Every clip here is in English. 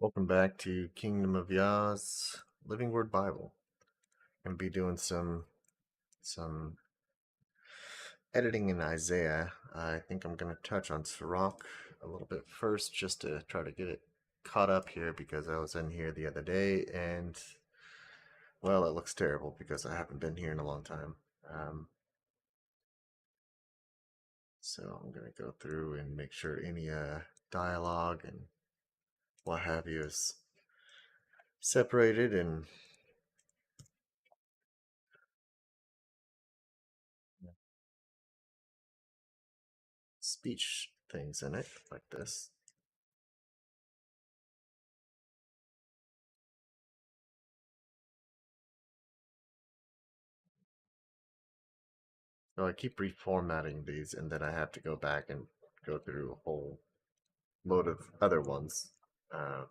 Welcome back to Kingdom of Yah's Living Word Bible. I'm gonna be doing some editing in Isaiah. I think I'm gonna touch on Sirach a little bit first, just to try to get it caught up here because I was in here the other day and well, it looks terrible because I haven't been here in a long time. So I'm gonna go through and make sure any dialogue and what have you is separated and speech things in it like this. So I keep reformatting these, and then I have to go back and go through a whole load of other ones uh,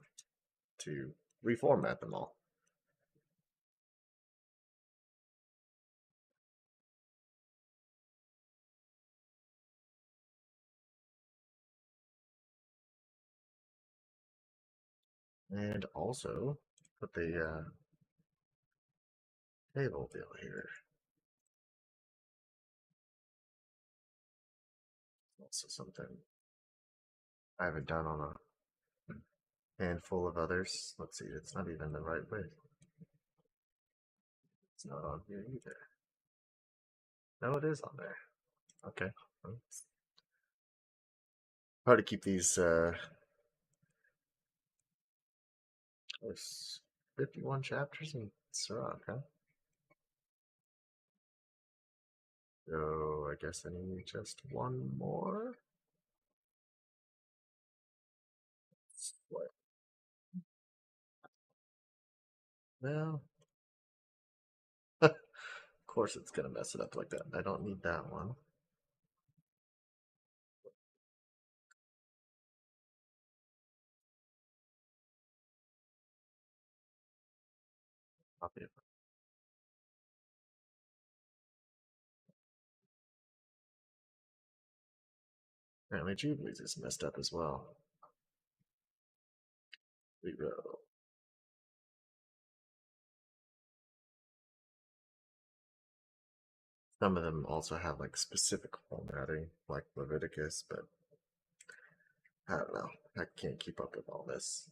to reformat them all. And also put the table deal here. Also something I haven't done on a handful of others. Let's see, it's not even the right way. It's not on here either. No, it is on there. Okay. Well, it's hard to keep these. There's 51 chapters in Sirach, huh? So I guess I need just one more. What? Well, of course it's gonna mess it up like that. I don't need that one. Copy it. Apparently Jubilees is messed up as well. Zero. Some of them also have like specific formatting, like Leviticus, but I don't know. I can't keep up with all this.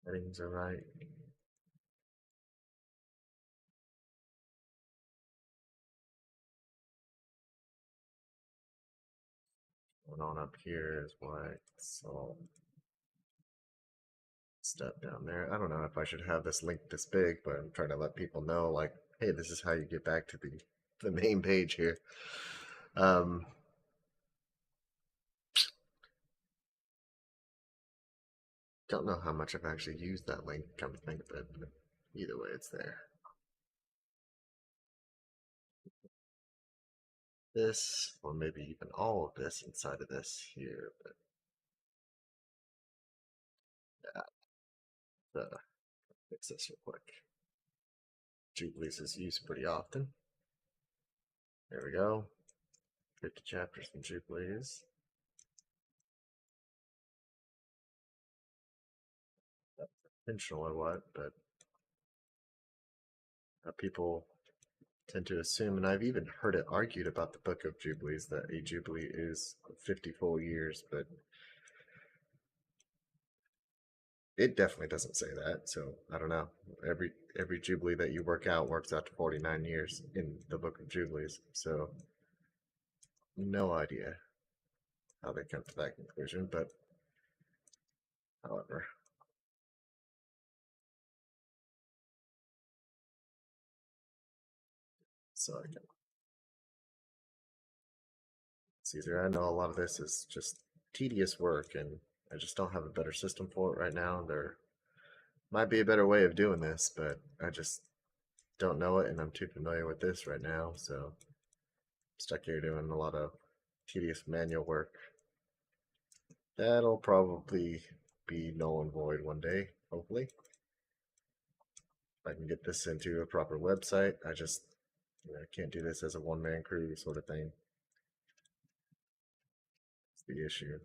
Headings are right. Going on up here is why it's all step down there. I don't know if I should have this link this big, but I'm trying to let people know, like, hey, this is how you get back to the main page here. Um, don't know how much I've actually used that link, come to think of it, but either way, it's there. This, or maybe even all of this inside of this here, but yeah, fix this real quick. Jubilees is used pretty often. There we go. 50 chapters from Jubilees. That's intentional or what, but people tend to assume, and I've even heard it argued about the Book of Jubilees, that a Jubilee is 50 full years, but it definitely doesn't say that. So I don't know. Every Jubilee that you work out works out to 49 years in the Book of Jubilees. So no idea how they come to that conclusion, but however. So I can see there. I know a lot of this is just tedious work, and I just don't have a better system for it right now. There might be a better way of doing this, but I just don't know it, and I'm too familiar with this right now. So I'm stuck here doing a lot of tedious manual work. That'll probably be null and void one day, hopefully. If I can get this into a proper website, I just I can't do this as a one-man crew sort of thing. It's the issue.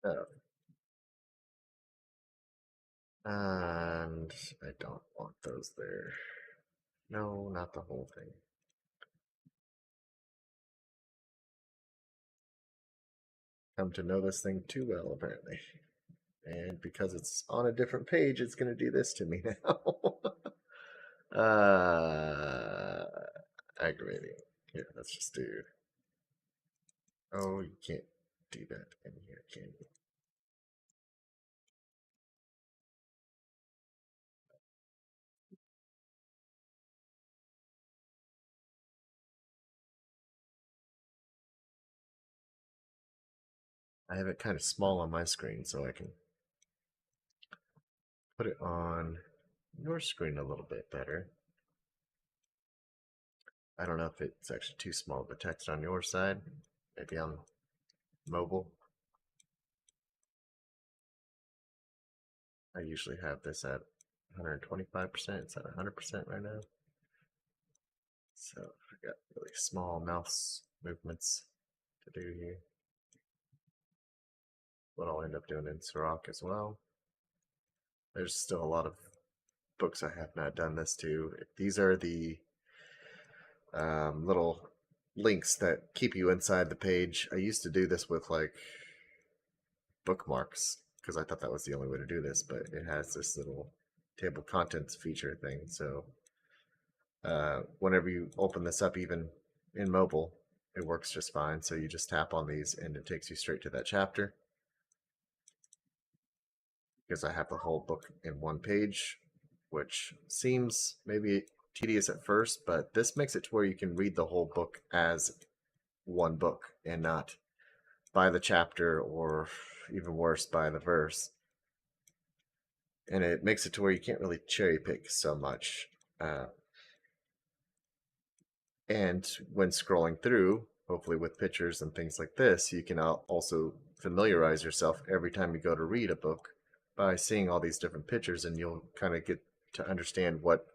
Oh, and I don't want those there. No, not the whole thing. Come to know this thing too well, apparently. And because it's on a different page, it's going to do this to me now. Aggravating. Here, let's just do. Oh, you can't do that in here, can you? I have it kind of small on my screen, so I can put it on your screen a little bit better. I don't know if it's actually too small of a text on your side, maybe on mobile. I usually have this at 125%. It's at 100% right now. So I got really small mouse movements to do here. What I'll end up doing in Sirach as well. There's still a lot of books I have not done this to. These are the little links that keep you inside the page. I used to do this with like bookmarks because I thought that was the only way to do this, but it has this little table of contents feature thing. So whenever you open this up, even in mobile, it works just fine. So you just tap on these and it takes you straight to that chapter. Because I have the whole book in one page, which seems maybe tedious at first, but this makes it to where you can read the whole book as one book and not by the chapter or even worse by the verse. And it makes it to where you can't really cherry pick so much. And when scrolling through, hopefully with pictures and things like this, you can also familiarize yourself every time you go to read a book by seeing all these different pictures, and you'll kind of get to understand what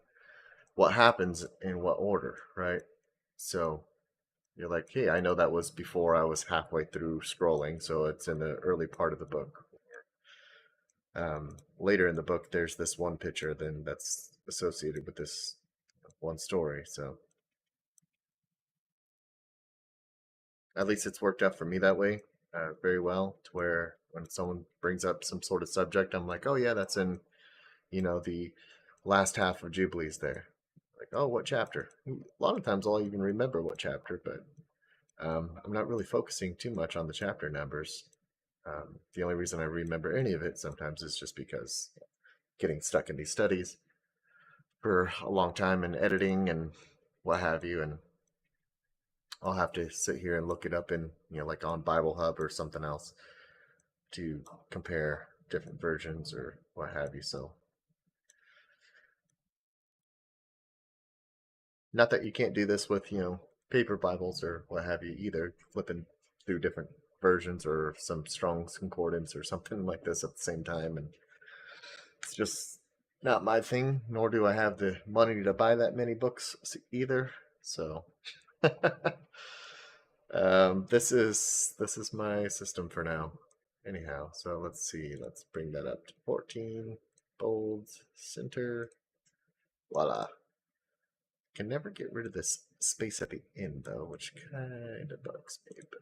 happens in what order, right? So you're like, hey, I know that was before I was halfway through scrolling, so it's in the early part of the book. Later in the book, there's this one picture then that's associated with this one story. So at least it's worked out for me that way very well, to where when someone brings up some sort of subject, I'm like, oh yeah, that's in the last half of Jubilees there. Like, oh, what chapter? A lot of times I'll even remember what chapter, but I'm not really focusing too much on the chapter numbers. The only reason I remember any of it sometimes is just because getting stuck in these studies for a long time and editing and what have you, and I'll have to sit here and look it up in, like on Bible Hub or something else to compare different versions or what have you. So, not that you can't do this with, paper Bibles or what have you either, flipping through different versions or some Strong's Concordance or something like this at the same time. And it's just not my thing, nor do I have the money to buy that many books either. So, this is my system for now. Anyhow, so let's see. Let's bring that up to 14. Bold, center. Voila. Can never get rid of this space at the end though, which kind of bugs me, but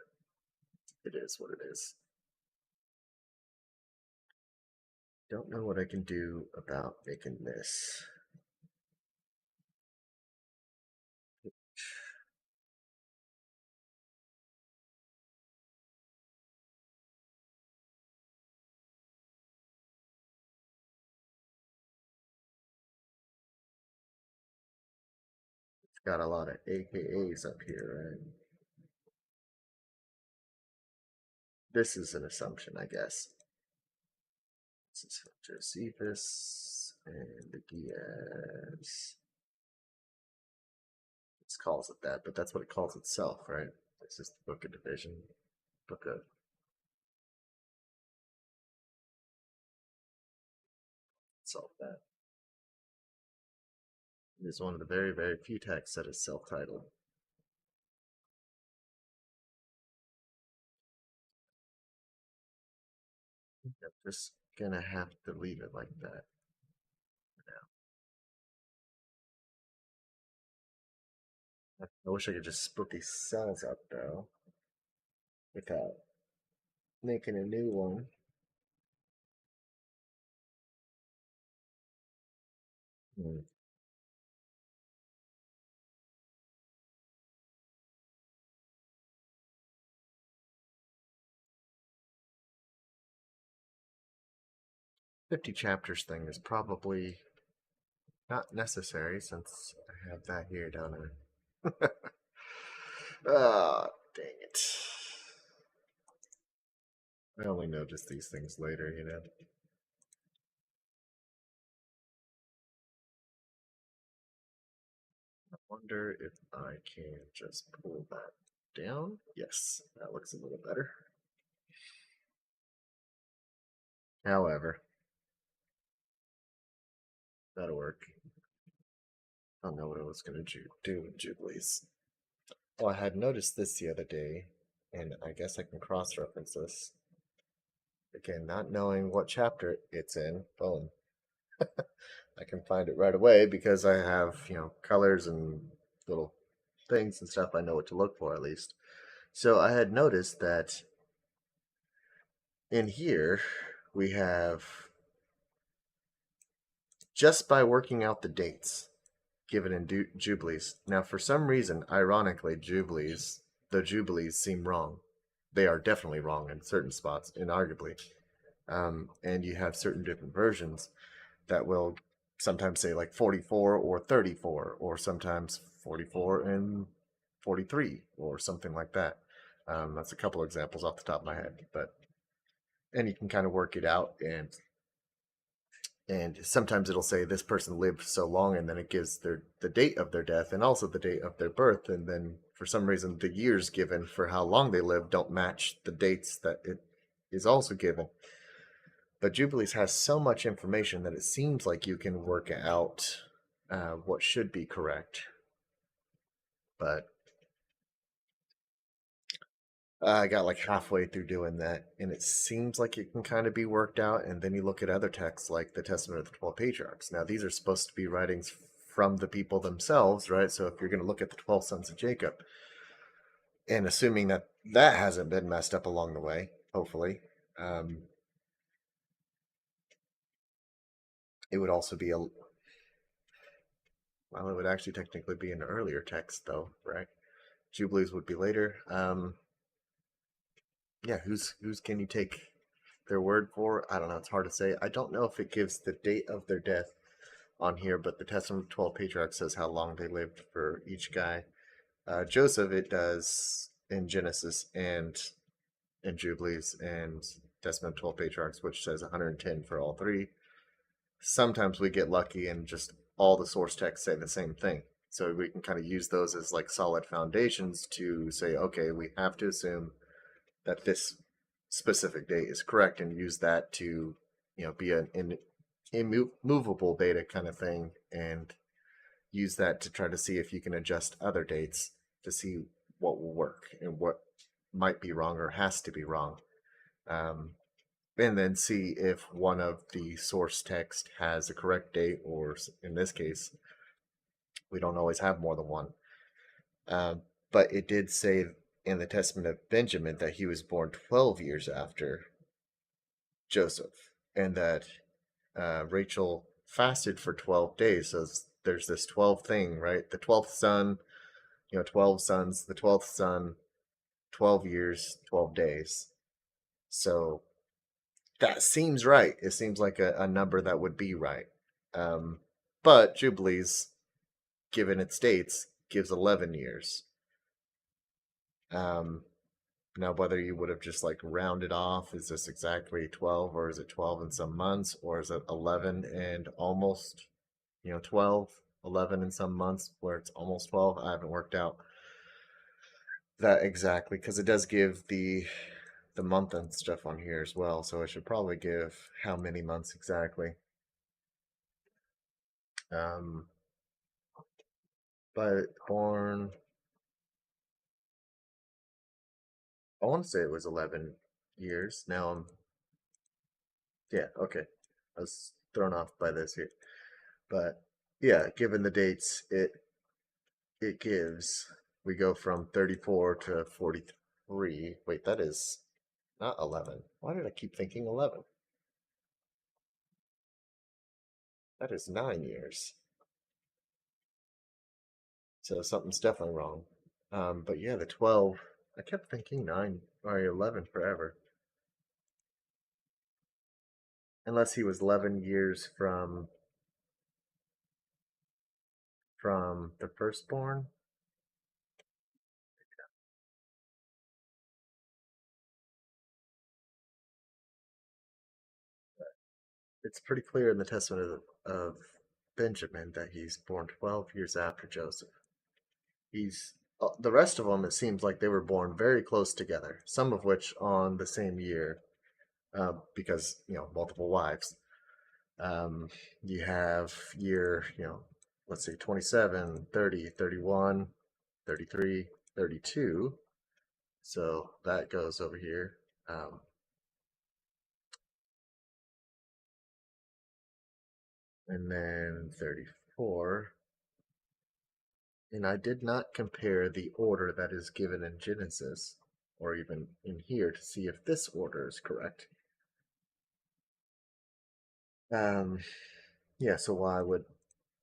it is what it is. Don't know what I can do about making this. It's got a lot of AKAs up here, right? This is an assumption, I guess. This is Josephus and the Diaz. It calls it that, but that's what it calls itself, right? This is the Book of Division. Book of Self that. It is one of the very, very few texts that is self-titled. I'm just gonna have to leave it like that. I wish I could just split these cells up though, without making a new one. 50 chapters thing is probably not necessary since I have that here down there. Ah, dang it. I only notice these things later, you know. I wonder if I can just pull that down. Yes, that looks a little better. However, that'll work. I don't know what I was going to do with Jubilees. Oh, I had noticed this the other day, and I guess I can cross-reference this. Again, not knowing what chapter it's in. Boom. I can find it right away because I have, colors and little things and stuff. I know what to look for at least. So I had noticed that in here we have, just by working out the dates given in Jubilees. Now, for some reason, ironically, the Jubilees seem wrong. They are definitely wrong in certain spots, inarguably. And you have certain different versions that will sometimes say like 44 or 34, or sometimes 44 and 43, or something like that. That's a couple examples off the top of my head, and you can kind of work it out, and sometimes it'll say this person lived so long, and then it gives the date of their death and also the date of their birth, and then for some reason the years given for how long they lived don't match the dates that it is also given. But Jubilees has so much information that it seems like you can work out what should be correct. But I got like halfway through doing that, and it seems like it can kind of be worked out. And then you look at other texts like the Testament of the 12 Patriarchs. Now, these are supposed to be writings from the people themselves, right? So if you're going to look at the 12 sons of Jacob, and assuming that that hasn't been messed up along the way, hopefully, it would also be well, it would actually technically be an earlier text, though, right? Jubilees would be later. Yeah, who's can you take their word for? I don't know. It's hard to say. I don't know if it gives the date of their death on here, but the Testament of 12 Patriarchs says how long they lived for each guy. Joseph, it does in Genesis and in Jubilees and Testament of 12 Patriarchs, which says 110 for all three. Sometimes we get lucky and just all the source texts say the same thing. So we can kind of use those as like solid foundations to say, okay, we have to assume that this specific date is correct, and use that to be an immovable data kind of thing, and use that to try to see if you can adjust other dates to see what will work and what might be wrong or has to be wrong, um, and then see if one of the source text has a correct date, or in this case we don't always have more than one. But it did say in the Testament of Benjamin that he was born 12 years after Joseph, and that Rachel fasted for 12 days. So there's this 12 thing, right? The 12th son, 12 sons, the 12th son, 12 years, 12 days. So that seems right. It seems like a number that would be right. Um, but Jubilees, given its dates, gives 11 years. Um, Now, whether you would have just like rounded off, is this exactly 12, or is it 12 in some months, or is it 11 and almost, 12, 11 in some months where it's almost 12? I haven't worked out That exactly, because it does give the month and stuff on here as well, so I should probably give how many months exactly. Um, but born, I want to say it was 11 years. Now yeah, okay. I was thrown off by this here, but yeah, given the dates, it gives we go from 34 to 43. Wait, that is not 11. Why did I keep thinking 11? That is 9 years. So something's definitely wrong. But yeah, the 12, I kept thinking 9 or 11 forever. Unless he was 11 years from the firstborn. It's pretty clear in the testament of Benjamin that he's born 12 years after Joseph. He's the rest of them, it seems like they were born very close together, some of which on the same year, because, multiple wives. Um, you have year, let's see, 27, 30, 31, 33, 32. So that goes over here. Um, and then 34. And I did not compare the order that is given in Genesis or even in here to see if this order is correct. Um, yeah, so why would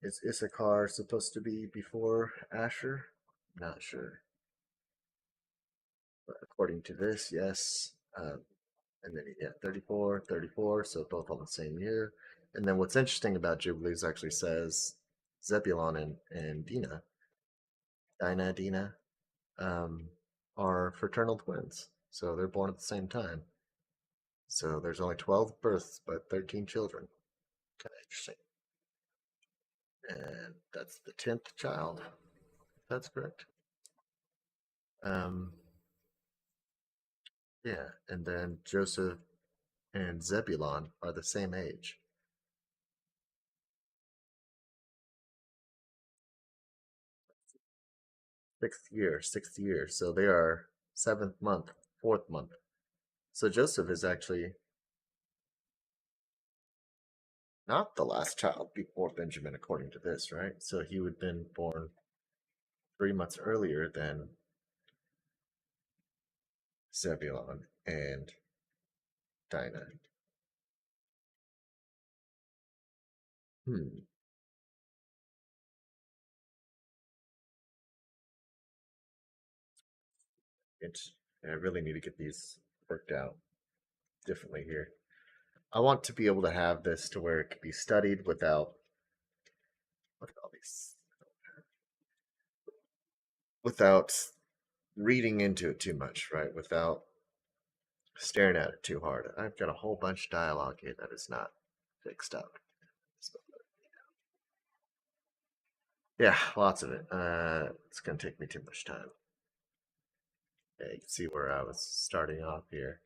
is Issachar supposed to be before Asher? Not sure. But according to this, yes. And then yeah, 34, 34, so both on the same year. And then what's interesting about Jubilees actually says Zebulon and Dinah, um, are fraternal twins. So they're born at the same time. So there's only 12 births, but 13 children. Kind of interesting. And that's the 10th child, if that's correct. Um, yeah, and then Joseph and Zebulon are the same age. Sixth year. So they are seventh month, fourth month. So Joseph is actually not the last child before Benjamin, according to this, right? So he would have been born 3 months earlier than Zebulon and Dinah. Hmm. I really need to get these worked out differently here. I want to be able to have this to where it could be studied without look at all these without reading into it too much, right? Without staring at it too hard. I've got a whole bunch of dialogue here that is not fixed up. So, yeah, lots of it. It's gonna take me too much time. Yeah, you can see where I was starting off here.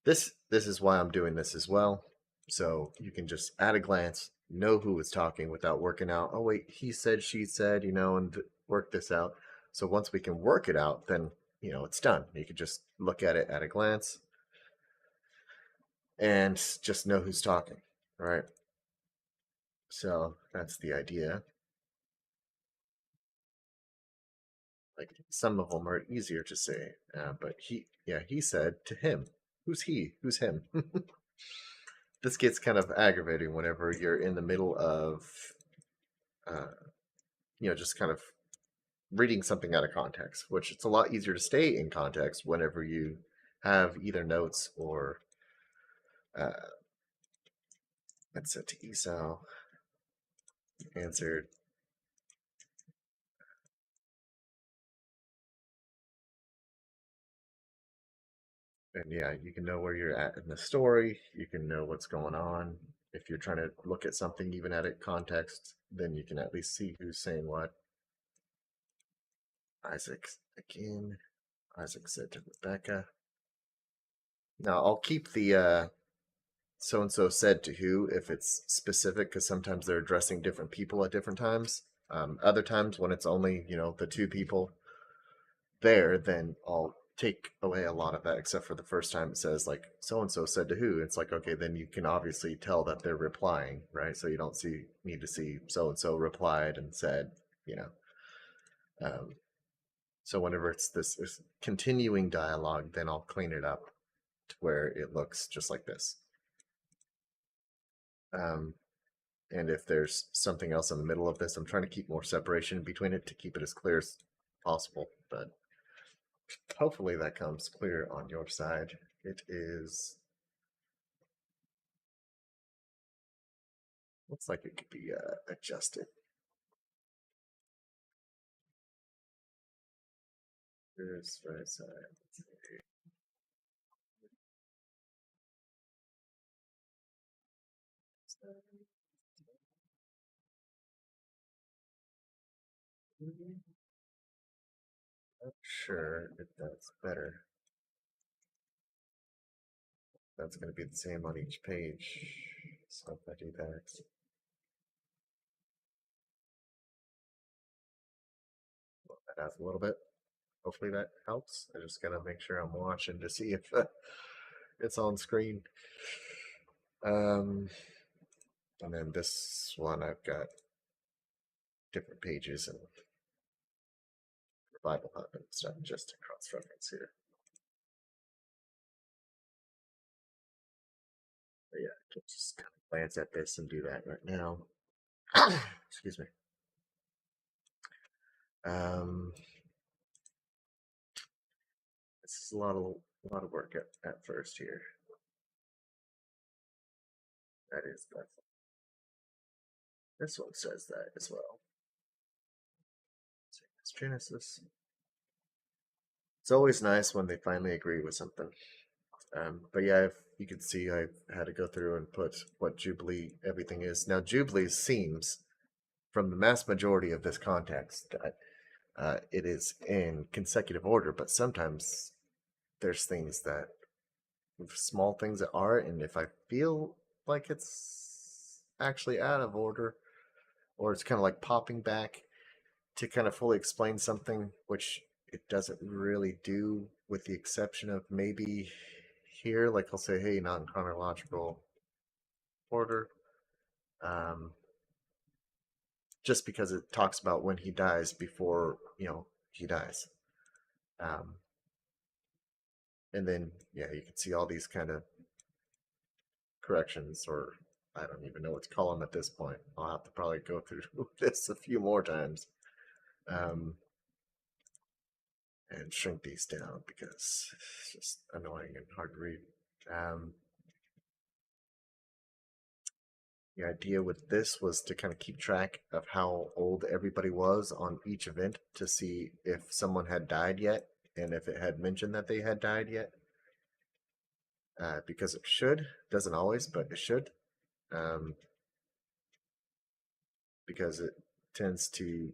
This is why I'm doing this as well. So you can just at a glance know who is talking without working out. Oh wait, he said, she said, and work this out. So once we can work it out, then it's done. You can just look at it at a glance and just know who's talking, right? So that's the idea. Like some of them are easier to say, but he said to him. Who's he? Who's him? This gets kind of aggravating whenever you're in the middle of, uh, just kind of reading something out of context, which it's a lot easier to stay in context whenever you have either notes or uh, it said to Esau answered. And yeah, you can know where you're at in the story. You can know what's going on. If you're trying to look at something even at it context, then you can at least see who's saying what. Isaac Again, Isaac said to Rebecca. Now I'll keep the so and so said to who if it's specific, because sometimes they're addressing different people at different times. Other times when it's only the two people there, then I'll take away a lot of that, except for the first time it says like so and so said to who. It's like, okay, then you can obviously tell that they're replying, right? So you don't need to see so and so replied and said, you know. Um, so whenever it's this continuing dialogue, then I'll clean it up to where it looks just like this. Um, and if there's something else in the middle of this, I'm trying to keep more separation between it to keep it as clear as possible. But hopefully that comes clear on your side. It is. Looks like it could be adjusted. Here's right side. Not sure if that's better. That's going to be the same on each page. So if I do that, that adds a little bit. Hopefully that helps. I just gotta make sure I'm watching to see if it's on screen. Um, and then this one I've got different pages and Bible Hub and stuff just to cross reference here. But yeah, I can just kind of glance at this and do that right now. Excuse me. Um, this is a lot of work at first here. That is Bethel. This one says that as well. It's Genesis. It's always nice when they finally agree with something. But yeah, if you could see, I had to go through and put what Jubilee everything is. Now, Jubilee seems, from the mass majority of this context, that it is in consecutive order, but sometimes there's things that, small things that are, and if I feel like it's actually out of order, or it's kind of like popping back to kind of fully explain something, which it doesn't really do, with the exception of maybe here, like I'll say, hey, not in chronological order, um, just because it talks about when he dies before he dies, um, and then yeah, you can see all these kind of corrections, or I don't even know what to call them at this point. I'll have to probably go through this a few more times, um, and shrink these down because it's just annoying and hard to read. Um, The idea with this was to kind of keep track of how old everybody was on each event to see if someone had died yet and if it had mentioned that they had died yet. Because it should, doesn't always, but it should. Um, because it tends to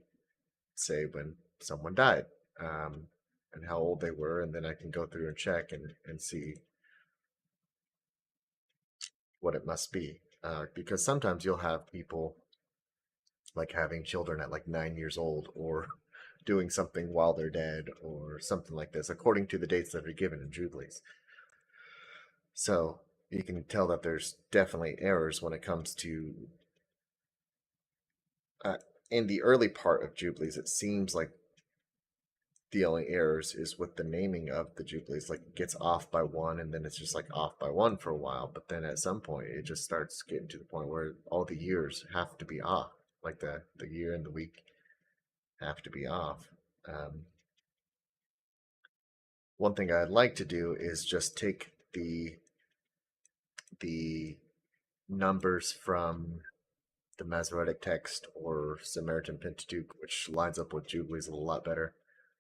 say when someone died, um, and how old they were, and then I can go through and check and see what it must be. Because sometimes you'll have people like having children at like 9 years old, or doing something while they're dead, or something like this, according to the dates that are given in Jubilees. So you can tell that there's definitely errors when it comes to, uh, in the early part of Jubilees, it seems like the only errors is with the naming of the Jubilees. Like it gets off by one, and then it's just like off by one for a while. But then at some point, it just starts getting to the point where all the years have to be off. Like the year and the week have to be off. Um, One thing I'd like to do is just take the numbers from the Masoretic text or Samaritan Pentateuch, which lines up with Jubilees a lot better,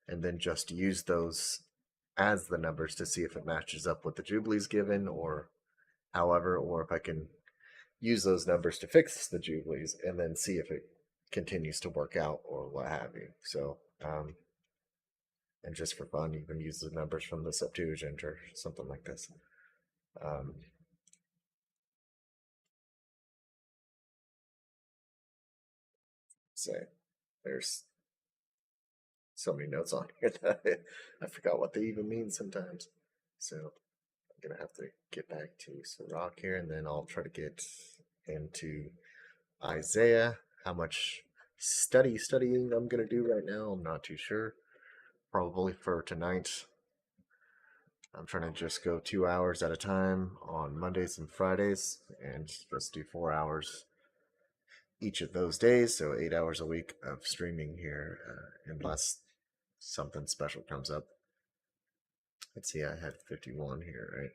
and then just use those as the numbers to see if it matches up with the Jubilees given, or however, or if I can use those numbers to fix the Jubilees and then see if it continues to work out or what have you. So, and just for fun, you can use the numbers from the Septuagint or something like this. Um, say there's so many notes on here that I forgot what they even mean sometimes. So I'm gonna have to get back to Sirach here, and then I'll try to get into Isaiah. How much studying I'm gonna do right now, I'm not too sure. Probably for tonight, I'm trying to just go 2 hours at a time on Mondays and Fridays, and just do 4 hours each of those days, so 8 hours a week of streaming here, unless something special comes up. Let's see, I had 51 here, right?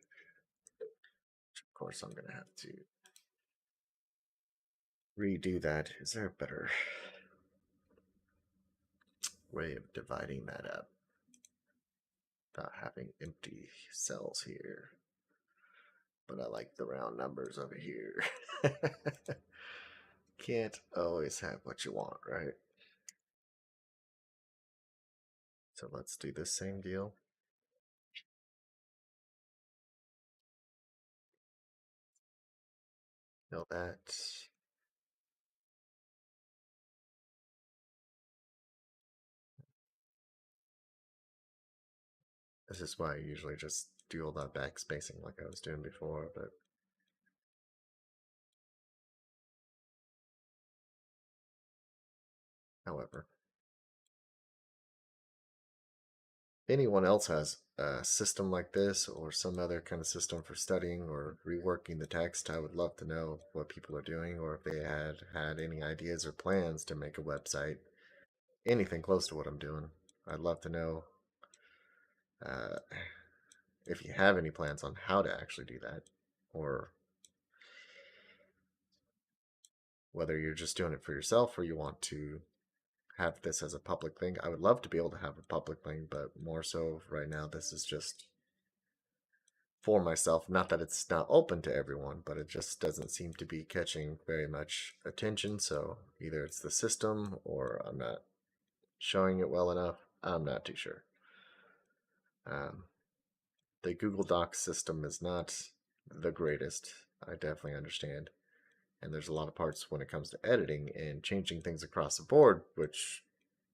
Of course, I'm gonna have to redo that. Is there a better way of dividing that up without having empty cells here? But I like the round numbers over here. Can't always have what you want, right? So let's do the same deal. Know that. This is why I usually just do all that backspacing like I was doing before, but however, anyone else has a system like this or some other kind of system for studying or reworking the text, I would love to know what people are doing or if they had any ideas or plans to make a website, anything close to what I'm doing. I'd love to know uh, if you have any plans on how to actually do that, or whether you're just doing it for yourself or you want to have this as a public thing. I would love to be able to have a public thing, but more so right now, this is just for myself. Not that it's not open to everyone, but it just doesn't seem to be catching very much attention. So either it's the system or I'm not showing it well enough. I'm not too sure. Um, the Google Docs system is not the greatest. I definitely understand. And there's a lot of parts when it comes to editing and changing things across the board, which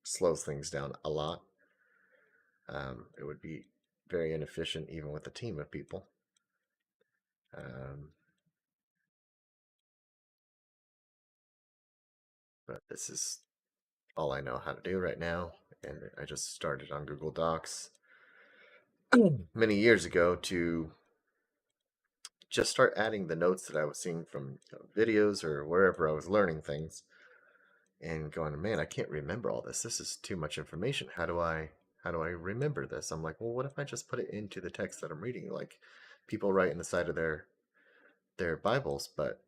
slows things down a lot. It would be very inefficient even with a team of people. Um, but this is all I know how to do right now. And I just started on Google Docs many years ago to just start adding the notes that I was seeing from videos or wherever I was learning things and going, man, I can't remember all this. This is too much information. How do I remember this? I'm like, well, what if I just put it into the text that I'm reading? Like people write in the side of their Bibles, but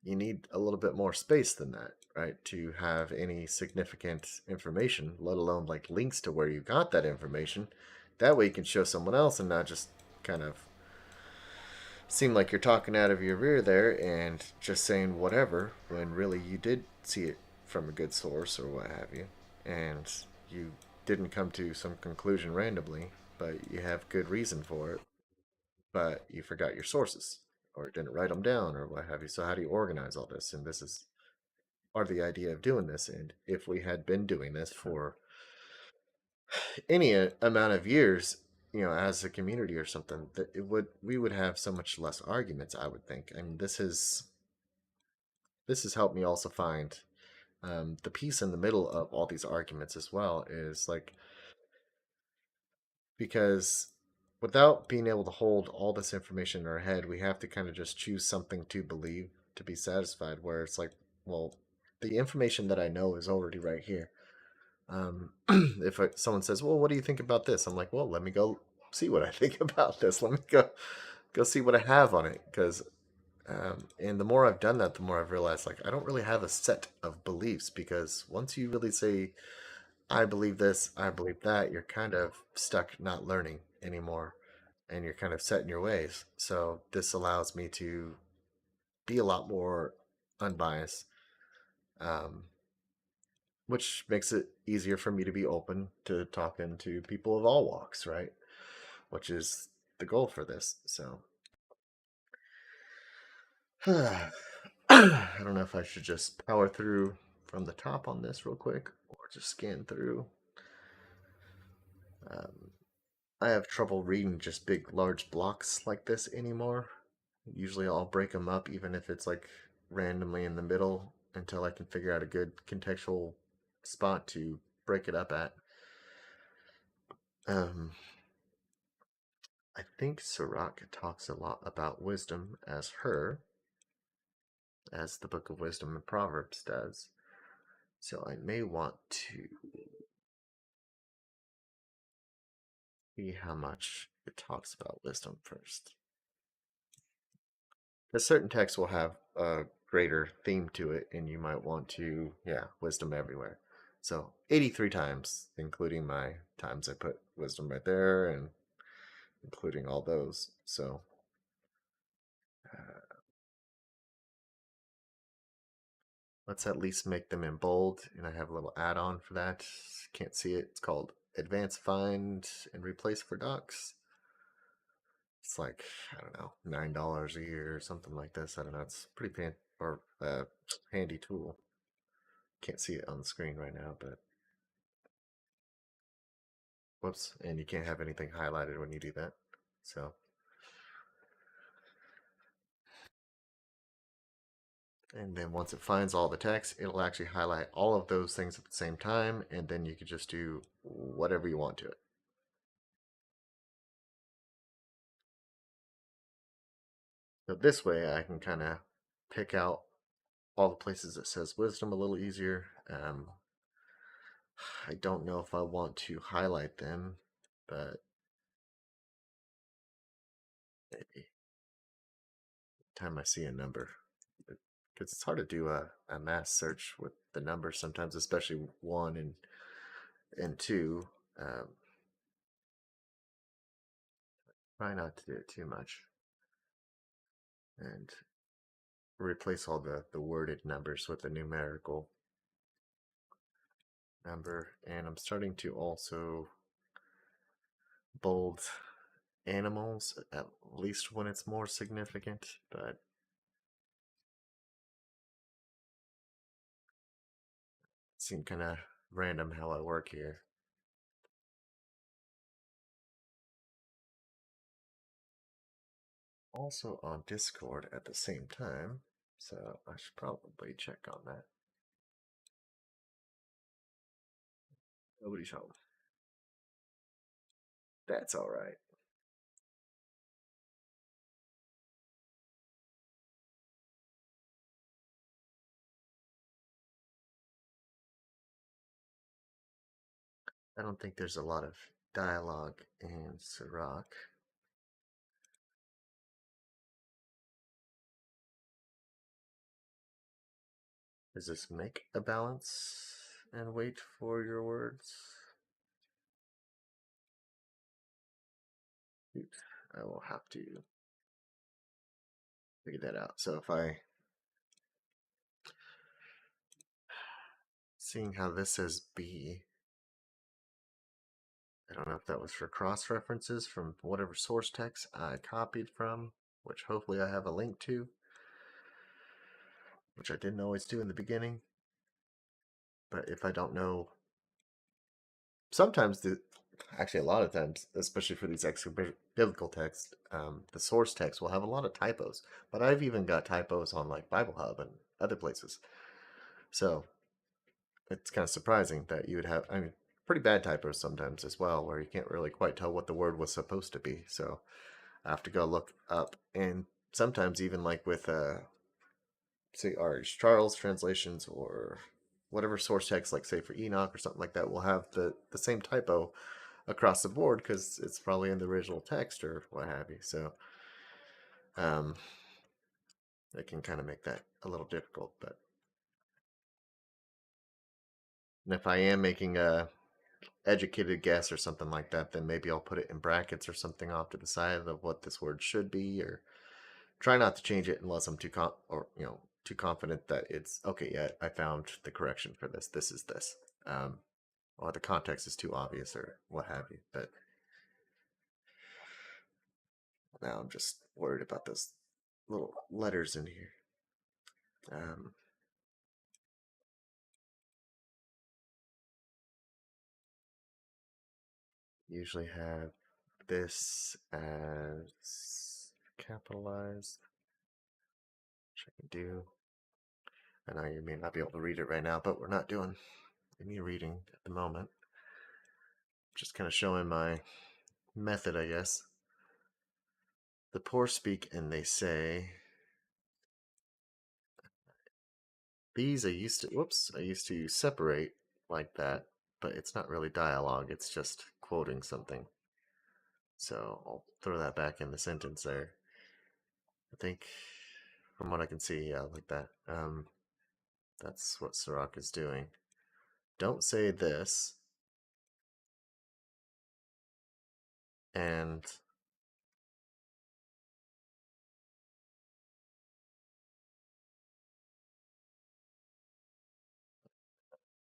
you need a little bit more space than that, right? To have any significant information, let alone like links to where you got that information. That way you can show someone else and not just kind of seem like you're talking out of your rear there and just saying whatever when really you did see it from a good source or what have you. And you didn't come to some conclusion randomly, but you have good reason for it, but you forgot your sources or didn't write them down or what have you. So how do you organize all this? And this is part of the idea of doing this. And if we had been doing this for any amount of years, as a community or something, that we would have so much less arguments. I would think. And this has helped me also find the piece in the middle of all these arguments as well is like because without being able to hold all this information in our head, we have to kind of just choose something to believe to be satisfied. Where it's like, well, the information that I know is already right here. If someone says, "Well, what do you think about this?" I'm like, "Well, let me go see what I think about this. Let me go see what I have on it." Because and the more I've done that, the more I've realized like I don't really have a set of beliefs because once you really say I believe this, I believe that, you're kind of stuck not learning anymore, and you're kind of set in your ways. So this allows me to be a lot more unbiased. Um, which makes it easier for me to be open to talking to people of all walks, right? Which is the goal for this. So I don't know if I should just power through from the top on this real quick or just scan through. Um, I have trouble reading just big, large blocks like this anymore. Usually I'll break them up, even if it's like randomly in the middle, until I can figure out a good contextual spot to break it up at. Um, I think Sirach talks a lot about wisdom as the Book of Wisdom and Proverbs does. So I may want to see how much it talks about wisdom first. Because certain texts will have a greater theme to it, and you might want to, yeah, wisdom everywhere. So 83 times, including my times I put wisdom right there, and including all those. So uh, let's at least make them in bold, and I have a little add-on for that. Can't see it. It's called Advanced Find and Replace for Docs. It's like, I don't know, $9 a year or something like this. I don't know. It's pretty handy tool. Can't see it on the screen right now, but whoops, and you can't have anything highlighted when you do that. So, and then once it finds all the text, it'll actually highlight all of those things at the same time, and then you can just do whatever you want to it. So this way I can kind of pick out all the places it says wisdom a little easier. I don't know if I want to highlight them, but maybe time I see a number. Because it's hard to do a mass search with the numbers sometimes, especially 1 and 2. Um, try not to do it too much. And replace all the worded numbers with a numerical number. And I'm starting to also bold animals, at least when it's more significant, but it seemed kind of random how I work here. Also on Discord at the same time, so I should probably check on that. Nobody's home. That's all right. I don't think there's a lot of dialogue in Sirach. Does this make a balance and wait for your words? Oops, I will have to figure that out. So if I, seeing how this says B, I don't know if that was for cross references from whatever source text I copied from, which hopefully I have a link to, which I didn't always do in the beginning. But if I don't know, sometimes actually a lot of times, especially for these extra biblical texts, the source text will have a lot of typos. But I've even got typos on like Bible Hub and other places. So it's kind of surprising that you would have, I mean, pretty bad typos sometimes as well, where you can't really quite tell what the word was supposed to be. So I have to go look up. And sometimes even like with, say, R.H. Charles translations or whatever source text, like say for Enoch or something like that, will have the same typo across the board because it's probably in the original text or what have you. So um, it can kind of make that a little difficult. But and if I am making a educated guess or something like that, then maybe I'll put it in brackets or something off to the side of what this word should be, or try not to change it unless I'm too confident that it's okay. Yeah, I found the correction for this. This is this. or the context is too obvious or what have you. But now I'm just worried about those little letters in here. Um, Usually have this as capitalized, which I can do. I know you may not be able to read it right now, but we're not doing any reading at the moment. Just kind of showing my method, I guess. The poor speak and they say, these I used to separate like that, but it's not really dialogue, it's just quoting something. So I'll throw that back in the sentence there. I think from what I can see, yeah, like that. That's what Sirach is doing. Don't say this and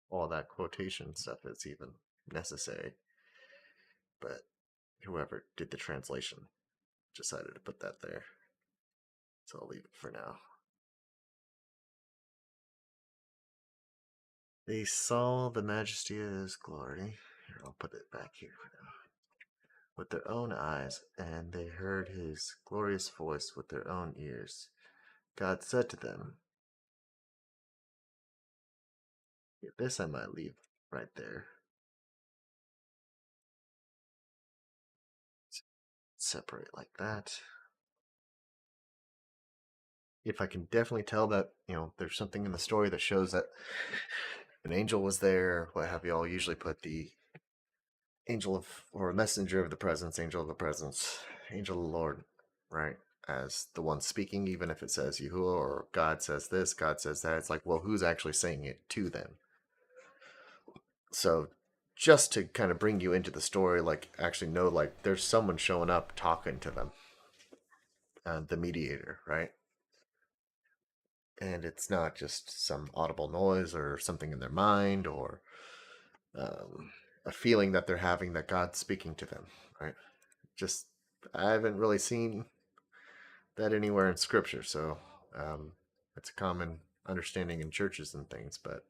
all that quotation stuff is even necessary. But whoever did the translation decided to put that there. So I'll leave it for now. They saw the majesty of his glory. Here, I'll put it back here for now. With their own eyes, and they heard his glorious voice with their own ears. God said to them, yeah, this I might leave right there. Separate like that. If I can definitely tell that, there's something in the story that shows that an angel was there, what have you, all usually put the angel of, or a messenger of the presence, angel of the presence, angel of the Lord, right? As the one speaking, even if it says Yahuwah or God says this, God says that. It's like, well, who's actually saying it to them? So just to kind of bring you into the story, like actually know, like there's someone showing up talking to them, the mediator, right? And it's not just some audible noise or something in their mind or um, a feeling that they're having that God's speaking to them, right? Just I haven't really seen that anywhere in Scripture, so it's a common understanding in churches and things. But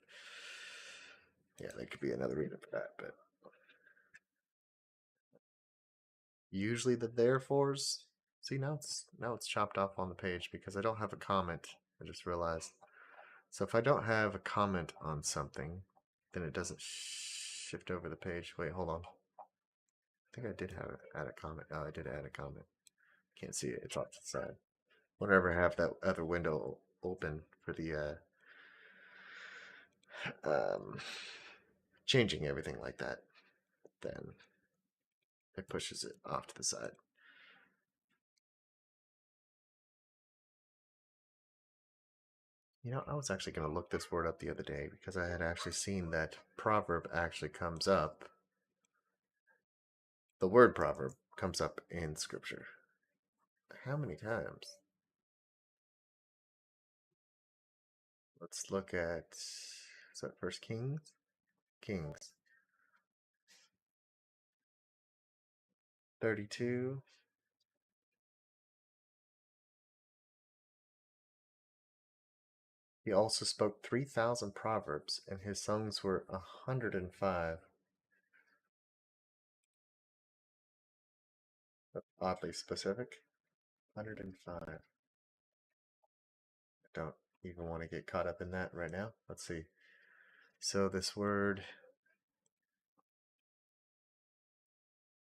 yeah, that could be another reason for that. But usually the therefores. See, now it's chopped off on the page because I don't have a comment. I just realized. So if I don't have a comment on something, then it doesn't shift over the page. Wait, hold on. I think I did add a comment. Oh, I did add a comment. Can't see it. It's off to the side. Whenever I have that other window open for the changing everything like that, then it pushes it off to the side. I was actually going to look this word up the other day because I had actually seen that proverb actually comes up. The word proverb comes up in Scripture. How many times? Let's look at, is that First Kings? Kings 32. He also spoke 3,000 proverbs, and his songs were 105. Oddly specific. 105. I don't even want to get caught up in that right now. Let's see. So this word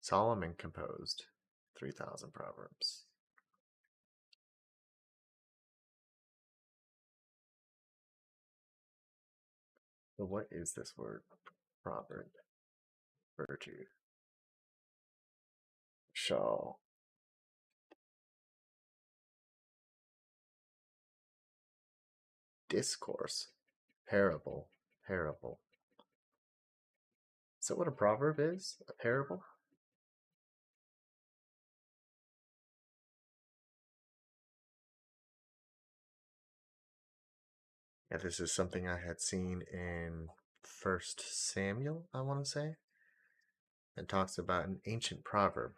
Solomon composed 3,000 proverbs. But what is this word proverb refer to? Shall. Discourse. Parable. Parable. Is that what a proverb is? A parable? Yeah, this is something I had seen in First Samuel, I want to say, and talks about an ancient proverb,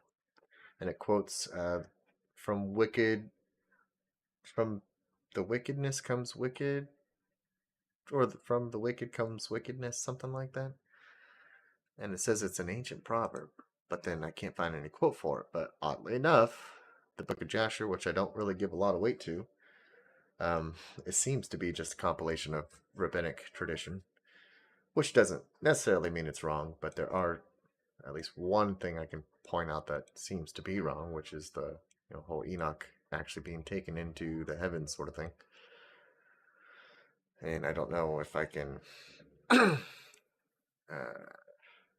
and it quotes from wicked from the wickedness comes wicked, or from the wicked comes wickedness, something like that. And it says it's an ancient proverb, but then I can't find any quote for it. But oddly enough, the Book of Jasher, which I don't really give a lot of weight to, um, it seems to be just a compilation of rabbinic tradition, which doesn't necessarily mean it's wrong, but there are at least one thing I can point out that seems to be wrong, which is the whole Enoch actually being taken into the heavens sort of thing. And I don't know if I can uh,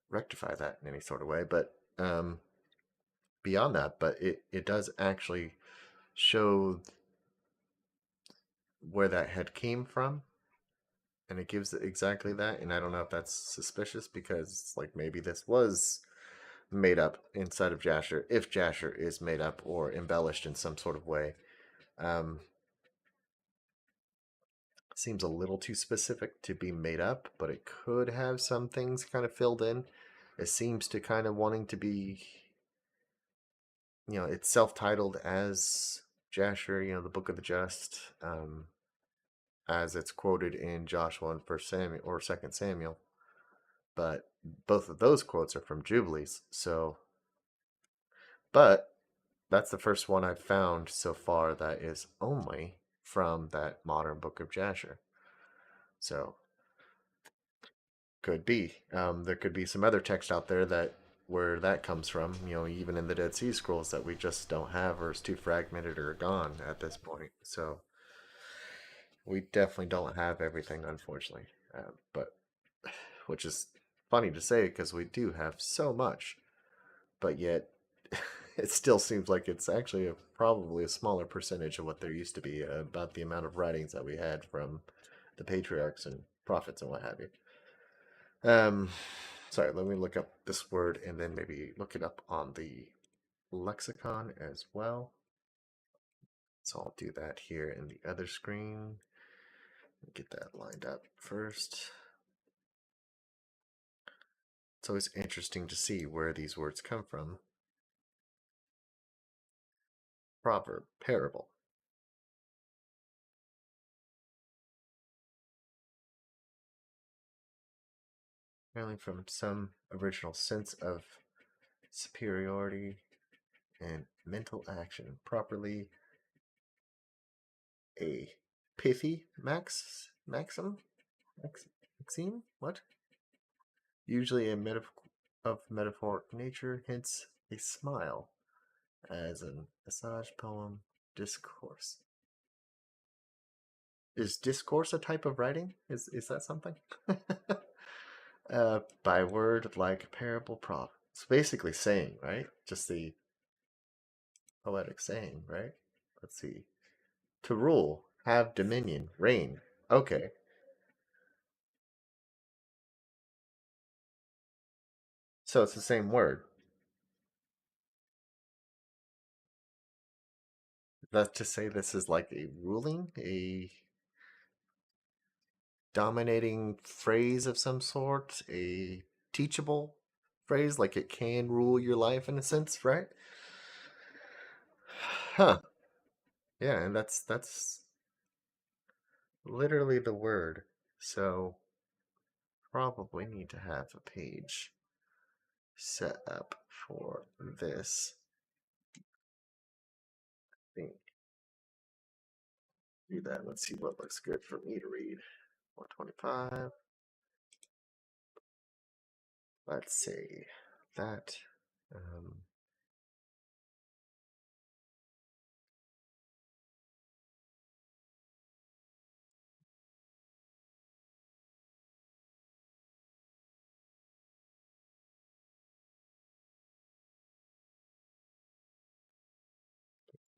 rectify that in any sort of way, but beyond that, but it does actually show where that head came from, and it gives it exactly that. And I don't know if that's suspicious because, like, maybe this was made up inside of Jasher, if Jasher is made up or embellished in some sort of way. Um, Seems a little too specific to be made up, but it could have some things kind of filled in. It seems to kind of wanting to be, it's self-titled as Jasher, the Book of the Just, as it's quoted in Joshua and First Samuel or Second Samuel. But both of those quotes are from Jubilees. So, but that's the first one I've found so far that is only from that modern Book of Jasher. So could be. There could be some other text out there that where that comes from. Even in the Dead Sea Scrolls that we just don't have, or is too fragmented or gone at this point. So we definitely don't have everything, unfortunately. But which is funny to say because we do have so much, but yet it still seems like it's actually probably a smaller percentage of what there used to be about the amount of writings that we had from the patriarchs and prophets and what have you. Sorry, let me look up this word and then maybe look it up on the lexicon as well. So I'll do that here in the other screen. Get that lined up first. It's always interesting to see where these words come from. Proverb, parable. Apparently from some original sense of superiority and mental action. Properly a pithy maxime? What? Usually a of metaphoric nature, hence a smile, as an assuage poem, discourse. Is discourse a type of writing? Is that something? By word like parable prop. It's basically saying, right? Just the poetic saying, right? Let's see. To rule, have dominion, reign. Okay. So it's the same word. That's to say this is like a ruling, a dominating phrase of some sort, a teachable phrase, like it can rule your life in a sense, right? Huh. Yeah, and that's literally the word. So probably need to have a page set up for this. I think do that. Let's see what looks good for me to read. 125. Let's see that. Um,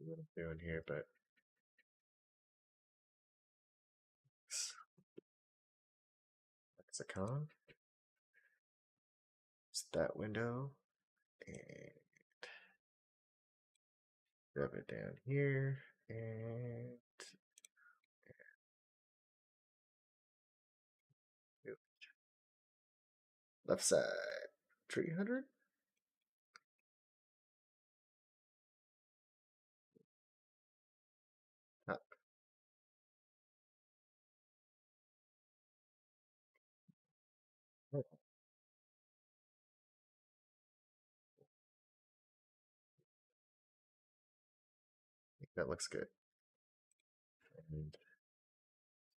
what I'm doing here, but lexicon. It's that window and rub it down here and Left side. 300? I think that looks good. And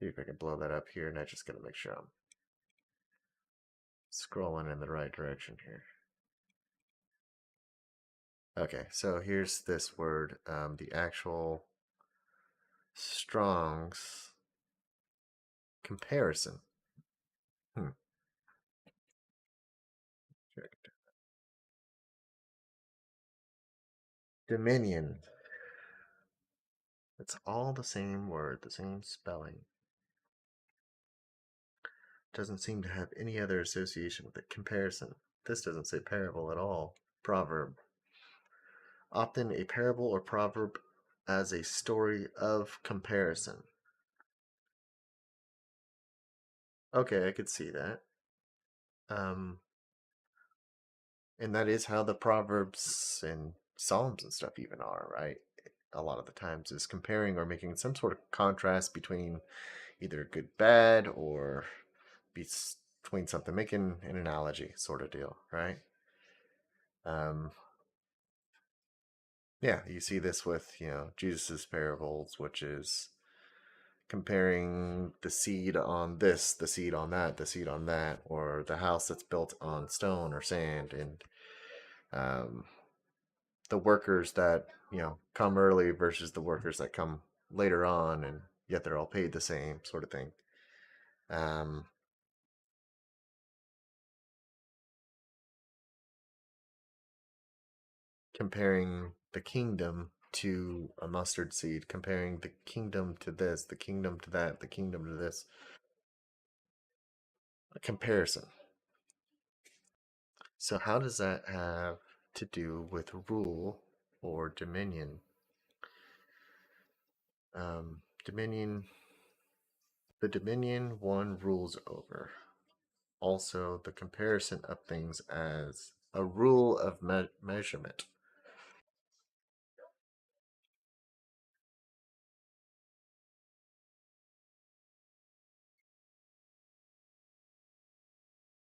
see if I can blow that up here, and I just gotta make sure I'm scrolling in the right direction here. Okay, so here's this word, the actual Strong's comparison. Hmm. Dominion. It's all the same word, the same spelling. Doesn't seem to have any other association with it. Comparison. This doesn't say parable at all. Proverb. Often a parable or proverb as a story of comparison. Okay, I could see that. Um, and that is how the Proverbs and Psalms and stuff even are, right? A lot of the times is comparing or making some sort of contrast between either good, bad, or between something, making an analogy sort of deal, right? Um, yeah, you see this with, Jesus's parables, which is comparing the seed on this, the seed on that, the seed on that, or the house that's built on stone or sand, and um, the workers that come early versus the workers that come later on, and yet they're all paid the same sort of thing. Um, Comparing the kingdom to a mustard seed, comparing the kingdom to this, the kingdom to that, the kingdom to this. A comparison. So, how does that have to do with rule or dominion? Dominion, the dominion one rules over. Also, the comparison of things as a rule of measurement.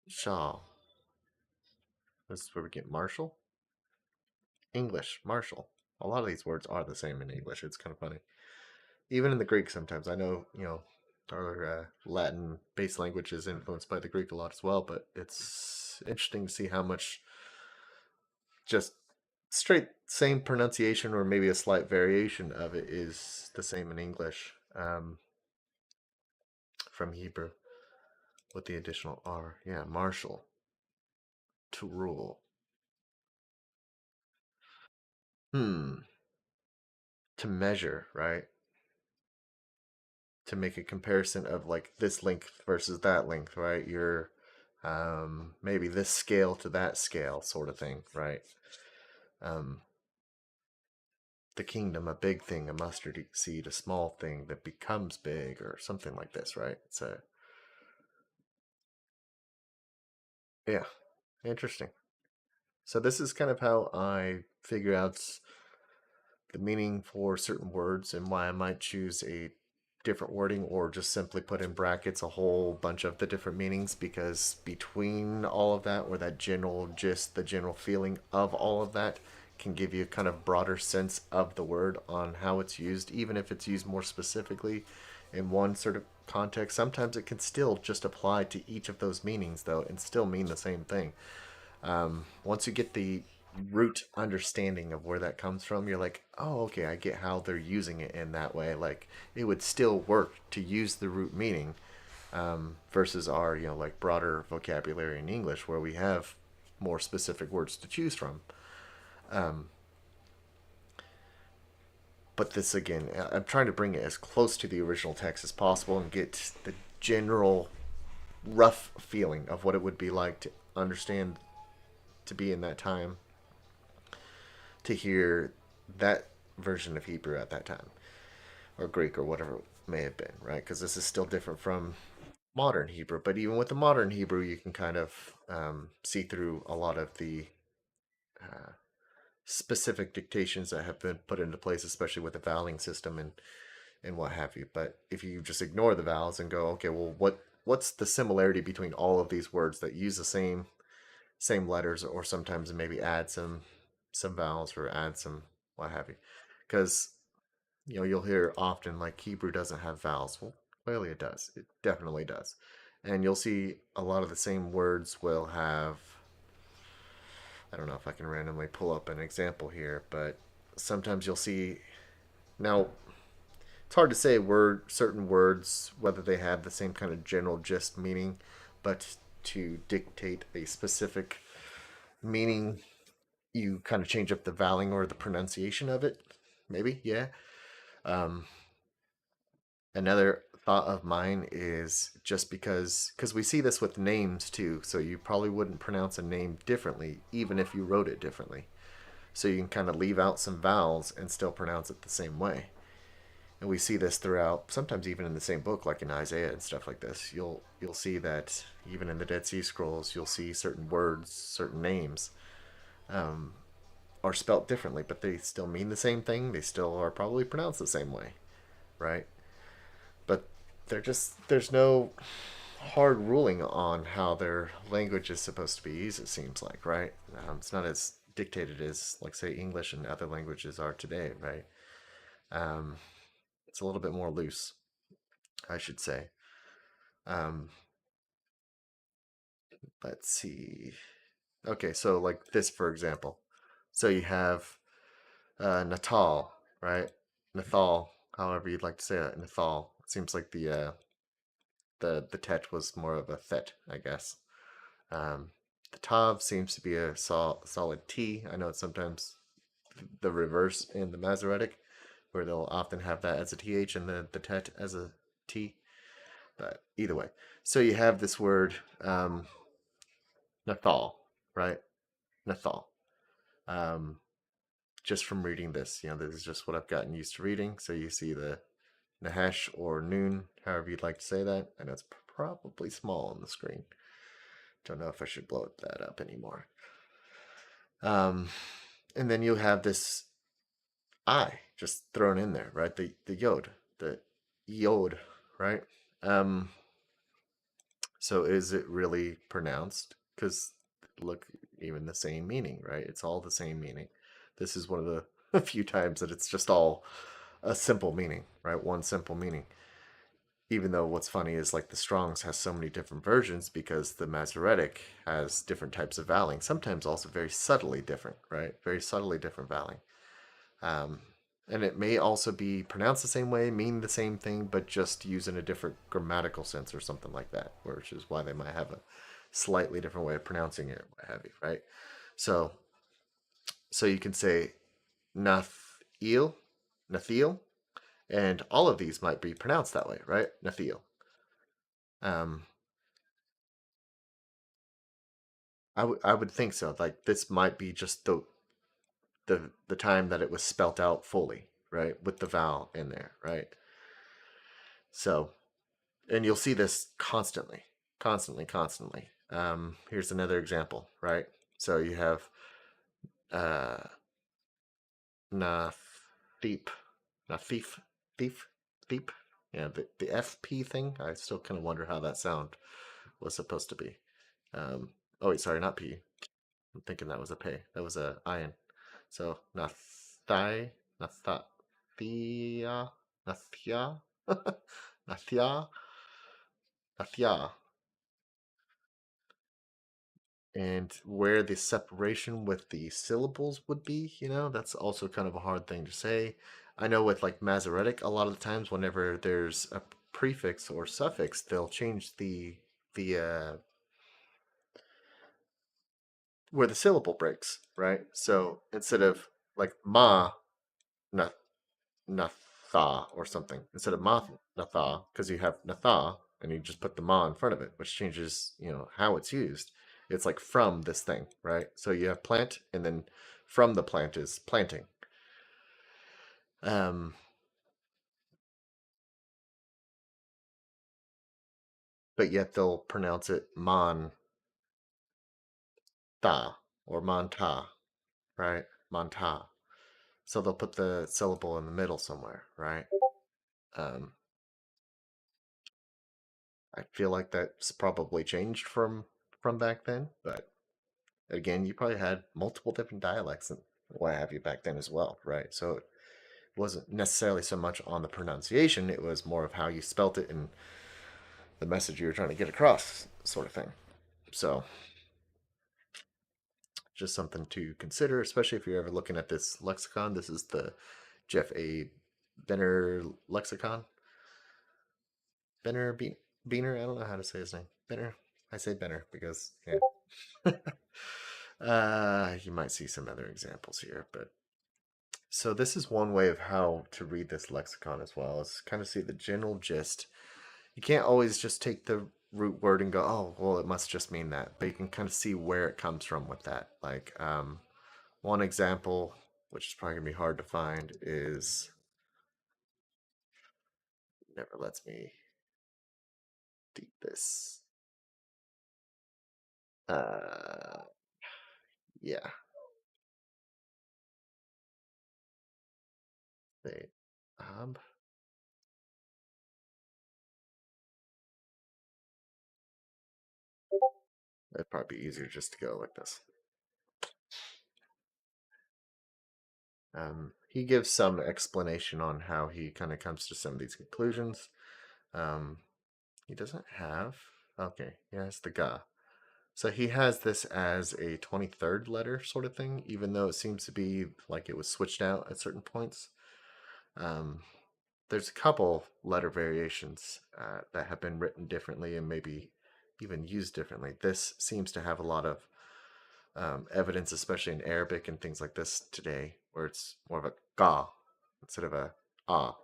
Shaw. This is where we get Marshall. English, Marshall. A lot of these words are the same in English. It's kind of funny. Even in the Greek, sometimes I know our Latin based language is influenced by the Greek a lot as well, but it's interesting to see how much just straight same pronunciation or maybe a slight variation of it is the same in English from Hebrew with the additional R. Yeah, marshal, to rule. To measure, right? To make a comparison of like this length versus that length, right? Your maybe this scale to that scale sort of thing, right? Um, the kingdom, a big thing, a mustard seed, a small thing that becomes big, or something like this, right? So, yeah, interesting. So, this is kind of how I figure out the meaning for certain words and why I might choose a different wording or just simply put in brackets a whole bunch of the different meanings, because between all of that, or that general gist, the general feeling of all of that can give you a kind of broader sense of the word on how it's used, even if it's used more specifically in one sort of context. Sometimes it can still just apply to each of those meanings, though, and still mean the same thing. Once you get the root understanding of where that comes from, you're like, oh, okay, I get how they're using it in that way. Like, it would still work to use the root meaning versus our, like broader vocabulary in English where we have more specific words to choose from. But this, again, I'm trying to bring it as close to the original text as possible and get the general rough feeling of what it would be like to understand, to be in that time, to hear that version of Hebrew at that time, or Greek, or whatever it may have been, right? Because this is still different from modern Hebrew. But even with the modern Hebrew, you can kind of see through a lot of the uh, specific dictations that have been put into place, especially with the voweling system and what have you. But if you just ignore the vowels and go, okay, well, what's the similarity between all of these words that use the same letters, or sometimes maybe add some vowels or add some what have you? Because you'll hear often like Hebrew doesn't have vowels. Well, clearly it does. It definitely does. And you'll see a lot of the same words will have. I don't know if I can randomly pull up an example here, but sometimes you'll see now it's hard to say certain words whether they have the same kind of general gist meaning, but to dictate a specific meaning, you kind of change up the vowel or the pronunciation of it. Maybe, yeah. Um, Another thought of mine is just because we see this with names too, so you probably wouldn't pronounce a name differently even if you wrote it differently. So you can kind of leave out some vowels and still pronounce it the same way. And we see this throughout, sometimes even in the same book, like in Isaiah and stuff like this. You'll see that even in the Dead Sea Scrolls, you'll see certain words, certain names are spelt differently, but they still mean the same thing. They still are probably pronounced the same way, right? But there's no hard ruling on how their language is supposed to be used. It seems like, right? It's not as dictated as, like, say, English and other languages are today, right? Um, it's a little bit more loose, I should say. Um, let's see. Okay, so like this, for example. So you have Natal, right? Nathal, however you'd like to say it. Nathal. It seems like the tet was more of a thet, I guess. Um, the tav seems to be a solid T. I know it's sometimes the reverse in the Masoretic, where they'll often have that as a th and the tet as a t. But either way, so you have this word Nathal, right? Nathal. Um, just from reading this, this is just what I've gotten used to reading. So you see the Nahesh or Noon, however you'd like to say that. I know it's probably small on the screen. Don't know if I should blow that up anymore. Um, and then you have this I just thrown in there, right? The yod, the yod, right? Um, so is it really pronounced? Because look, even the same meaning, right? It's all the same meaning. This is one of the a few times that it's just all a simple meaning, right? One simple meaning. Even though what's funny is like the Strongs has so many different versions because the Masoretic has different types of vowing, sometimes also very subtly different, right? Very subtly different vowing. Um, and it may also be pronounced the same way, mean the same thing, but just use in a different grammatical sense or something like that, which is why they might have a slightly different way of pronouncing it, what have you, right? So, so you can say Nathiel, Nathiel, and all of these might be pronounced that way, right? Nathiel. Um, I would think so. Like this might be just the time that it was spelt out fully, right, with the vowel in there, right? So, and you'll see this constantly, constantly, constantly. Here's another example, right? So you have uh, na thief, na thief, thief, thief. Yeah, the FP thing. I still kind of wonder how that sound was supposed to be. Oh wait, sorry, not P. I'm thinking that was a P. That was a ion. So nathai, nathathia, nathia, nathia, nathia. And where the separation with the syllables would be, that's also kind of a hard thing to say. I know with like Masoretic, a lot of the times whenever there's a prefix or suffix, they'll change the where the syllable breaks, right? So instead of like ma na natha or something, instead of ma natha, because you have natha and you just put the ma in front of it, which changes how it's used. It's like from this thing, right? So you have plant, and then from the plant is planting. Um, but yet they'll pronounce it man ta or manta, right? Manta. So they'll put the syllable in the middle somewhere, right? Um, I feel like that's probably changed from back then, but again, you probably had multiple different dialects and what have you back then as well, right? So it wasn't necessarily so much on the pronunciation; it was more of how you spelt it and the message you were trying to get across, sort of thing. So just something to consider, especially if you're ever looking at this lexicon. This is the Jeff A. Benner lexicon. Benner Beener. I don't know how to say his name. Benner. I say Benner because yeah. You might see some other examples here, but so this is one way of how to read this lexicon as well. Is kind of see the general gist. You can't always just take the root word and go, oh, well, it must just mean that. But you can kind of see where it comes from with that. Like one example, which is probably gonna be hard to find, is never lets me deep this. Uh, yeah, they it'd probably be easier just to go like this. He gives some explanation on how he kind of comes to some of these conclusions. Um, he doesn't have. Okay, he has the ga. So he has this as a 23rd letter sort of thing, even though it seems to be like it was switched out at certain points. Um, there's a couple letter variations that have been written differently and maybe even used differently. This seems to have a lot of evidence, especially in Arabic and things like this today, where it's more of a ga instead of a ah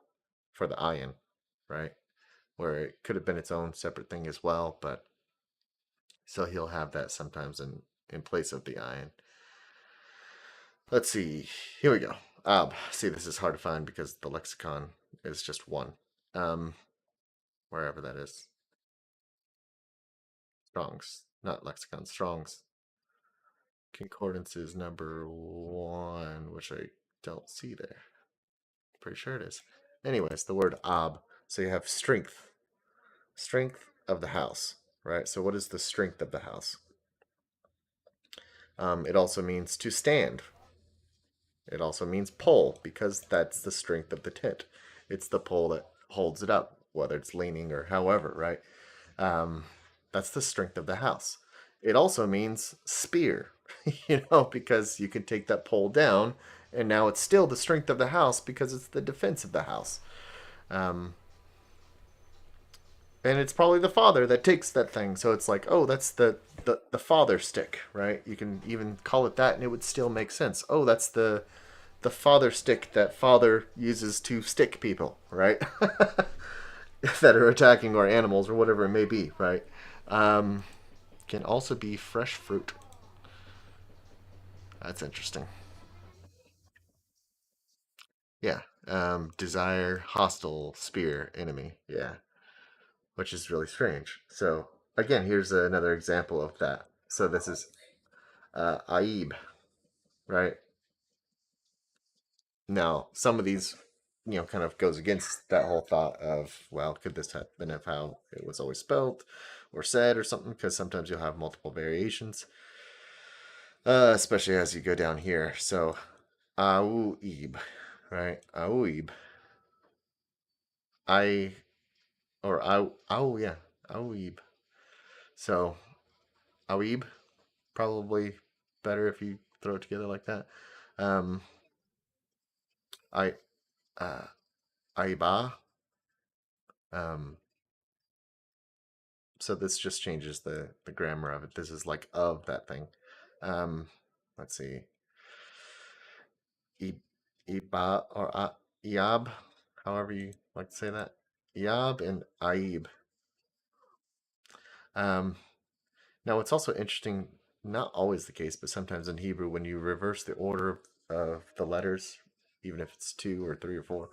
for the ayin, right? Where it could have been its own separate thing as well, but so he'll have that sometimes in place of the ayin. Let's see. Here we go. See, this is hard to find because the lexicon is just one. Um, wherever that is. Strong's, not lexicon, Strong's. Concordance is number one, which I don't see there. Pretty sure it is. Anyways, the word ab. So you have strength. Strength of the house, right? So what is the strength of the house? It also means to stand. It also means pull because that's the strength of the tent. It's the pull that holds it up, whether it's leaning or however, right? Um, that's the strength of the house. It also means spear, because you can take that pole down and now it's still the strength of the house because it's the defense of the house. Um, and it's probably the father that takes that thing. So it's like, oh, that's the father stick, right? You can even call it that and it would still make sense. Oh, that's the father stick that father uses to stick people, right? That are attacking our animals or whatever it may be, right? Um, can also be fresh fruit. That's interesting. Yeah. Desire, hostile, spear, enemy. Yeah. Which is really strange. So, again, here's another example of that. So, this is Aib, right? Now, some of these, kind of goes against that whole thought of, well, could this have been of how it was always spelled or said or something? Because sometimes you'll have multiple variations, especially as you go down here. So, Auib, right? Auib. I, or yeah, Auib. So, Auib, probably better if you throw it together like that. Um, I, uh, Aiba. Um, so this just changes the grammar of it. This is like of that thing. Um, let's see, I, Iba or Iab, however you like to say that. Iab and Aib. Um, now it's also interesting, not always the case, but sometimes in Hebrew when you reverse the order of the letters, even if it's two or three or four,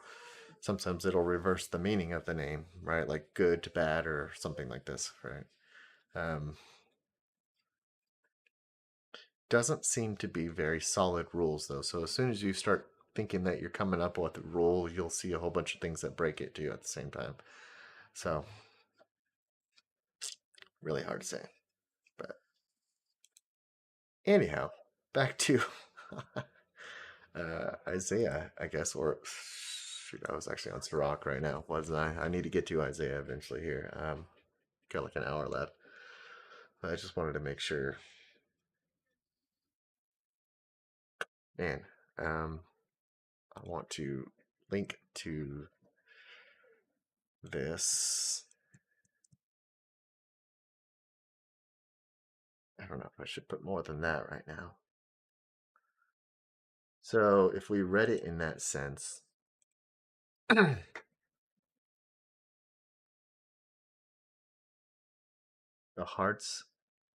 sometimes it'll reverse the meaning of the name, right? Like good to bad or something like this, right? Um, doesn't seem to be very solid rules though. So as soon as you start thinking that you're coming up with a rule, you'll see a whole bunch of things that break it too at the same time. So really hard to say. But anyhow, back to Isaiah, I guess, or shoot, I was actually on Sirach right now, wasn't I? I need to get to Isaiah eventually here. Got like an hour left. I just wanted to make sure. Man, I want to link to this. I don't know if I should put more than that right now. So if we read it in that sense, the hearts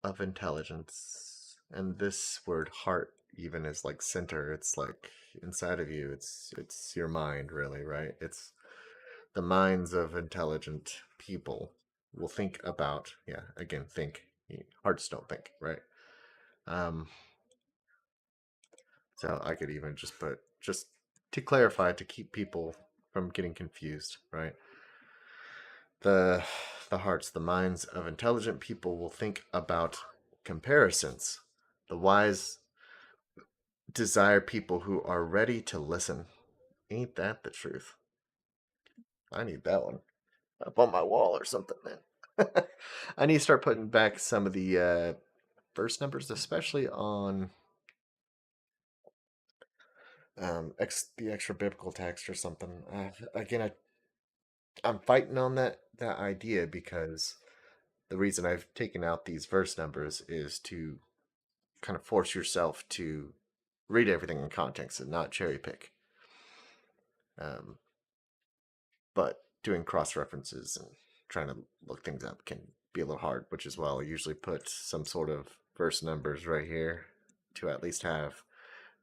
of intelligence, and this word heart even is like center. It's like inside of you. It's your mind, really, right? It's the minds of intelligent people will think about, yeah, again, think. Hearts don't think, right? Um, so I could even just put, just to clarify, to keep people from getting confused, right? The the hearts, the minds of intelligent people will think about comparisons. The wise desire people who are ready to listen. Ain't that the truth? I need that one up on my wall or something, man. I need to start putting back some of the verse numbers, especially on the extra biblical text or something. Again, I'm fighting on that idea because the reason I've taken out these verse numbers is to kind of force yourself to read everything in context and not cherry pick. Um, but doing cross references and trying to look things up can be a little hard, which is why I'll usually put some sort of verse numbers right here to at least have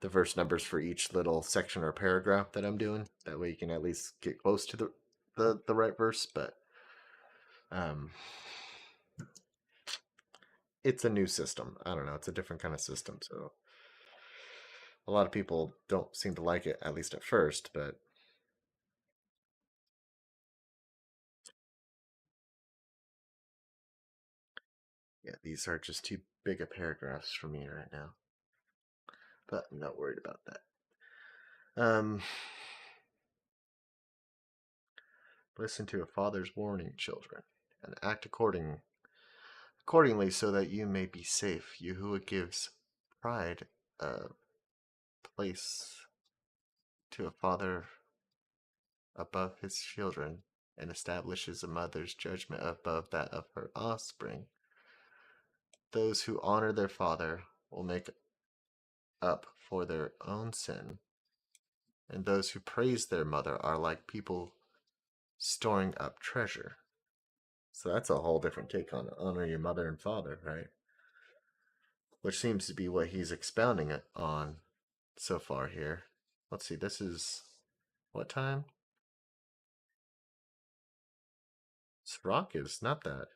the verse numbers for each little section or paragraph that I'm doing. That way you can at least get close to the right verse, but um, it's a new system. I don't know. It's a different kind of system. So a lot of people don't seem to like it, at least at first, but yeah, these are just too big of paragraphs for me right now. But I'm not worried about that. Listen to a father's warning, children, and act accordingly so that you may be safe. Yahuwah gives pride a place to a father above his children, and establishes a mother's judgment above that of her offspring. Those who honor their father will make up for their own sin, and those who praise their mother are like people storing up treasure. So that's a whole different take on honor your mother and father, right? Which seems to be what he's expounding it on so far here. Let's see, this is what time? Sirach is not that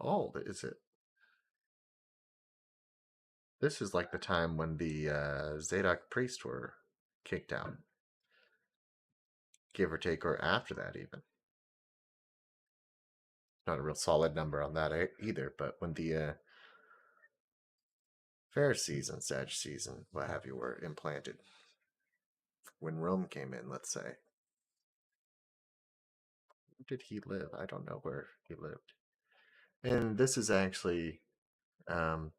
old, is it? This is like the time when the Zadok priests were kicked out, give or take, or after that even. Not a real solid number on that either, but when the Pharisees and Sadducees and what have you were implanted, when Rome came in, let's say. Where did he live? I don't know where he lived. And this is actually, um,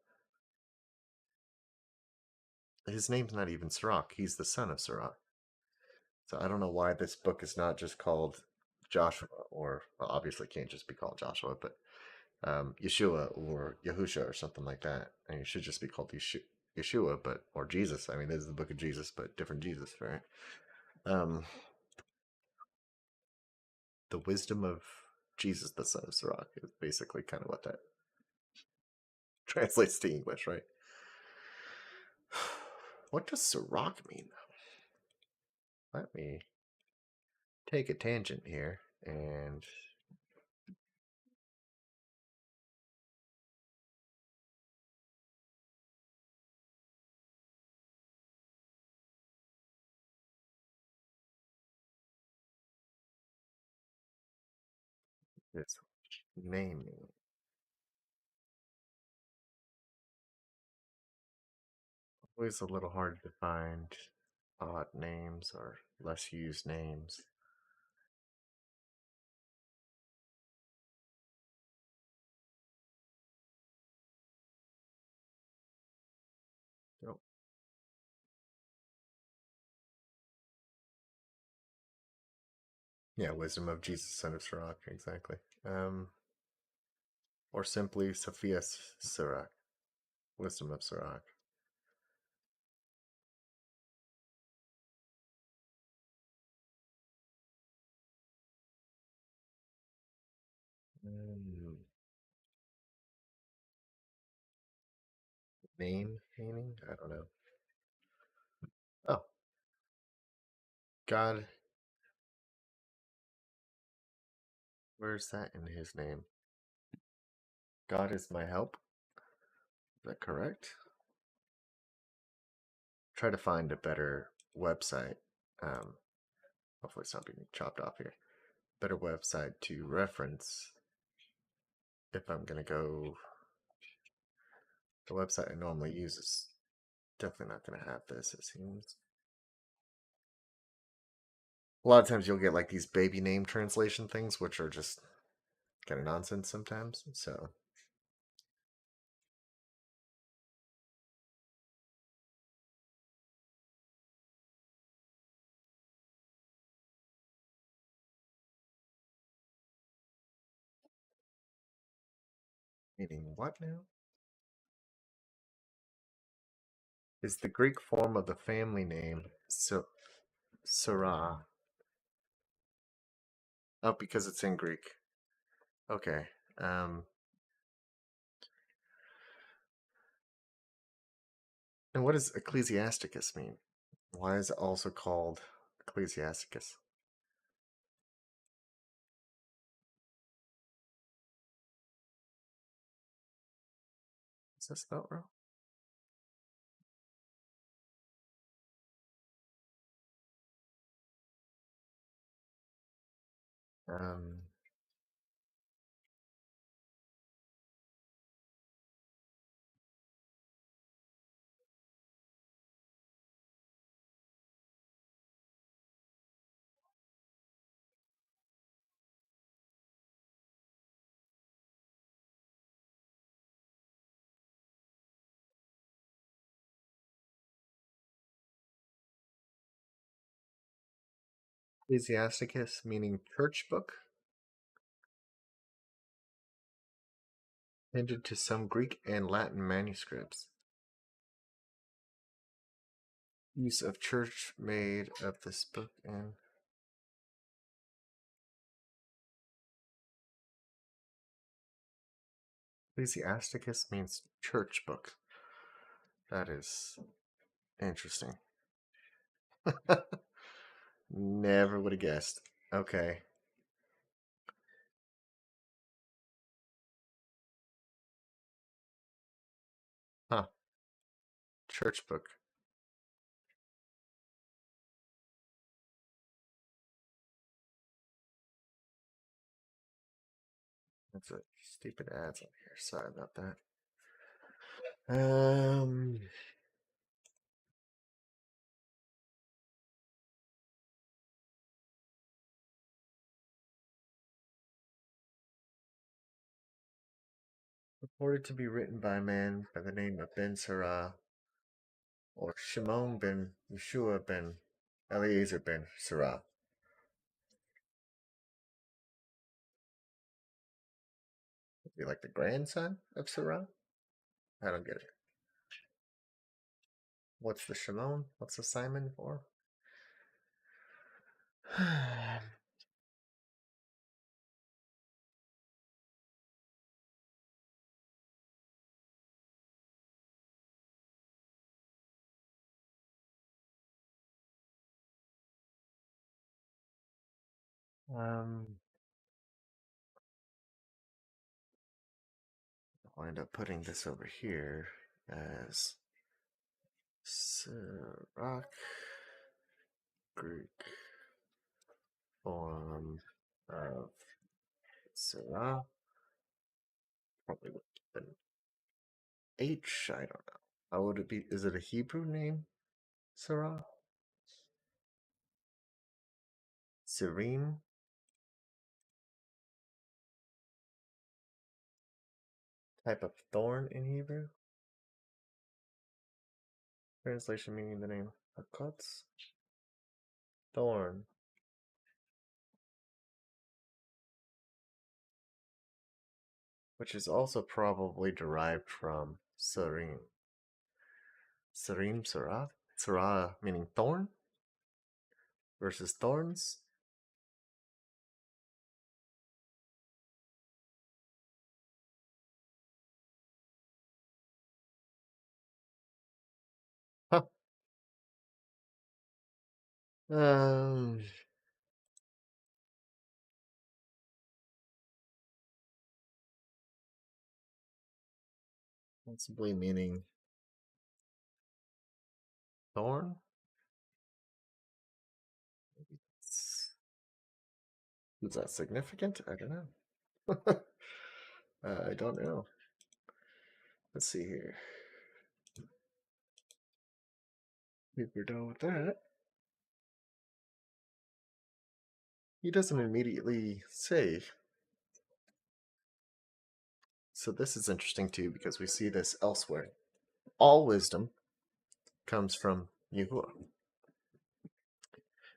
his name's not even Sirach. He's the son of Sirach. So I don't know why this book is not just called Joshua, or well, obviously it can't just be called Joshua, but Yeshua or Yahusha or something like that. And it should just be called Yeshua, but or Jesus. I mean, this is the book of Jesus, but different Jesus, right? Um, the wisdom of Jesus, the son of Sirach, is basically kind of what that translates to English, right? What does Sirach mean? Let me take a tangent here and it's naming. Always a little hard to find odd names or less used names. Oh, yeah, Wisdom of Jesus, son of Sirach, exactly. Or simply Sophia Sirach, Wisdom of Sirach. Mm, name meaning? I don't know. Oh, God. Where's that in his name? God is my help. Is that correct? Try to find a better website. Hopefully, it's not being chopped off here. Better website to reference if I'm going to go. The website I normally use is definitely not going to have this, it seems. A lot of times you'll get like these baby name translation things, which are just kind of nonsense sometimes. So, meaning what now? Is the Greek form of the family name Sarah? Oh, because it's in Greek. Okay. Um, and what does ecclesiasticus mean? Why is it also called ecclesiasticus? Is that spelled wrong? Um, Ecclesiasticus meaning church book, appended to some Greek and Latin manuscripts. Use of church made of this book and Ecclesiasticus means church book. That is interesting. Never would have guessed. Okay. Huh. Church book. That's a stupid ads on here. Sorry about that. Um, reported to be written by a man by the name of Ben Sirah or Shimon ben Yeshua ben Eliezer ben Sirah. Is he like the grandson of Sirah? I don't get it. What's the Shimon? What's the Simon for? Um, I'll end up putting this over here as Sirach, Greek form of Sirach. Probably with an H. I don't know. How would it be? Is it a Hebrew name? Sirach? Serene? Type of thorn in Hebrew? Translation meaning the name Hakotz? Thorn. Which is also probably derived from Serene. Serene, Sarah? Sarah meaning thorn versus thorns? Huh. Um, Possibly meaning thorn? Is that significant? I don't know. I don't know. Let's see here. If we're done with that, he doesn't immediately say. So this is interesting too because we see this elsewhere. All wisdom comes from Yahuwah.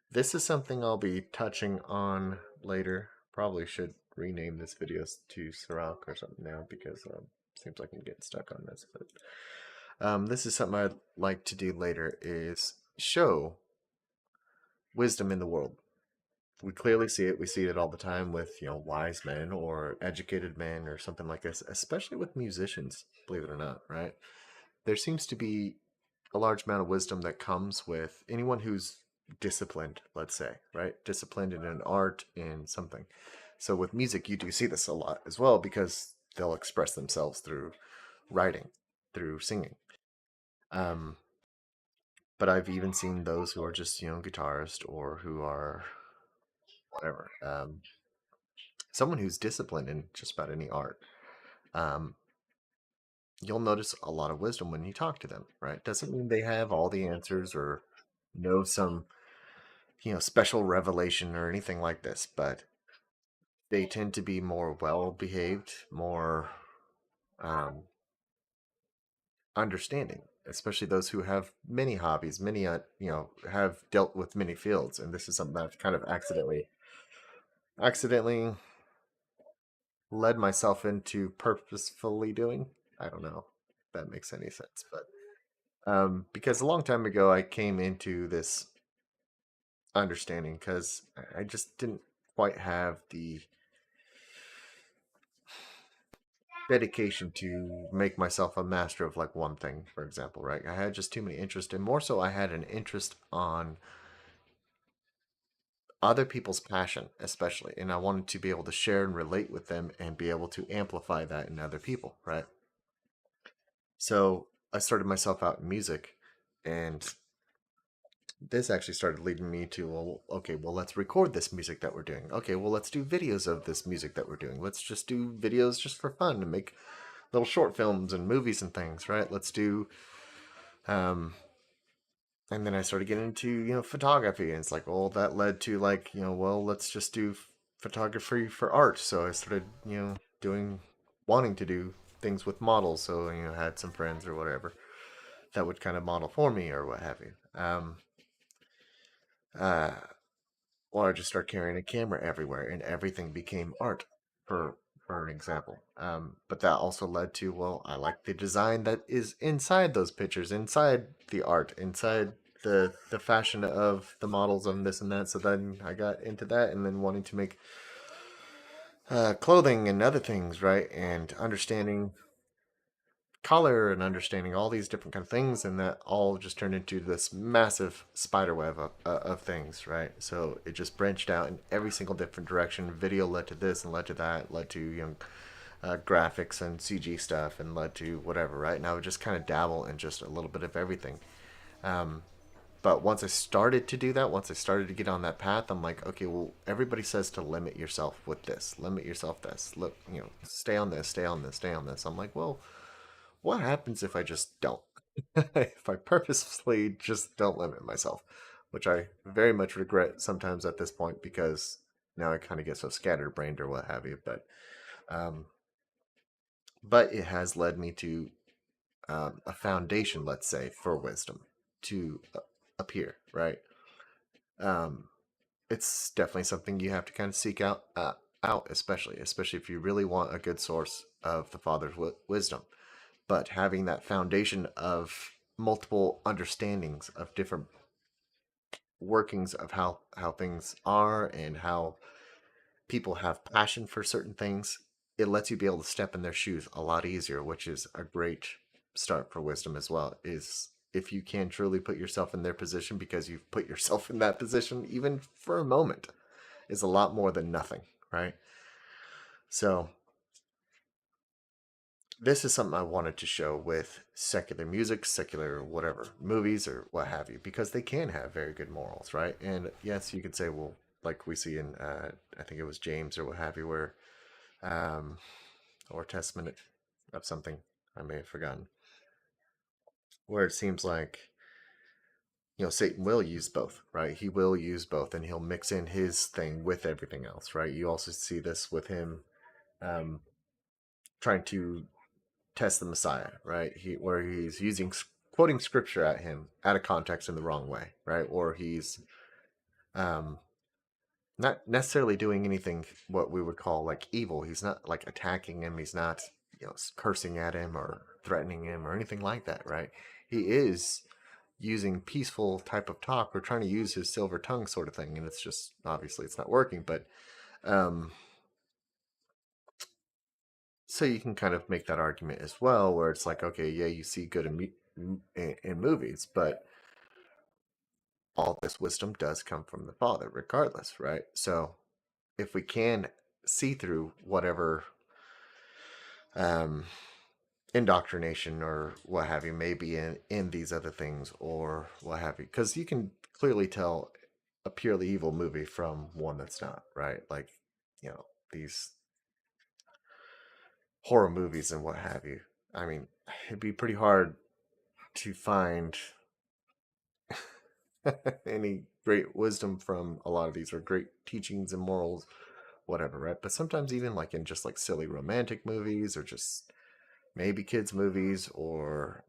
This is something I'll be touching on later. Probably should rename this video to Sirach or something now because seems like I'm getting stuck on this. But this is something I'd like to do later is show wisdom in the world. We clearly see it. We see it all the time with, wise men or educated men or something like this, especially with musicians, believe it or not, right? There seems to be a large amount of wisdom that comes with anyone who's disciplined, let's say, right? Disciplined in an art, in something. So with music, you do see this a lot as well because they'll express themselves through writing, through singing. Um, but I've even seen those who are just, guitarists or who are whatever. Someone who's disciplined in just about any art. Um, you'll notice a lot of wisdom when you talk to them, right? Doesn't mean they have all the answers or know some, special revelation or anything like this, but they tend to be more well behaved, more um, understanding, especially those who have many hobbies, many, have dealt with many fields. And this is something I've kind of accidentally led myself into purposefully doing. I don't know if that makes any sense, but because a long time ago I came into this understanding because I just didn't quite have the dedication to make myself a master of like one thing, for example, right? I had just too many interests, and more so, I had an interest on other people's passion, especially, and I wanted to be able to share and relate with them and be able to amplify that in other people, right? So I started myself out in music, and this actually started leading me to, well, okay, well, let's record this music that we're doing. Okay, well, let's do videos of this music that we're doing. Let's just do videos just for fun and make little short films and movies and things, right? Let's do, um, and then I started getting into, photography, and it's like, well, that led to like, well, let's just do photography for art. So I started, wanting to do things with models. So, I had some friends or whatever that would kind of model for me or what have you. Uh, or I just start carrying a camera everywhere, and everything became art, for an example. But that also led to, well, I like the design that is inside those pictures, inside the art, inside the fashion of the models and this and that. So then I got into that, and then wanting to make clothing and other things, right? And understanding color and understanding all these different kind of things, and that all just turned into this massive spider web of things, right? So it just branched out in every single different direction. Video led to this and led to that, led to graphics and CG stuff, and led to whatever, right? And I would just kind of dabble in just a little bit of everything. Um, but once I started to do that, once I started to get on that path, I'm like, okay, well, everybody says to limit yourself with this, limit yourself this, look, stay on this, stay on this, stay on this. I'm like, well, what happens if I just don't? If I purposefully just don't limit myself, which I very much regret sometimes at this point because now I kind of get so scatterbrained or what have you. Um, but it has led me to a foundation, let's say, for wisdom to appear, right? Um, it's definitely something you have to kind of seek out, especially if you really want a good source of the Father's wisdom. But having that foundation of multiple understandings of different workings of how things are and how people have passion for certain things, it lets you be able to step in their shoes a lot easier, which is a great start for wisdom as well. Is if you can truly put yourself in their position because you've put yourself in that position, even for a moment, is a lot more than nothing, right? So this is something I wanted to show with secular music, secular whatever, movies or what have you, because they can have very good morals, right? And yes, you could say, well, like we see in, I think it was James or what have you, where, um, or Testament of something, I may have forgotten, where it seems like, Satan will use both, right? He will use both and he'll mix in his thing with everything else, right? You also see this with him um, trying to test the Messiah, right? Where he's using quoting scripture at him out of context in the wrong way, right? Or he's um, not necessarily doing anything what we would call like evil. He's not like attacking him. He's not cursing at him or threatening him or anything like that, right? He is using peaceful type of talk or trying to use his silver tongue sort of thing, and it's just obviously it's not working, but um, so you can kind of make that argument as well, where it's like, okay, yeah, you see good in movies, but all this wisdom does come from the Father, regardless, right? So if we can see through whatever um, indoctrination or what have you may be in these other things or what have you, because you can clearly tell a purely evil movie from one that's not, right? Like, these horror movies and what have you. I mean, it'd be pretty hard to find any great wisdom from a lot of these or great teachings and morals, whatever, right? But sometimes even like in just like silly romantic movies or just maybe kids movies or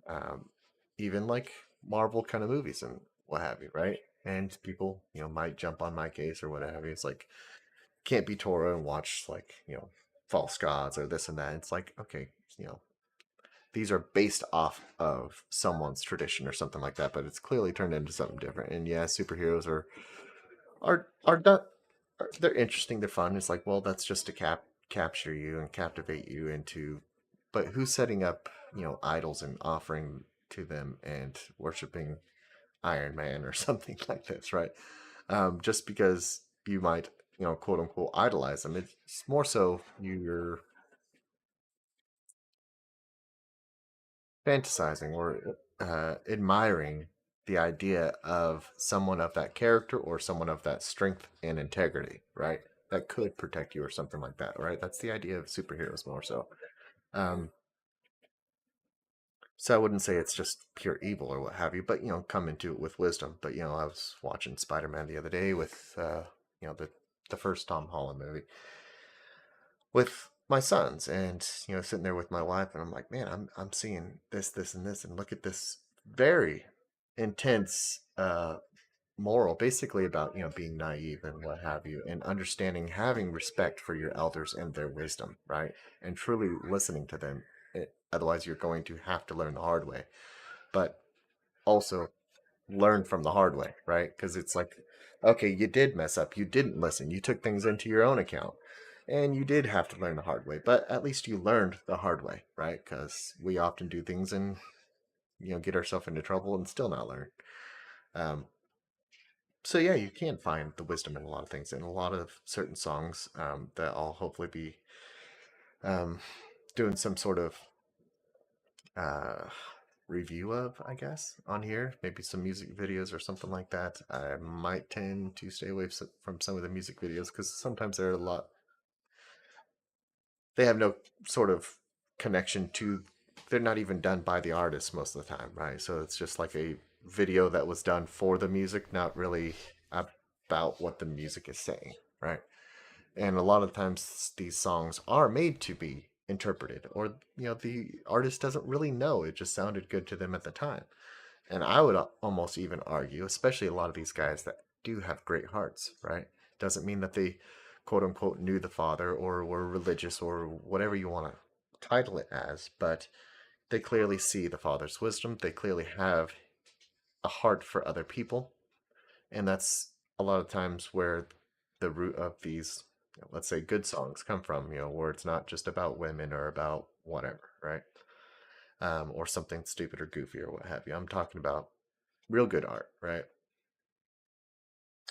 even like Marvel kind of movies and what have you, right? And people, might jump on my case or what have you. It's like can't be Torah and watch like false gods or this and that. It's like okay, you know these are based off of someone's tradition or something like that, but it's clearly turned into something different. And yeah, superheroes are not they're interesting, they're fun. It's like, well, that's just to capture you and captivate you into but who's setting up, idols and offering to them and worshiping Iron Man or something like this, right? Just because you might, quote unquote idolize them. It's more so you're fantasizing or admiring the idea of someone of that character or someone of that strength and integrity, right? That could protect you or something like that, right? That's the idea of superheroes more so. Um, so I wouldn't say it's just pure evil or what have you, but come into it with wisdom. But I was watching Spider-Man the other day with the first Tom Holland movie with my sons and sitting there with my wife and I'm like, man, I'm seeing this and this and look at this very intense moral basically about being naive and what have you and understanding having respect for your elders and their wisdom, right? And truly listening to them. Otherwise you're going to have to learn the hard way, but also learn from the hard way, right? Because it's like, okay, you did mess up, you didn't listen, you took things into your own account, And you did have to learn the hard way, but at least you learned the hard way, right? Because we often do things and get ourselves into trouble and still not learn. Um, so yeah, you can find the wisdom in a lot of things, in a lot of certain songs that I'll hopefully be um, doing some sort of uh, review of, I guess, on here. Maybe some music videos or something like that. I might tend to stay away from some of the music videos because sometimes they're a lot. They have no sort of connection to. They're not even done by the artist most of the time, right? So it's just like a video that was done for the music, not really about what the music is saying, right? And a lot of times these songs are made to be interpreted, or the artist doesn't really know, it just sounded good to them at the time. And I would almost even argue, especially a lot of these guys that do have great hearts, right? Doesn't mean that they quote unquote knew the Father or were religious or whatever you want to title it as, but they clearly see the Father's wisdom. They clearly have a heart for other people. And that's a lot of times where the root of these, let's say, good songs come from, where it's not just about women or about whatever, right? Or something stupid or goofy or what have you. I'm talking about real good art, right?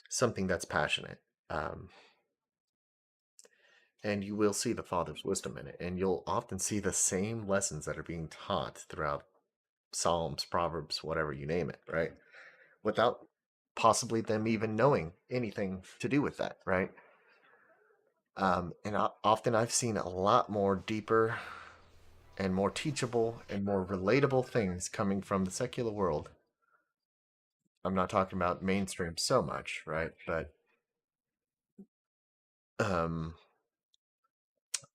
Something that's passionate. Um, and you will see the Father's wisdom in it. And you'll often see the same lessons that are being taught throughout Psalms, Proverbs, whatever you name it, right? Without possibly them even knowing anything to do with that, right? And often I've seen a lot more deeper and more teachable and more relatable things coming from the secular world. I'm not talking about mainstream so much, right? But um,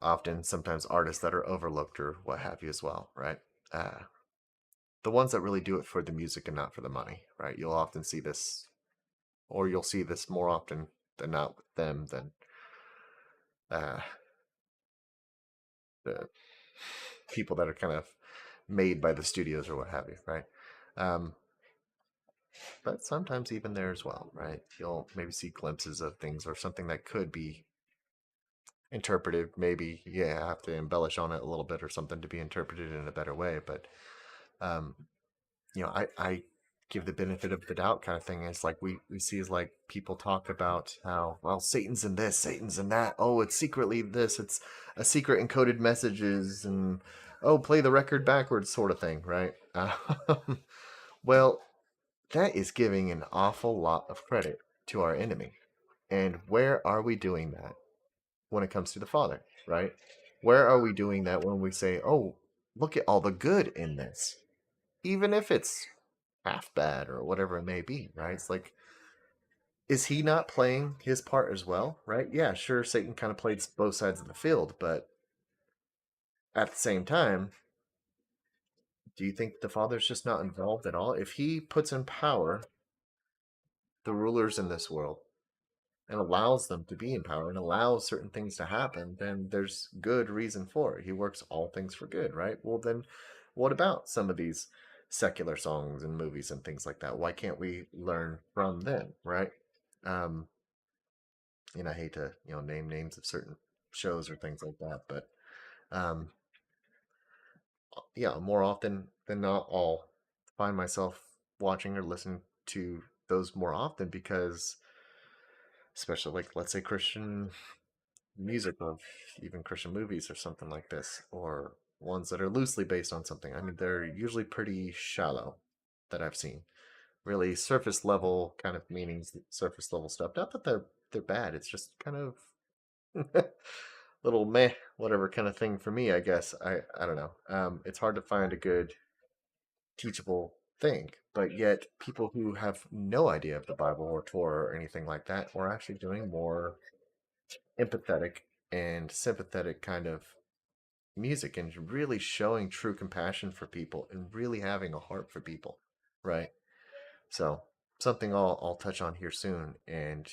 often, sometimes artists that are overlooked or what have you as well, right? Uh, the ones that really do it for the music and not for the money, right? You'll often see this, or you'll see this more often than not with them than uh, the people that are kind of made by the studios or what have you, right? Um, but sometimes even there as well, right? You'll maybe see glimpses of things or something that could be interpreted. Maybe, yeah, have to embellish on it a little bit or something to be interpreted in a better way. But, um, I give the benefit of the doubt kind of thing. It's like we see is like people talk about how, well, Satan's in this, Satan's in that. Oh, it's secretly this, it's a secret encoded messages, and oh, play the record backwards sort of thing, right? Well, that is giving an awful lot of credit to our enemy. And where are we doing that when it comes to the Father, right? Where are we doing that when we say, oh, look at all the good in this? Even if it's half bad or whatever it may be, right? It's like, is he not playing his part as well, right? Yeah, sure, Satan kind of played both sides of the field, but at the same time, do you think the Father's just not involved at all? If he puts in power the rulers in this world, and allows them to be in power and allows certain things to happen, then there's good reason for it. He works all things for good, right? Well, then what about some of these secular songs and movies and things like that? Why can't we learn from them, right? Um, and I hate to, name names of certain shows or things like that, but um, yeah, more often than not, I'll find myself watching or listening to those more often because, especially like, let's say, Christian music of even Christian movies or something like this, or ones that are loosely based on something. I mean, they're usually pretty shallow that I've seen. Really surface level kind of meanings, surface level stuff. Not that they're bad. It's just kind of little meh, whatever kind of thing for me. I guess I don't know. It's hard to find a good teachable thing, but yet people who have no idea of the Bible or Torah or anything like that are actually doing more empathetic and sympathetic kind of music and really showing true compassion for people and really having a heart for people, right? So something I'll touch on here soon and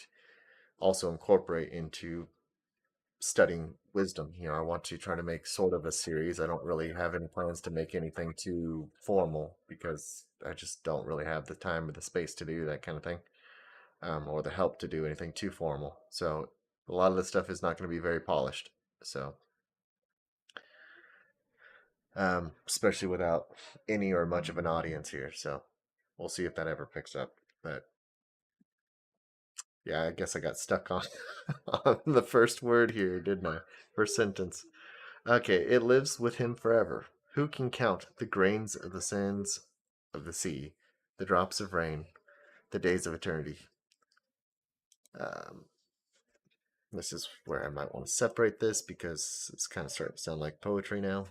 also incorporate into studying wisdom. I want to try to make sort of a series. I don't really have any plans to make anything too formal because I just don't really have the time or the space to do that kind of thing, or the help to do anything too formal. So A lot of the stuff is not going to be very polished. So, especially without any or much of an audience here. So, we'll see if that ever picks up. But yeah, I guess I got stuck on on the first word here, didn't I? First sentence. Okay, it lives with him forever. Who can count the grains of the sands of the sea, the drops of rain, the days of eternity? Um, this is where I might want to separate this because it's kind of starting to sound like poetry now.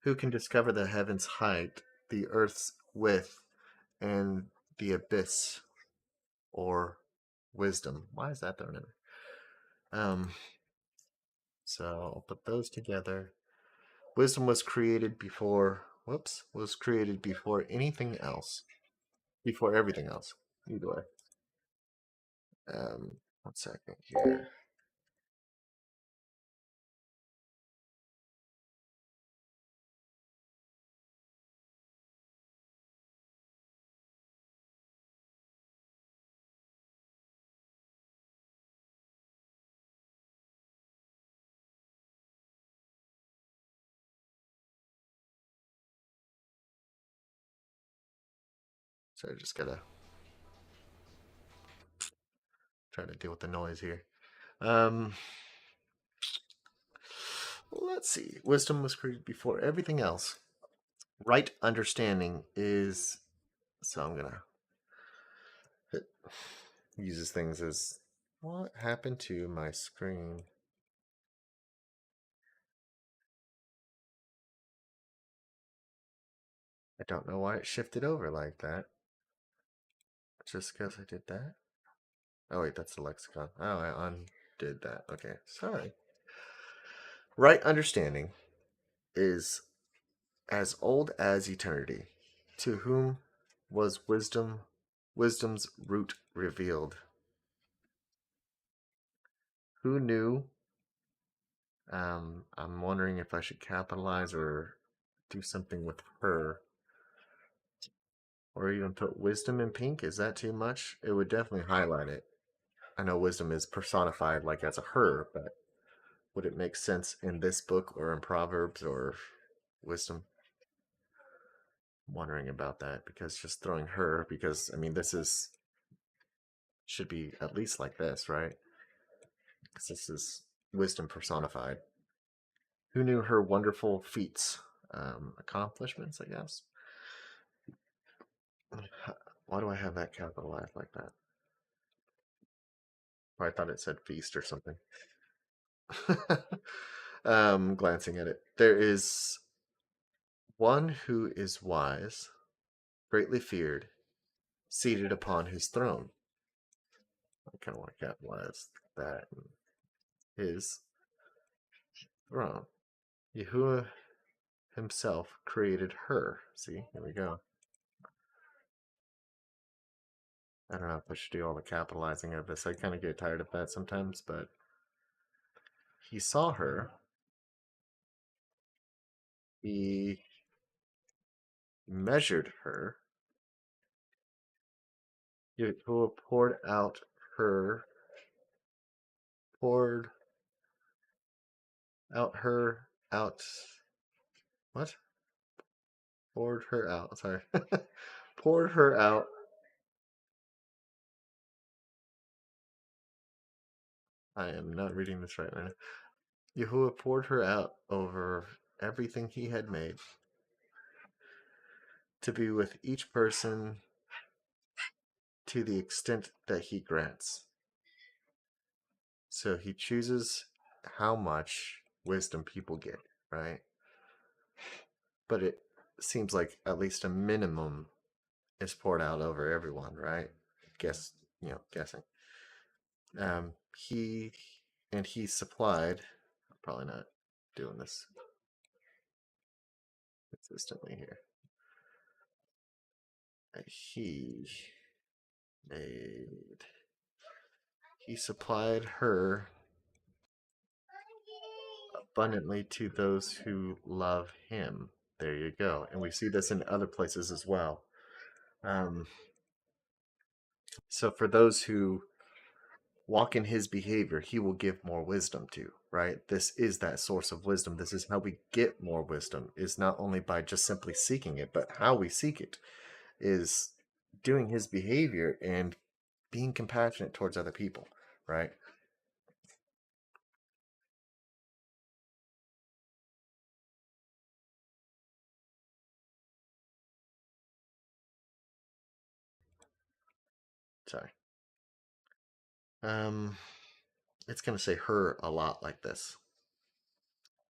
Who can discover the heaven's height, the earth's width, and the abyss or wisdom? Why is that there? So I'll put those together. Wisdom was created before, whoops, was created before anything else, before everything else. Either way. 1 second here. So I just gotta try to deal with the noise here. Um, let's see. Wisdom was created before everything else. Right understanding is. So I'm gonna it uses things as what happened to my screen? I don't know why it shifted over like that. Just because I did that? Oh wait, that's the lexicon. Oh, I undid that. Okay, sorry. Right understanding is as old as eternity. To whom was wisdom's root revealed? Who knew? I'm wondering if I should capitalize or do something with her. Or even put wisdom in pink. Is that too much? It would definitely highlight it. I know wisdom is personified like as a her, but would it make sense in this book or in Proverbs or wisdom? I'm wondering about that because just throwing her, because I mean, this is should be at least like this, right? Because this is wisdom personified. Who knew her wonderful feats, accomplishments, I guess? Why do I have that capitalized like that? Oh, I thought it said feast or something. Glancing at it, there is one who is wise, greatly feared, seated upon his throne. I kind of want to capitalize that. His throne. Yahuwah himself created her. See, here we go. I don't know if I should do all the capitalizing of this. I kind of get tired of that sometimes, but he saw her. He measured her. Yahuwah her, poured out, what? Poured her out, sorry. Poured her out. I am not reading this right now. Yahuwah poured her out over everything he had made to be with each person to the extent that he grants. So he chooses how much wisdom people get, right? But it seems like at least a minimum is poured out over everyone, right? Guess, guessing. He and he supplied. I'm probably not doing this consistently here. He made. He supplied her abundantly to those who love him. There you go. And we see this in other places as well. Um, so for those who walk in his behavior, he will give more wisdom to, right? This is that source of wisdom. This is how we get more wisdom, is not only by just simply seeking it, but how we seek it is doing his behavior and being compassionate towards other people, right? Sorry. Um, it's going to say her a lot like this,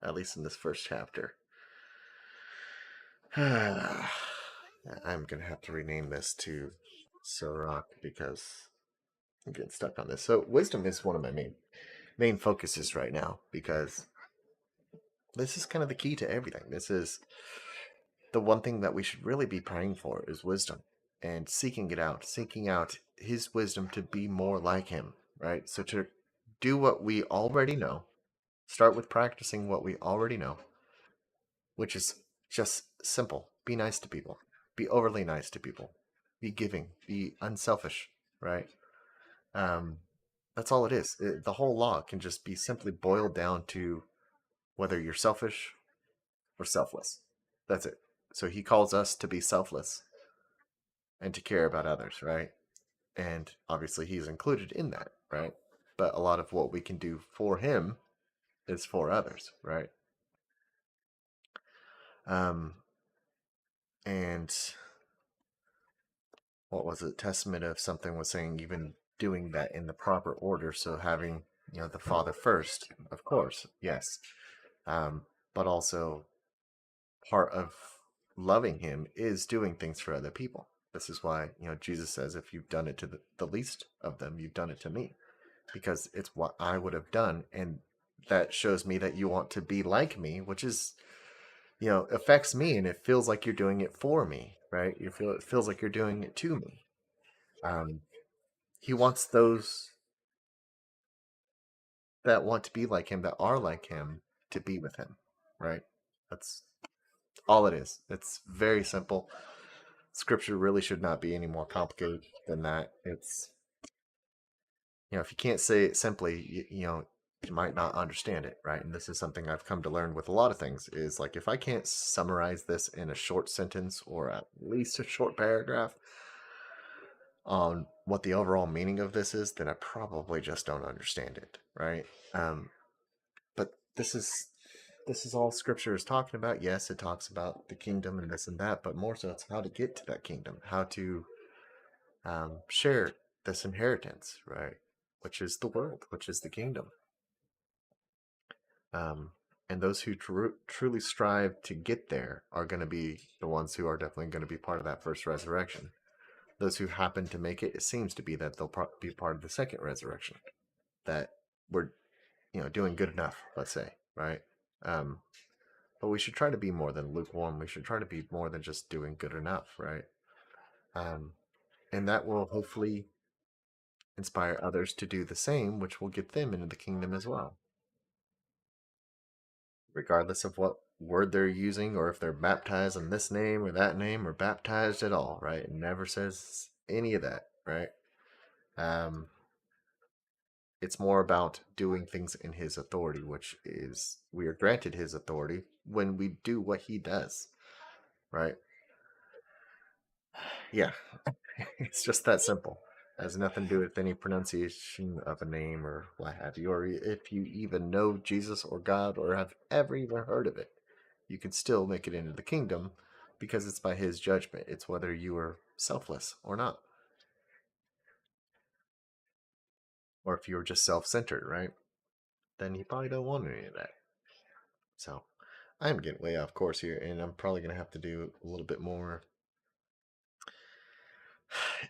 at least in this first chapter. I'm going to have to rename this to Sirach because I'm getting stuck on this. So wisdom is one of my main focuses right now because this is kind of the key to everything. This is the one thing that we should really be praying for is wisdom and seeking out his wisdom to be more like him, right? So to do what we already know, start with practicing what we already know, which is just simple. Be nice to people. Be overly nice to people. Be giving. Be unselfish, right? Um, that's all it is. The whole law can just be simply boiled down to whether you're selfish or selfless. That's it. So he calls us to be selfless and to care about others, right? And obviously he's included in that, right? But a lot of what we can do for him is for others, right? Um, and what was it? Testament of something was saying even doing that in the proper order. So having the Father first, of course, yes, um, but also part of loving Him is doing things for other people. This is why Jesus says, "If you've done it to the least of them, you've done it to me," because it's what I would have done, and that shows me that you want to be like me, which is affects me, and it feels like you're doing it for me, right? It feels like you're doing it to me. Um, he wants those that want to be like him, that are like him, to be with him, right? That's all it is. It's very simple. Scripture really should not be any more complicated than that. It's if you can't say it simply, you might not understand it, right? And this is something I've come to learn with a lot of things is like if I can't summarize this in a short sentence or at least a short paragraph on what the overall meaning of this is, then I probably just don't understand it, right? But this is all Scripture is talking about. Yes, it talks about the kingdom and this and that, but more so, it's how to get to that kingdom, how to share this inheritance, right? Which is the world, which is the kingdom. Um, and those who truly strive to get there are going to be the ones who are definitely going to be part of that first resurrection. Those who happen to make it, it seems to be that they'll be part of the second resurrection. That we're doing good enough, let's say, right? Um, but we should try to be more than lukewarm. We should try to be more than just doing good enough, right? Um, and that will hopefully inspire others to do the same, which will get them into the kingdom as well, regardless of what word they're using or if they're baptized in this name or that name or baptized at all, right? It never says any of that, right? Um, it's more about doing things in his authority, which is we are granted his authority when we do what he does, right? Yeah, it's just that simple. It has nothing to do with any pronunciation of a name or what have you, or if you even know Jesus or God or have ever even heard of it. You can still make it into the kingdom because it's by his judgment. It's whether you are selfless or not, or if you're just self centered, right? Then you probably don't want any of that. So I'm getting way off course here, and I'm probably going to have to do a little bit more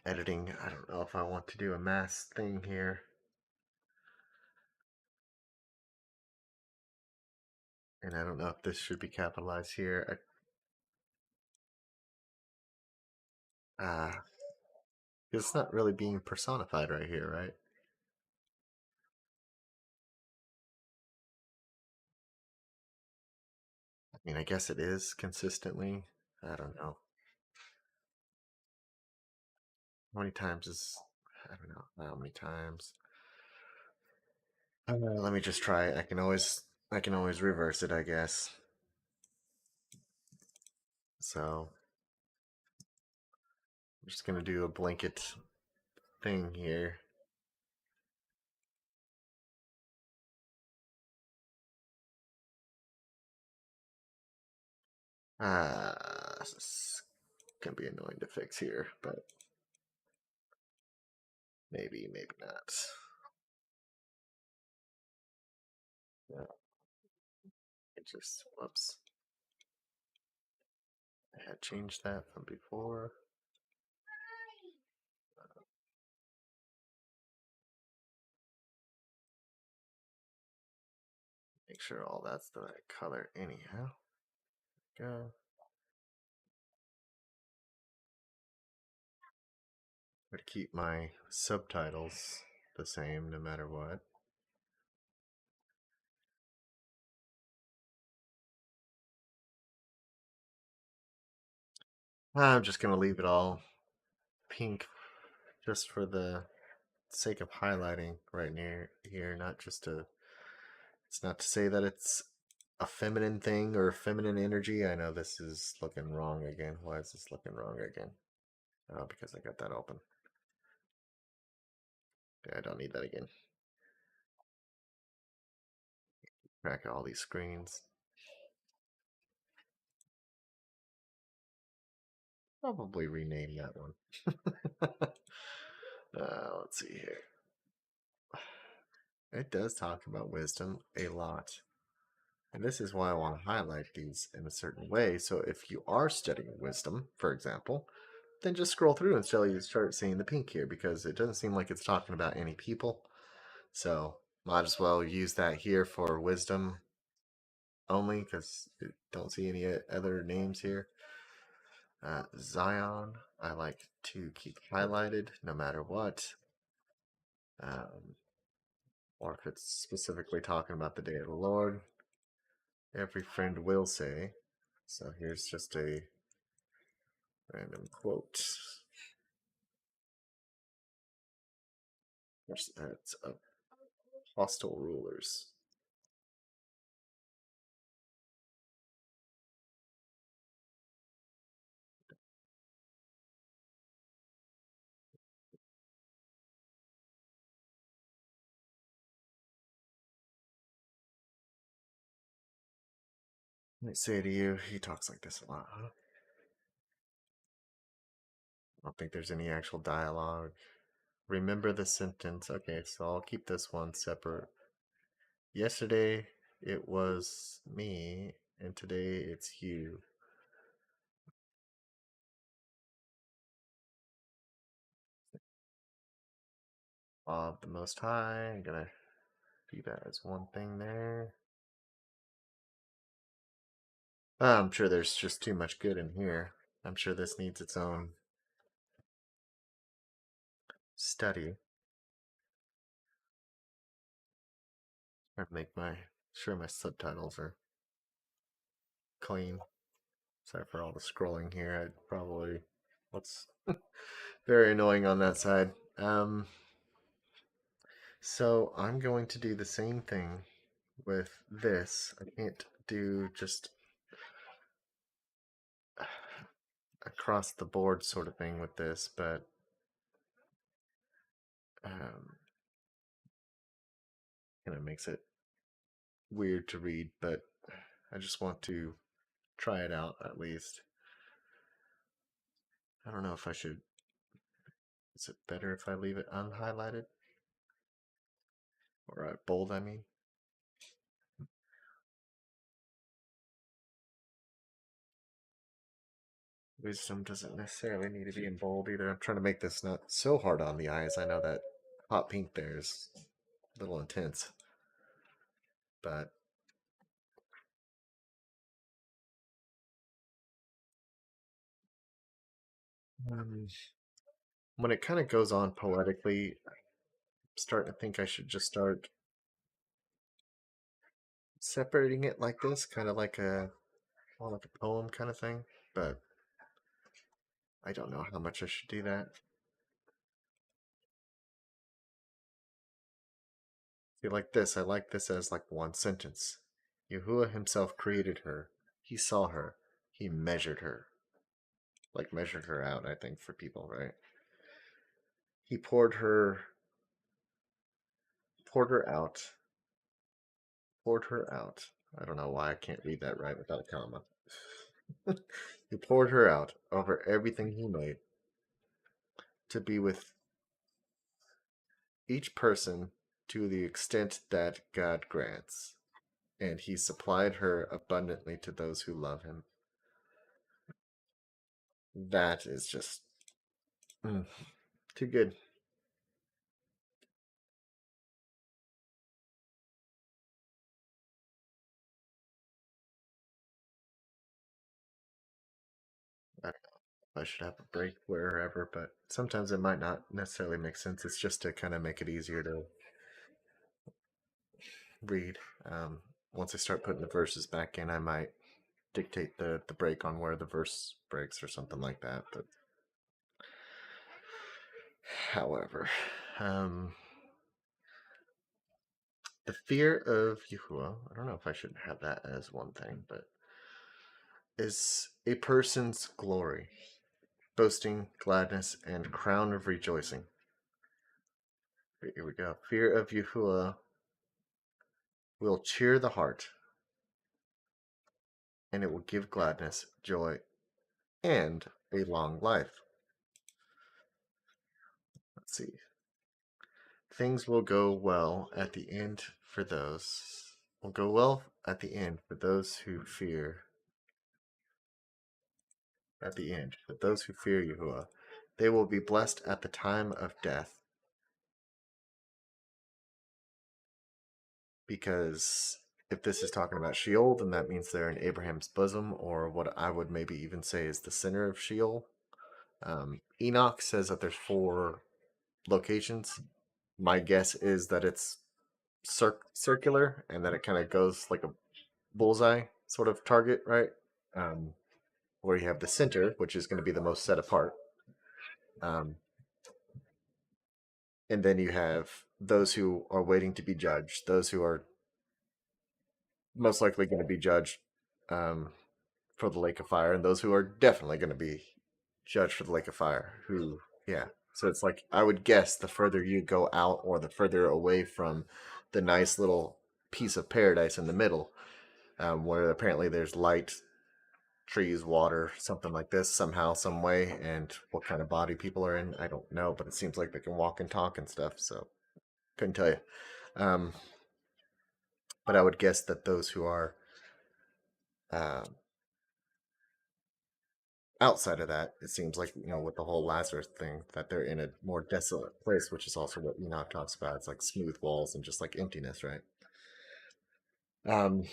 editing. I don't know if I want to do a mass thing here, and I don't know if this should be capitalized here. It's not really being personified right here, right? I mean, I guess it is consistently. I don't know. How many times is, I don't know how many times. Let me just try it. I can always reverse it, I guess. So I'm just gonna do a blanket thing here. This is gonna be annoying to fix here, but maybe not. Yeah, it just whoops. I had changed that from before. Make sure all that's the right color anyhow. Go. But keep my subtitles the same no matter what. I'm just gonna leave it all pink just for the sake of highlighting right near here, not just to it's not to say that it's a feminine thing or feminine energy. I know this is looking wrong again. Why is this looking wrong again? Oh, because I got that open. Yeah, I don't need that again. Crack all these screens. Probably rename that one. Let's see here. It does talk about wisdom a lot. And this is why I want to highlight these in a certain way. So if you are studying wisdom, for example, then just scroll through until you start seeing the pink here because it doesn't seem like it's talking about any people. So might as well use that here for wisdom only because I don't see any other names here. Zion, I like to keep highlighted no matter what. Or if it's specifically talking about the day of the Lord, every friend will say. So here's just a random quote. That's of hostile rulers. I say to you, he talks like this a lot, huh? I don't think there's any actual dialogue. Remember the sentence. Okay, so I'll keep this one separate. Yesterday it was me, and today it's you. Of the Most High. I'm gonna do that as one thing there. I'm sure there's just too much good in here. I'm sure this needs its own study. Or make my sure my subtitles are clean. Sorry for all the scrolling here. I'd probably what's very annoying on that side. So I'm going to do the same thing with this. I can't do just across the board sort of thing with this, but kind of makes it weird to read. But I just want to try it out at least. I don't know if I should. Is it better if I leave it unhighlighted or bold? I mean. Wisdom doesn't necessarily need to be in bold either. I'm trying to make this not so hard on the eyes. I know that hot pink there is a little intense, but um, when it kind of goes on poetically, I'm starting to think I should just start separating it like this, kind of like a more like a poem kind of thing. But I don't know how much I should do that. See, like this, I like this as like one sentence. Yahuwah himself created her. He saw her. He measured her. Like measured her out, I think, for people, right? He poured her out, poured her out. I don't know why I can't read that right without a comma. He poured her out over everything he made to be with each person to the extent that God grants. And he supplied her abundantly to those who love him. That is just mm, too good. I don't know if I should have a break wherever, but sometimes it might not necessarily make sense. It's just to kind of make it easier to read. Um, Once I start putting the verses back in, I might dictate the break on where the verse breaks or something like that. But however, um, the fear of Yahuwah, I don't know if I should have that as one thing, but is a person's glory, boasting, gladness, and crown of rejoicing. Here we go. Fear of Yahuwah will cheer the heart, and it will give gladness, joy, and a long life. Let's see. Things will go well at the end for those. Will go well at the end for those who fear. At the end, for those who fear Yahuwah, they will be blessed at the time of death. Because if this is talking about Sheol, then that means they're in Abraham's bosom, or what I would maybe even say is the center of Sheol. Enoch says that there's 4 locations. My guess is that it's circular and that it kind of goes like a bullseye sort of target, right? Um, where you have the center, which is going to be the most set apart. Um, and then you have those who are waiting to be judged, those who are most likely going to be judged um, for the lake of fire, and those who are definitely going to be judged for the lake of fire. Who, yeah. So it's like I would guess the further you go out, or the further away from the nice little piece of paradise in the middle, where apparently there's light, trees, water, something like this, somehow, some way, and what kind of body people are in, I don't know, but it seems like they can walk and talk and stuff. So couldn't tell you. Um, but I would guess that those who are uh, outside of that, it seems like, with the whole Lazarus thing, that they're in a more desolate place, which is also what Enoch talks about. It's like smooth walls and just like emptiness, right? Um,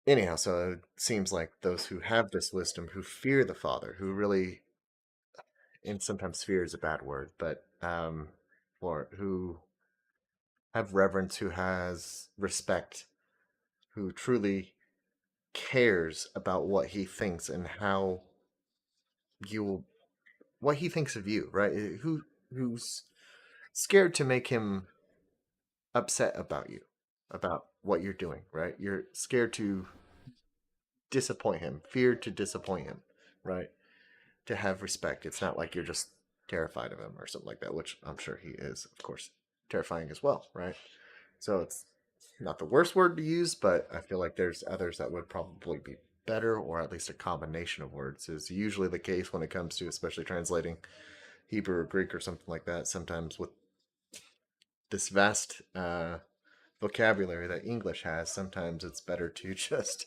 Anyhow, so it seems like those who have this wisdom, who fear the Father, who really, and sometimes fear is a bad word, but or who have reverence, who has respect, who truly cares about what he thinks and how you, what he thinks of you, right? Who's scared to make him upset about you, about what you're doing, right? You're scared to disappoint him, fear to disappoint him, right? To have respect. It's not like you're just terrified of him or something like that, which I'm sure he is, of course, terrifying as well, right? So it's not the worst word to use, but I feel like there's others that would probably be better, or at least a combination of words is usually the case when it comes to especially translating Hebrew or Greek or something like that. Sometimes with this vast vocabulary that English has, sometimes it's better to just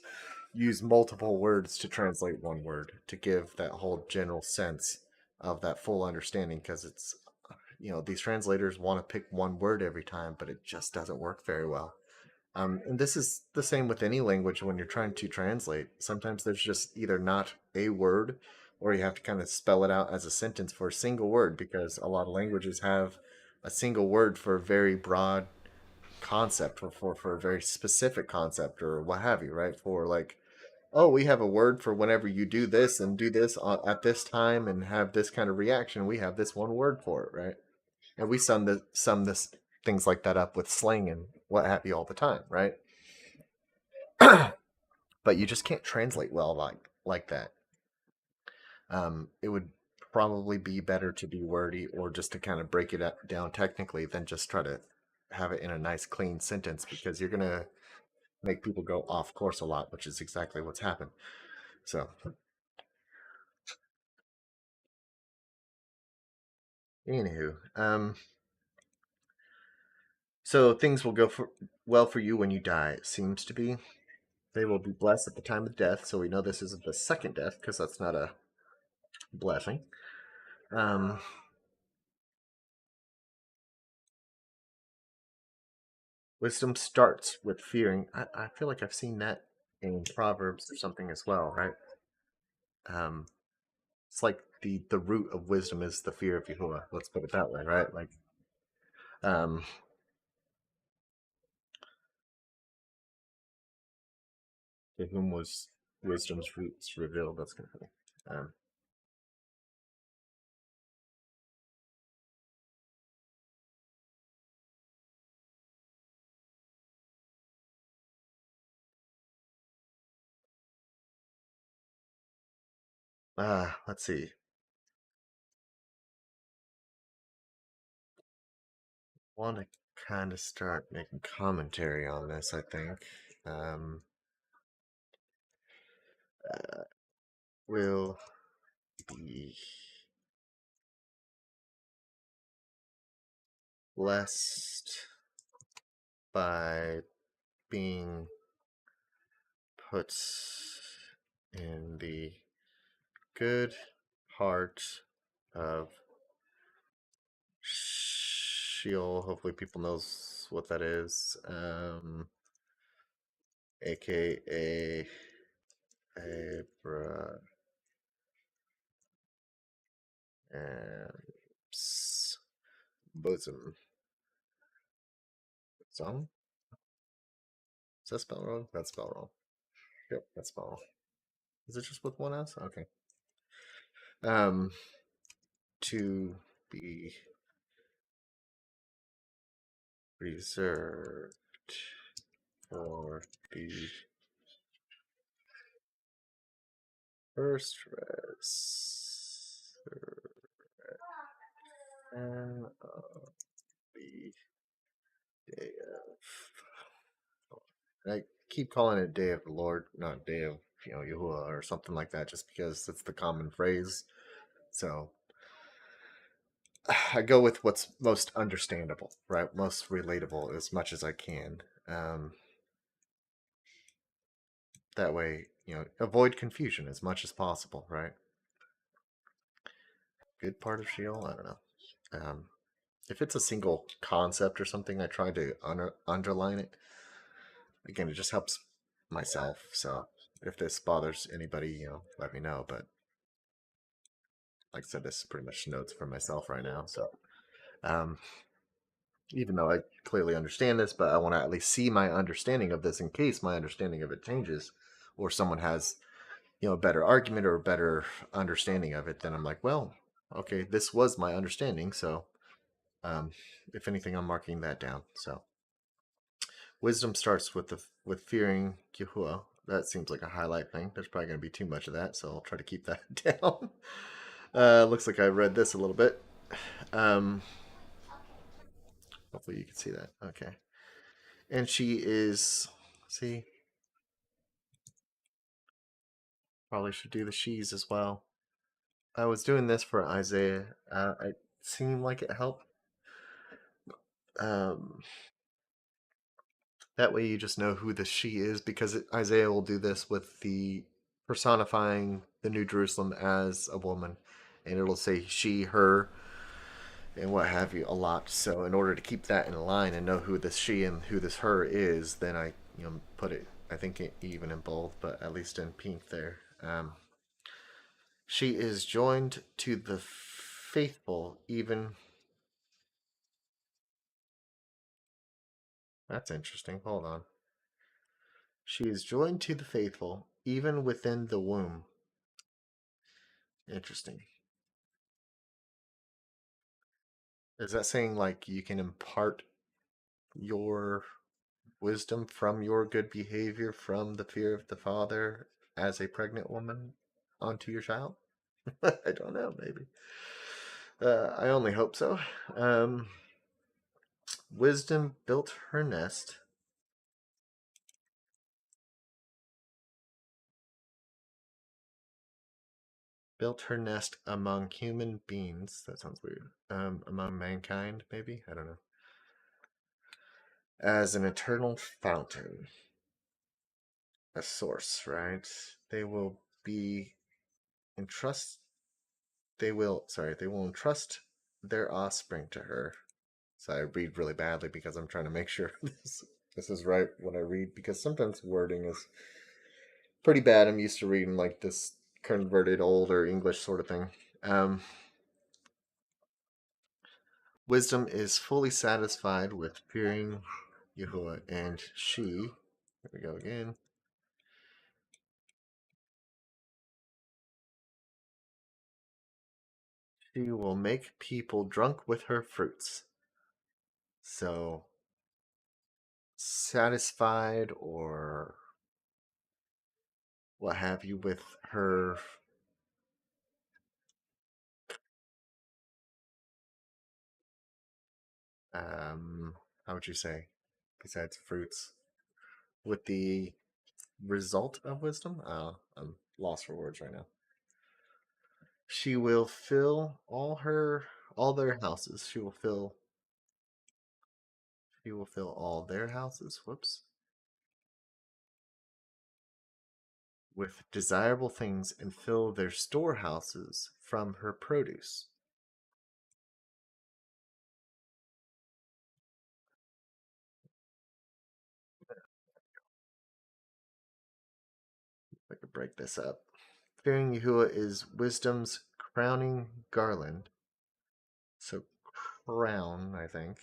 use multiple words to translate one word to give that whole general sense of that full understanding, because it's, these translators want to pick one word every time, but it just doesn't work very well. And this is the same with any language when you're trying to translate. Sometimes there's just either not a word, or you have to kind of spell it out as a sentence for a single word, because a lot of languages have a single word for a very broad concept, or for a very specific concept, or what have you, right? For like, oh, we have a word for whenever you do this and do this at this time and have this kind of reaction. We have this one word for it, right? And we sum this. things like that up with slang and what have you all the time, right? But you just can't translate well like that. It would probably be better to be wordy or just to kind of break it down technically than just try to have it in a nice clean sentence because you're gonna make people go off course a lot, which is exactly what's happened. So, anywho, so things will go well for you when you die. It seems to be. They will be blessed at the time of death. So we know this isn't the second death because that's not a blessing. Um, Wisdom starts with fearing. I feel like I've seen that in Proverbs or something as well, right? Um, it's like the root of wisdom is the fear of Yahuwah. Let's put it that way, right? Like, um, to whom was wisdom's roots revealed? That's kind of funny. Let's see. Want to kind of start making commentary on this, I think. Um, will be blessed by being put in the good heart of Sheol. Hopefully, people knows what that is. AKA Abra and bosom. Song? Is that spelled wrong? That's spelled wrong. Yep, that's spelled wrong. Is it just with one S? Okay. Um, to be reserved for the first res of the day of. I keep calling it Day of the Lord, not Day of Yahuwah or something like that, just because it's the common phrase. So I go with what's most understandable, right? Most relatable as much as I can. That way, avoid confusion as much as possible, right? Good part of Sheol? I don't know. Um, if it's a single concept or something, I try to underline it. Again, it just helps myself. So if this bothers anybody, let me know. But like I said, this is pretty much notes for myself right now. So um, even though I clearly understand this, but I want to at least see my understanding of this in case my understanding of it changes or someone has, a better argument or a better understanding of it, then I'm like, well, okay, this was my understanding. So um, if anything, I'm marking that down. So wisdom starts with fearing Yahuwah. That seems like a highlight thing. There's probably going to be too much of that, so I'll try to keep that down. Looks like I read this a little bit. Um, Hopefully you can see that. Okay. And she is, see, probably should do the she's as well. I was doing this for Isaiah. It seemed like it helped. Um, that way you just know who the she is because Isaiah will do this with the personifying the New Jerusalem as a woman. And it'll say she, her, and what have you a lot. So in order to keep that in line and know who this she and who this her is, then I put it I think even in bold, but at least in pink there. She is joined to the faithful, even. That's interesting. Hold on. She is joined to the faithful, even within the womb. Interesting. Is that saying like you can impart your wisdom from your good behavior from the fear of the father as a pregnant woman onto your child? I don't know, maybe. I only hope so. Um, Wisdom built her nest among human beings. That sounds weird. Among mankind, maybe? I don't know. As an eternal fountain, a source, right? They will be entrust. They will entrust their offspring to her. So I read really badly because I'm trying to make sure this is right when I read, because sometimes wording is pretty bad. I'm used to reading like this converted older English sort of thing. Um, Wisdom is fully satisfied with fearing Yahuwah, and here we go again, she will make people drunk with her fruits. So, satisfied or what have you with her, how would you say, besides fruits, with the result of wisdom? I'm lost for words right now. She will fill all their houses. She will fill all their houses. Whoops. With desirable things and fill their storehouses from her produce. If I could break this up. Fearing Yahuwah is wisdom's crowning garland. So crown, I think.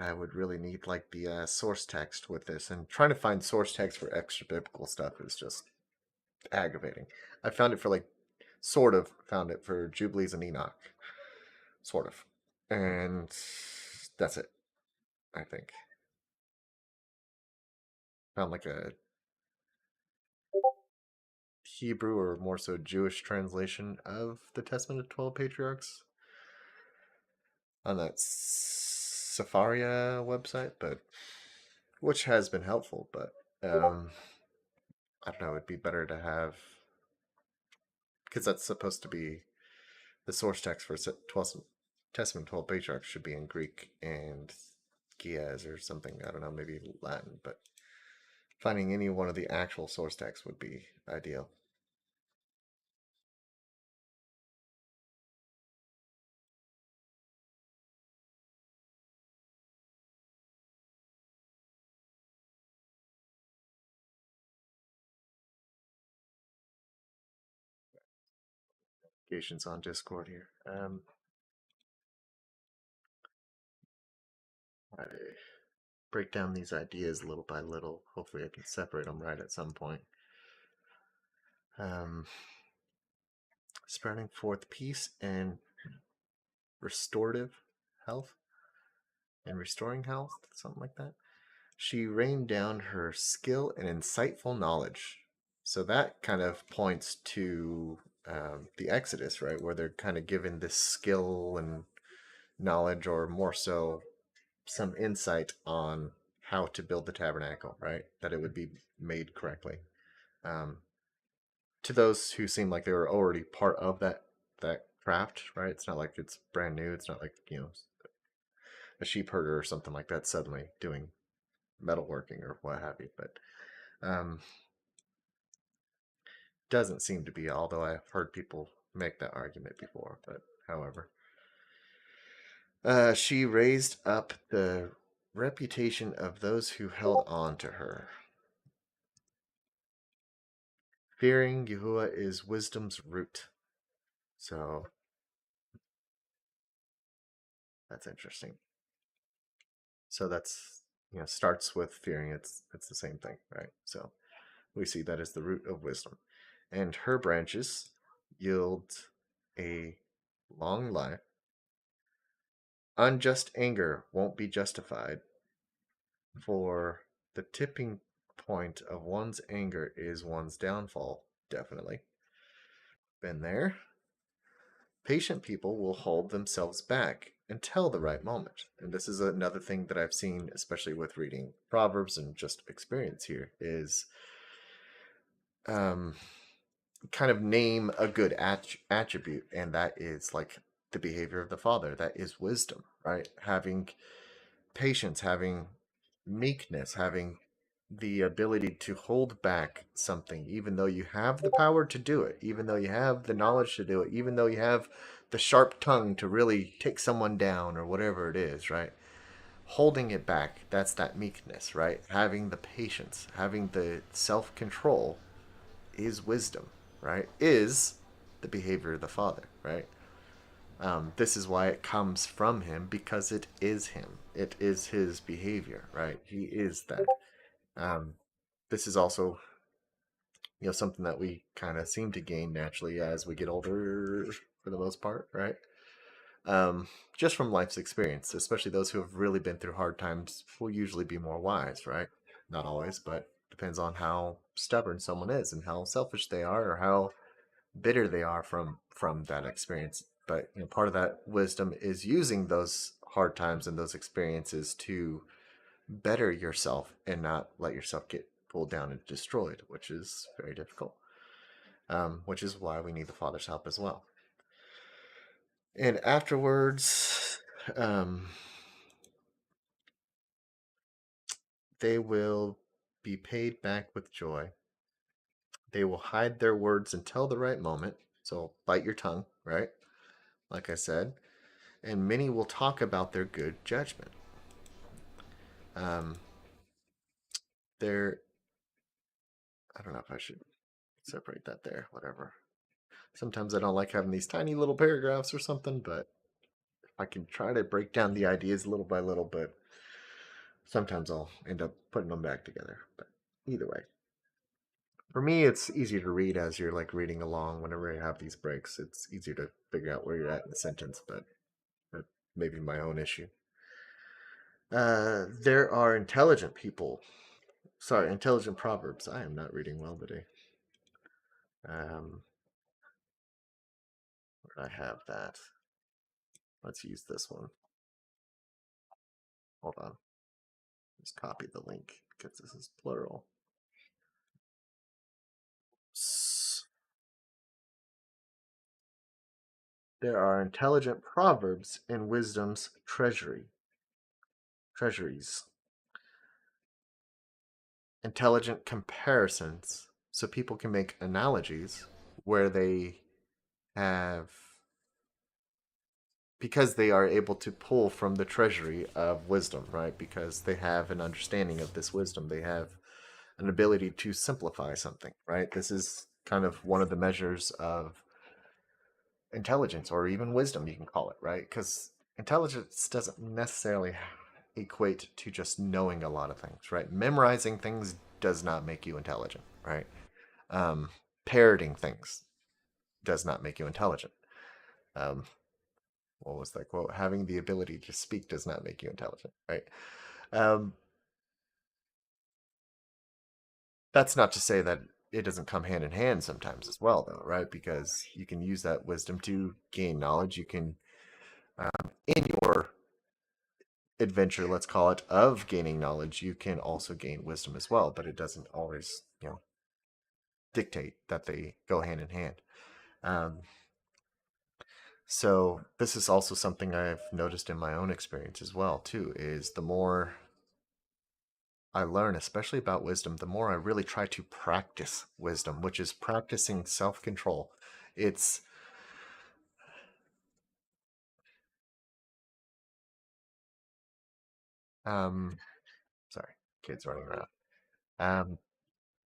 I would really need like the source text with this, and trying to find source text for extra biblical stuff is just aggravating. I found it for like, sort of found it for Jubilees and Enoch, sort of, and that's it. I think found like a Hebrew or more so Jewish translation of the Testament of 12 Patriarchs on that Safaria website, but which has been helpful, but um, I don't know, it'd be better to have, because that's supposed to be the source text for 12, Testament 12 Patriarchs should be in Greek and Giaz or something. I don't know, maybe Latin, but finding any one of the actual source texts would be ideal. Notifications on Discord here. I break down these ideas little by little. Hopefully, I can separate them right at some point. Um, Sprouting forth peace and restorative health and restoring health, something like that. She rained down her skill and insightful knowledge. So that kind of points to the Exodus, right? Where they're kind of given this skill and knowledge, or more so, some insight on how to build the tabernacle, right? That it would be made correctly. Um, to those who seem like they were already part of that craft, right? It's not like it's brand new. It's not like, a sheep herder or something like that suddenly doing metalworking or what have you. But um, doesn't seem to be, although I've heard people make that argument before. But however, she raised up the reputation of those who held on to her. Fearing Yahuwah is wisdom's root. So that's interesting. So that's, starts with fearing. It's the same thing, right? So we see that as the root of wisdom, and her branches yield a long life Unjust anger won't be justified, for the tipping point of one's anger is one's downfall. Definitely. Been there. Patient people will hold themselves back until the right moment. And this is another thing that I've seen, especially with reading Proverbs and just experience here, is um, kind of name a good attribute, and that is like the behavior of the father. That is wisdom, right? Having patience, having meekness, having the ability to hold back something, even though you have the power to do it, even though you have the knowledge to do it, even though you have the sharp tongue to really take someone down or whatever it is, right? Holding it back, that's that meekness, right? Having the patience, having the self control is wisdom, right? Is the behavior of the Father, right? This is why it comes from him, because it is him. It is his behavior, right? He is that. Um, this is also, something that we kind of seem to gain naturally as we get older, for the most part, right? Um, just from life's experience, especially those who have really been through hard times will usually be more wise, right? Not always, but depends on how stubborn someone is and how selfish they are or how bitter they are from that experience. But part of that wisdom is using those hard times and those experiences to better yourself and not let yourself get pulled down and destroyed, which is very difficult. Which is why we need the Father's help as well. And afterwards, um, they will be paid back with joy. They will hide their words until the right moment. So bite your tongue, right? Like I said. And many will talk about their good judgment. Um, they're, I don't know if I should separate that there, whatever. Sometimes I don't like having these tiny little paragraphs or something, but I can try to break down the ideas little by little, but sometimes I'll end up putting them back together. But either way, for me, it's easier to read as you're like reading along. Whenever I have these breaks, it's easier to figure out where you're at in the sentence, but that may be my own issue. There are intelligent people. Sorry, intelligent proverbs. I am not reading well today. Um, where I have that. Let's use this one. Hold on. Just copy the link because this is plural. There are intelligent proverbs in wisdom's treasuries. Intelligent comparisons, so people can make analogies where they have, because they are able to pull from the treasury of wisdom, right? Because they have an understanding of this wisdom. They have an ability to simplify something, right? This is kind of one of the measures of intelligence or even wisdom, you can call it, right? Because intelligence doesn't necessarily equate to just knowing a lot of things, right? Memorizing things does not make you intelligent, right? Um, Parroting things does not make you intelligent. Um, what was that quote? Having the ability to speak does not make you intelligent, right? Um, that's not to say that it doesn't come hand in hand sometimes as well, though, right? Because you can use that wisdom to gain knowledge. You can, in your adventure, let's call it, of gaining knowledge, you can also gain wisdom as well, but it doesn't always, dictate that they go hand in hand. Um, so this is also something I've noticed in my own experience as well, too, is the more I learn, especially about wisdom, the more I really try to practice wisdom, which is practicing self-control. It's um sorry, kids running around. Um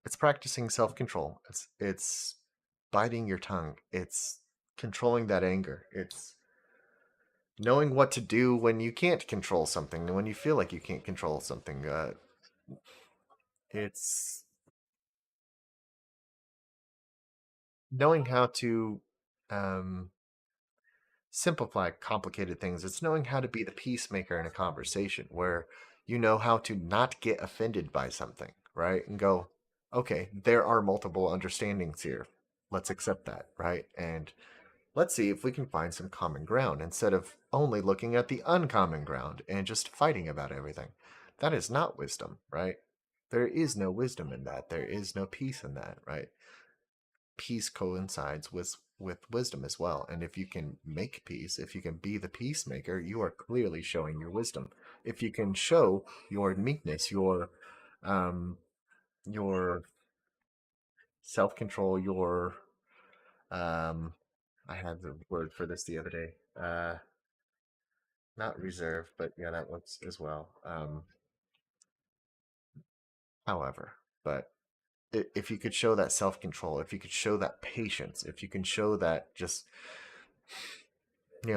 it's practicing self-control. It's biting your tongue. It's controlling that anger. It's knowing what to do when you can't control something, when you feel like you can't control something. It's knowing how to um simplify complicated things. It's knowing how to be the peacemaker in a conversation where you know how to not get offended by something, right? And go, okay, there are multiple understandings here. Let's accept that, right? And let's see if we can find some common ground instead of only looking at the uncommon ground and just fighting about everything. That is not wisdom, right? There is no wisdom in that. There is no peace in that, right? Peace coincides with wisdom as well. And if you can make peace, if you can be the peacemaker, you are clearly showing your wisdom. If you can show your meekness, um your self-control, your um I had the word for this the other day. Not reserve, but yeah, that works as well. However, but if you could show that self-control, if you could show that patience, if you can show that just,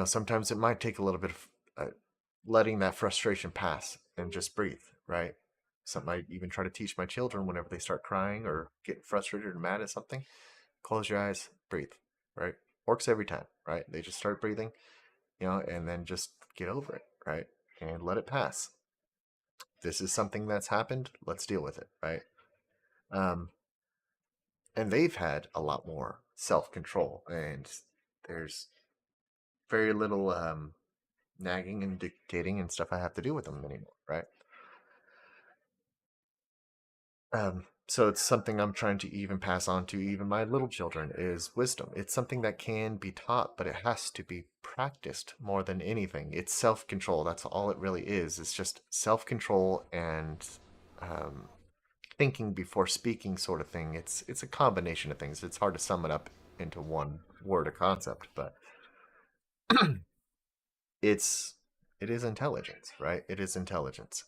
sometimes it might take a little bit of letting that frustration pass and just breathe, right? Something I even try to teach my children whenever they start crying or getting frustrated or mad at something. Close your eyes, breathe, right? Works every time, right? They just start breathing, and then just get over it, right? And let it pass. This is something that's happened. Let's deal with it, right? Um, and they've had a lot more self control, and there's very little nagging and dictating and stuff I have to do with them anymore, right? So it's something I'm trying to even pass on to even my little children is wisdom. It's something that can be taught, but it has to be practiced more than anything. It's self-control. That's all it really is. It's just self-control and um, thinking before speaking sort of thing. It's a combination of things. It's hard to sum it up into one word or concept, but it's it is intelligence, right? It is intelligence.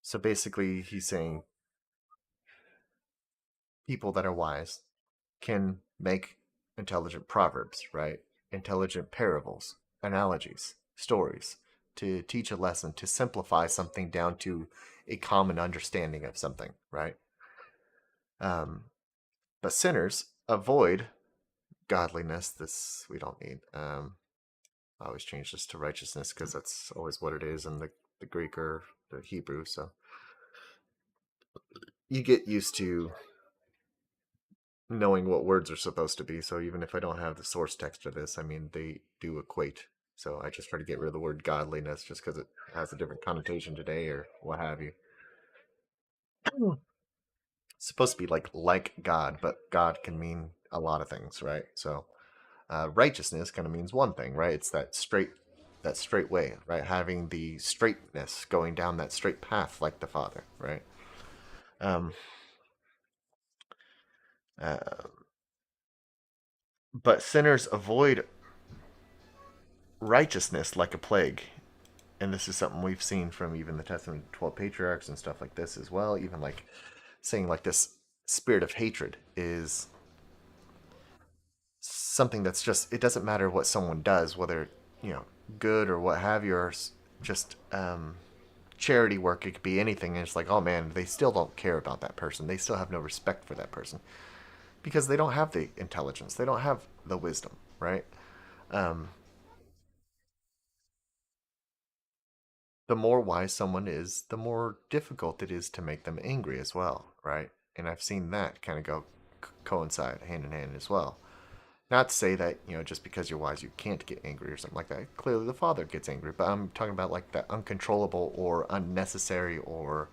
So basically, he's saying people that are wise can make intelligent proverbs, right? Intelligent parables, analogies, stories to teach a lesson, to simplify something down to a common understanding of something, right? Um, but sinners avoid godliness. This we don't need. I always change this to righteousness because that's always what it is in the Greek or the Hebrew. So you get used to knowing what words are supposed to be. So even if I don't have the source text for this, I mean, they do equate. So I just try to get rid of the word godliness just because it has a different connotation today or what have you. It's supposed to be like God, but God can mean a lot of things, right? So righteousness kind of means one thing, right? It's that straight way, right? Having the straightness, going down that straight path like the Father, right? Um, uh, but sinners avoid righteousness like a plague, and this is something we've seen from even the Testament 12 patriarchs and stuff like this as well. Even like saying like this spirit of hatred is something that's just, it doesn't matter what someone does, whether good or what have you, or just charity work. It could be anything, and it's like, oh man, they still don't care about that person. They still have no respect for that person because they don't have the intelligence. They don't have the wisdom, right? Um, the more wise someone is, the more difficult it is to make them angry as well, right? And I've seen that kind of go coincide hand in hand as well. Not to say that, just because you're wise, you can't get angry or something like that. Clearly, the father gets angry, but I'm talking about like that uncontrollable or unnecessary or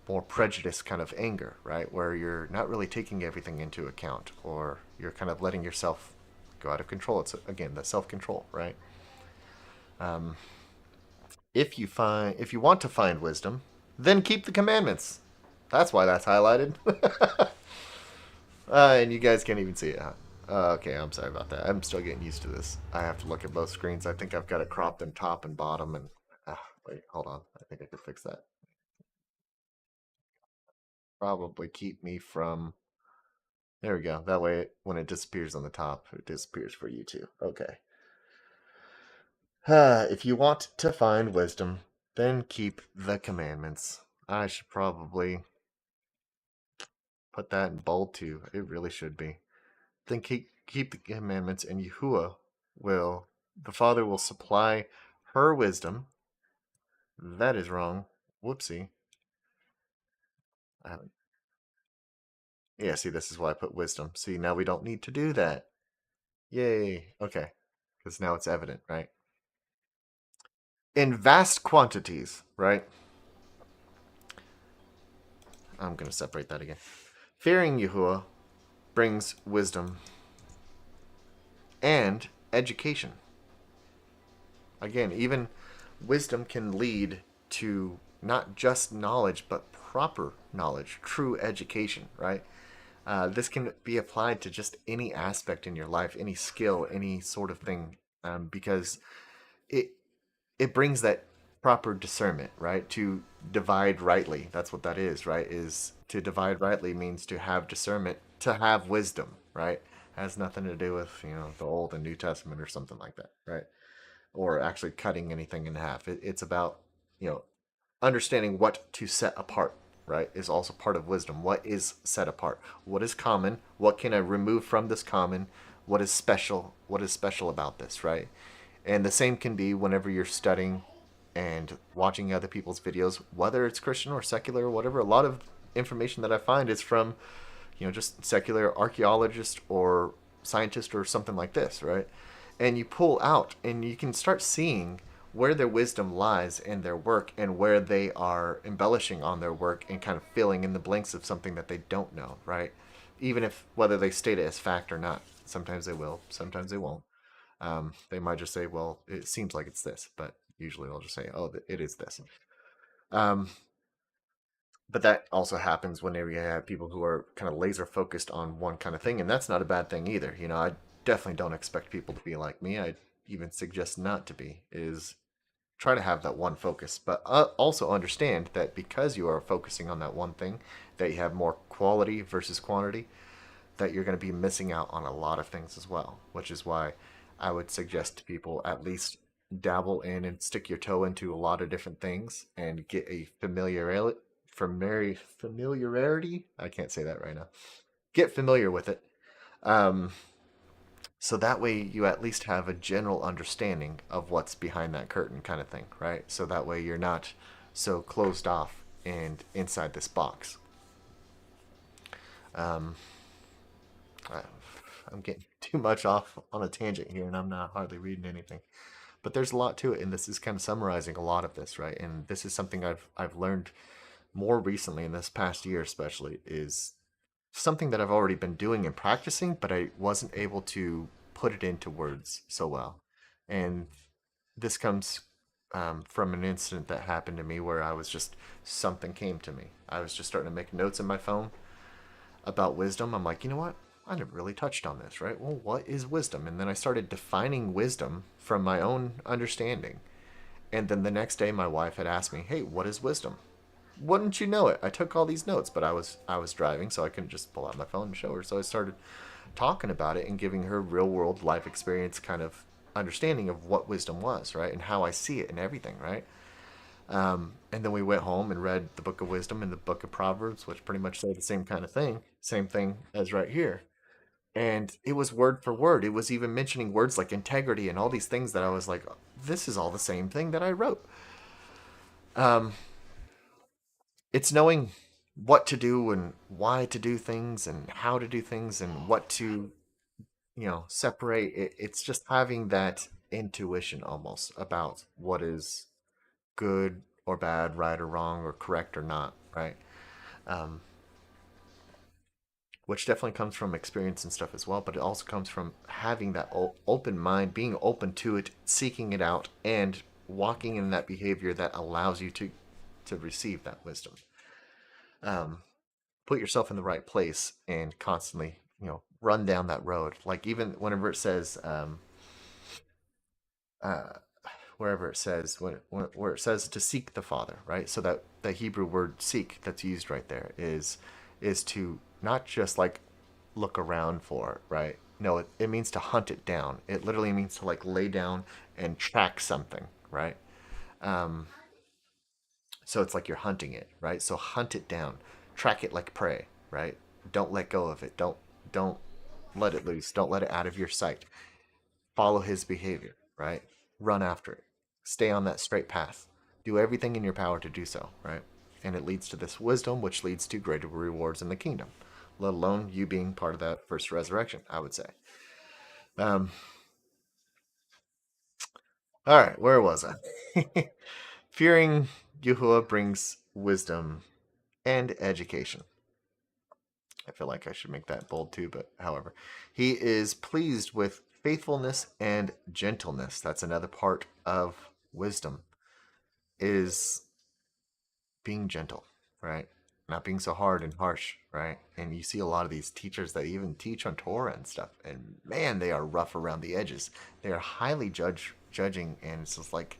more prejudiced kind of anger, right? Where you're not really taking everything into account or you're kind of letting yourself go out of control. It's, again, the self control, right? Um, if you want to find wisdom, then keep the commandments. That's why that's highlighted. And you guys can't even see it, huh? Okay, I'm sorry about that. I'm still getting used to this. I have to look at both screens. I think I've got it cropped in top and bottom. And wait, hold on. I think I could fix that. Probably keep me from. There we go. That way, when it disappears on the top, it disappears for you too. Okay. If you want to find wisdom, then keep the commandments. I should probably put that in bold too. It really should be. Then keep the commandments, and Yahuwah will the Father will supply her wisdom. That is wrong. Whoopsie. Uh, yeah, see, this is why I put wisdom. See, now we don't need to do that. Yay. Okay. Because now it's evident, right? In vast quantities, right? I'm going to separate that again. Fearing Yahuwah brings wisdom and education. Again, even wisdom can lead to not just knowledge, but proper knowledge, true education, right? This can be applied to just any aspect in your life, any skill, any sort of thing, because it it brings that proper discernment, right? To divide rightly. That's what that is, right? Is to divide rightly means to have discernment, to have wisdom, right? Has nothing to do with, the Old and New Testament or something like that, right? Or actually cutting anything in half. It's about, you know, understanding what to set apart, right? Is also part of wisdom. What is set apart? What is common? What can I remove from this common? What is special? What is special about this, right? And the same can be whenever you're studying and watching other people's videos, whether it's Christian or secular or whatever. A lot of information that I find is from, just secular archaeologist or scientist or something like this, right? And you pull out and you can start seeing where their wisdom lies in their work and where they are embellishing on their work and kind of filling in the blanks of something that they don't know, right? Even if whether they state it as fact or not. Sometimes they will, sometimes they won't. They might just say, well, it seems like it's this, but usually they'll just say, oh, it is this. Um, but that also happens whenever you have people who are kind of laser focused on one kind of thing, and that's not a bad thing either. I definitely don't expect people to be like me. I even suggest not to be. Is try to have that one focus, but also understand that because you are focusing on that one thing, that you have more quality versus quantity, that you're going to be missing out on a lot of things as well, which is why I would suggest to people at least dabble in and stick your toe into a lot of different things and get a familiarity. I can't say that right now. Get familiar with it. Um, so that way you at least have a general understanding of what's behind that curtain kind of thing, right? So that way you're not so closed off and inside this box. Um, I, I'm getting too much off on a tangent here, and I'm not hardly reading anything. But there's a lot to it, and this is kind of summarizing a lot of this, right? And this is something I've learned more recently in this past year, especially, is something that I've already been doing and practicing, but I wasn't able to put it into words so well. And this comes from an incident that happened to me where I was just something came to me. I was just starting to make notes in my phone about wisdom. I'm like, you know what? I never really touched on this, right? Well, what is wisdom? And then I started defining wisdom from my own understanding. And then the next day, my wife had asked me, "Hey, what is wisdom?" Wouldn't you know it? I took all these notes, but I was driving, so I couldn't just pull out my phone and show her. So I started talking about it and giving her real world life experience kind of understanding of what wisdom was, right, and how I see it and everything, right. And then we went home and read the Book of Wisdom and the Book of Proverbs, which pretty much say the same kind of thing, same thing as right here. And it was word for word. It was even mentioning words like integrity and all these things that I was like, this is all the same thing that I wrote. Um, it's knowing what to do and why to do things and how to do things and what to, separate. It's just having that intuition almost about what is good or bad, right or wrong, or correct or not, right? Um, which definitely comes from experience and stuff as well, but it also comes from having that open mind, being open to it, seeking it out, and walking in that behavior that allows you to receive that wisdom. Um, put yourself in the right place and constantly, run down that road. Like even whenever it says, uh, wherever it says where it says to seek the Father, right? So that the Hebrew word seek that's used right there is to not just like look around for, right? No, it means to hunt it down. It literally means to like lay down and track something, right? Um, so it's like you're hunting it, right? So hunt it down, track it like prey, right? Don't let go of it. Don't let it loose. Don't let it out of your sight. follow his behavior, right? Run after it. Stay on that straight path. Do everything in your power to do so, right? And it leads to this wisdom, which leads to greater rewards in the kingdom, let alone you being part of that first resurrection, I would say. Um, all right, where was I? Fearing Yahuwah brings wisdom and education. I feel like I should make that bold too, but however, he is pleased with faithfulness and gentleness. That's another part of wisdom is being gentle, right? Not being so hard and harsh, right? And you see a lot of these teachers that even teach on Torah and stuff, and man, they are rough around the edges. They are highly judging, and it's just like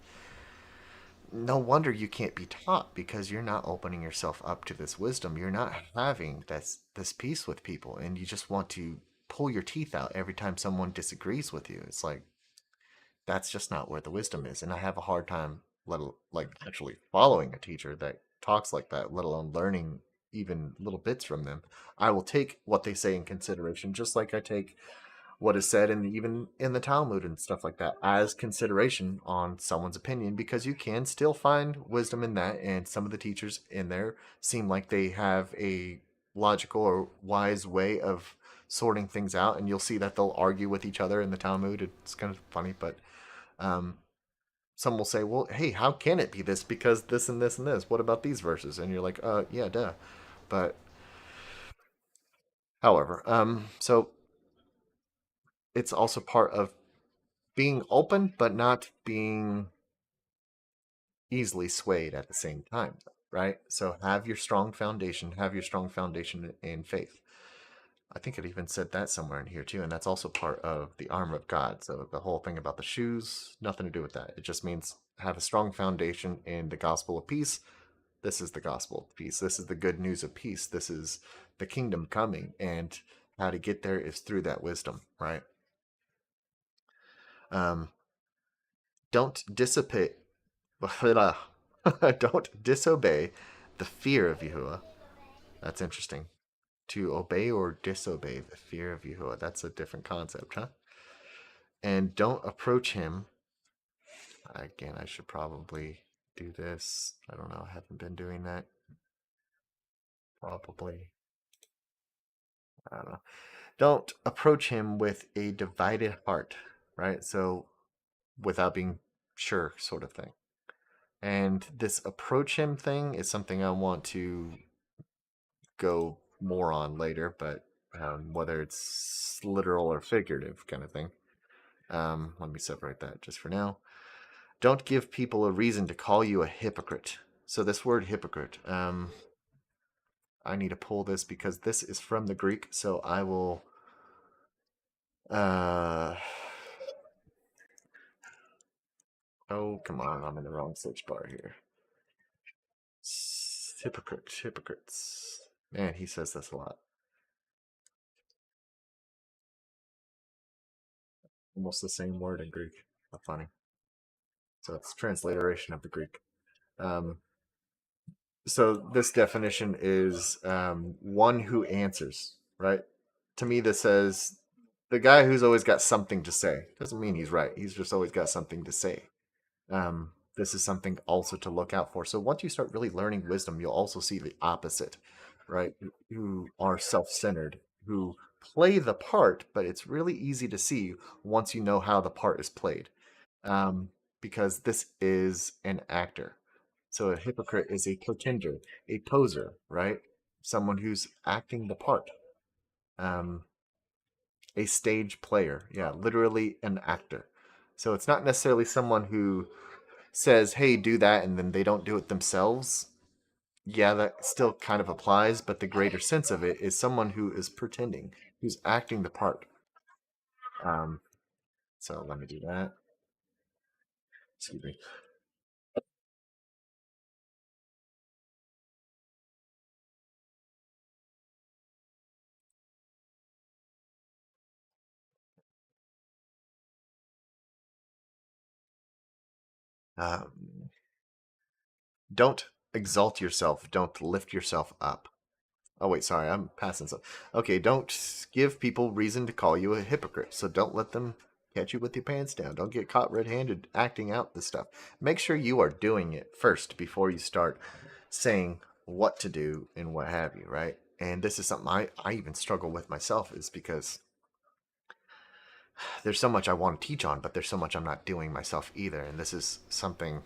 no wonder you can't be taught because you're not opening yourself up to this wisdom. You're not having this peace with people, and you just want to pull your teeth out every time someone disagrees with you. It's like that's just not where the wisdom is, and I have a hard time like actually following a teacher that talks like that, let alone learning even little bits from them. I will take what they say in consideration, just like I take what is said and even in the Talmud and stuff like that as consideration on someone's opinion because you can still find wisdom in that and some of the teachers in there seem like they have a logical or wise way of sorting things out and you'll see that they'll argue with each other in the Talmud. It's kind of funny, but um, some will say, well, hey, how can it be this because this and this and this, what about these verses? And you're like, yeah, duh. But however, so it's also part of being open but not being easily swayed at the same time, right? So have your strong foundation in faith. I think it even said that somewhere in here too, and that's also part of the armor of God. So the whole thing about the shoes, nothing to do with that. It just means have a strong foundation in the gospel of peace. This is the gospel of peace. This is the good news of peace. This is the kingdom coming, and how to get there is through that wisdom, right? Um, don't dissipate don't disobey the fear of Yahuwah. That's interesting. To obey or disobey the fear of Yahuwah. That's a different concept, huh? And don't approach him. Again, I should probably do this. I don't know. I haven't been doing that. Probably. I don't know. Don't approach him with a divided heart, right? So without being sure, sort of thing. And this approach him thing is something I want to go more on later, but whether it's literal or figurative kind of thing. Let me separate that just for now. Don't give people a reason to call you a hypocrite. So this word hypocrite, I need to pull this because this is from the Greek. So I will. Uh, oh, come on! I'm in the wrong search bar here. Hypocrite, hypocrites. Man, he says this a lot. Almost the same word in Greek. How funny. So it's transliteration of the Greek. Um, so this definition is one who answers, right? To me, this says the guy who's always got something to say. Doesn't mean he's right. He's just always got something to say. This is something also to look out for. So once you start really learning wisdom, you'll also see the opposite, right? Who are self-centered, who play the part, but it's really easy to see once you know how the part is played. Um, because this is an actor. So a hypocrite is a pretender, a poser, right? Someone who's acting the part. Um, a stage player. Yeah, literally an actor. So it's not necessarily someone who says, hey, do that, and then they don't do it themselves. Yeah, that still kind of applies, but the greater sense of it is someone who is pretending, who's acting the part. Um, so let me do that. Excuse me. Um, don't exalt yourself. Don't lift yourself up. Oh, wait, sorry, I'm passing some. Okay, don't give people reason to call you a hypocrite. So don't let them. catch you with your pants down. Don't get caught red-handed acting out this stuff. Make sure you are doing it first before you start saying what to do and what have you, right? And this is something I even struggle with myself, is because there's so much I want to teach on, but there's so much I'm not doing myself either. And this is something,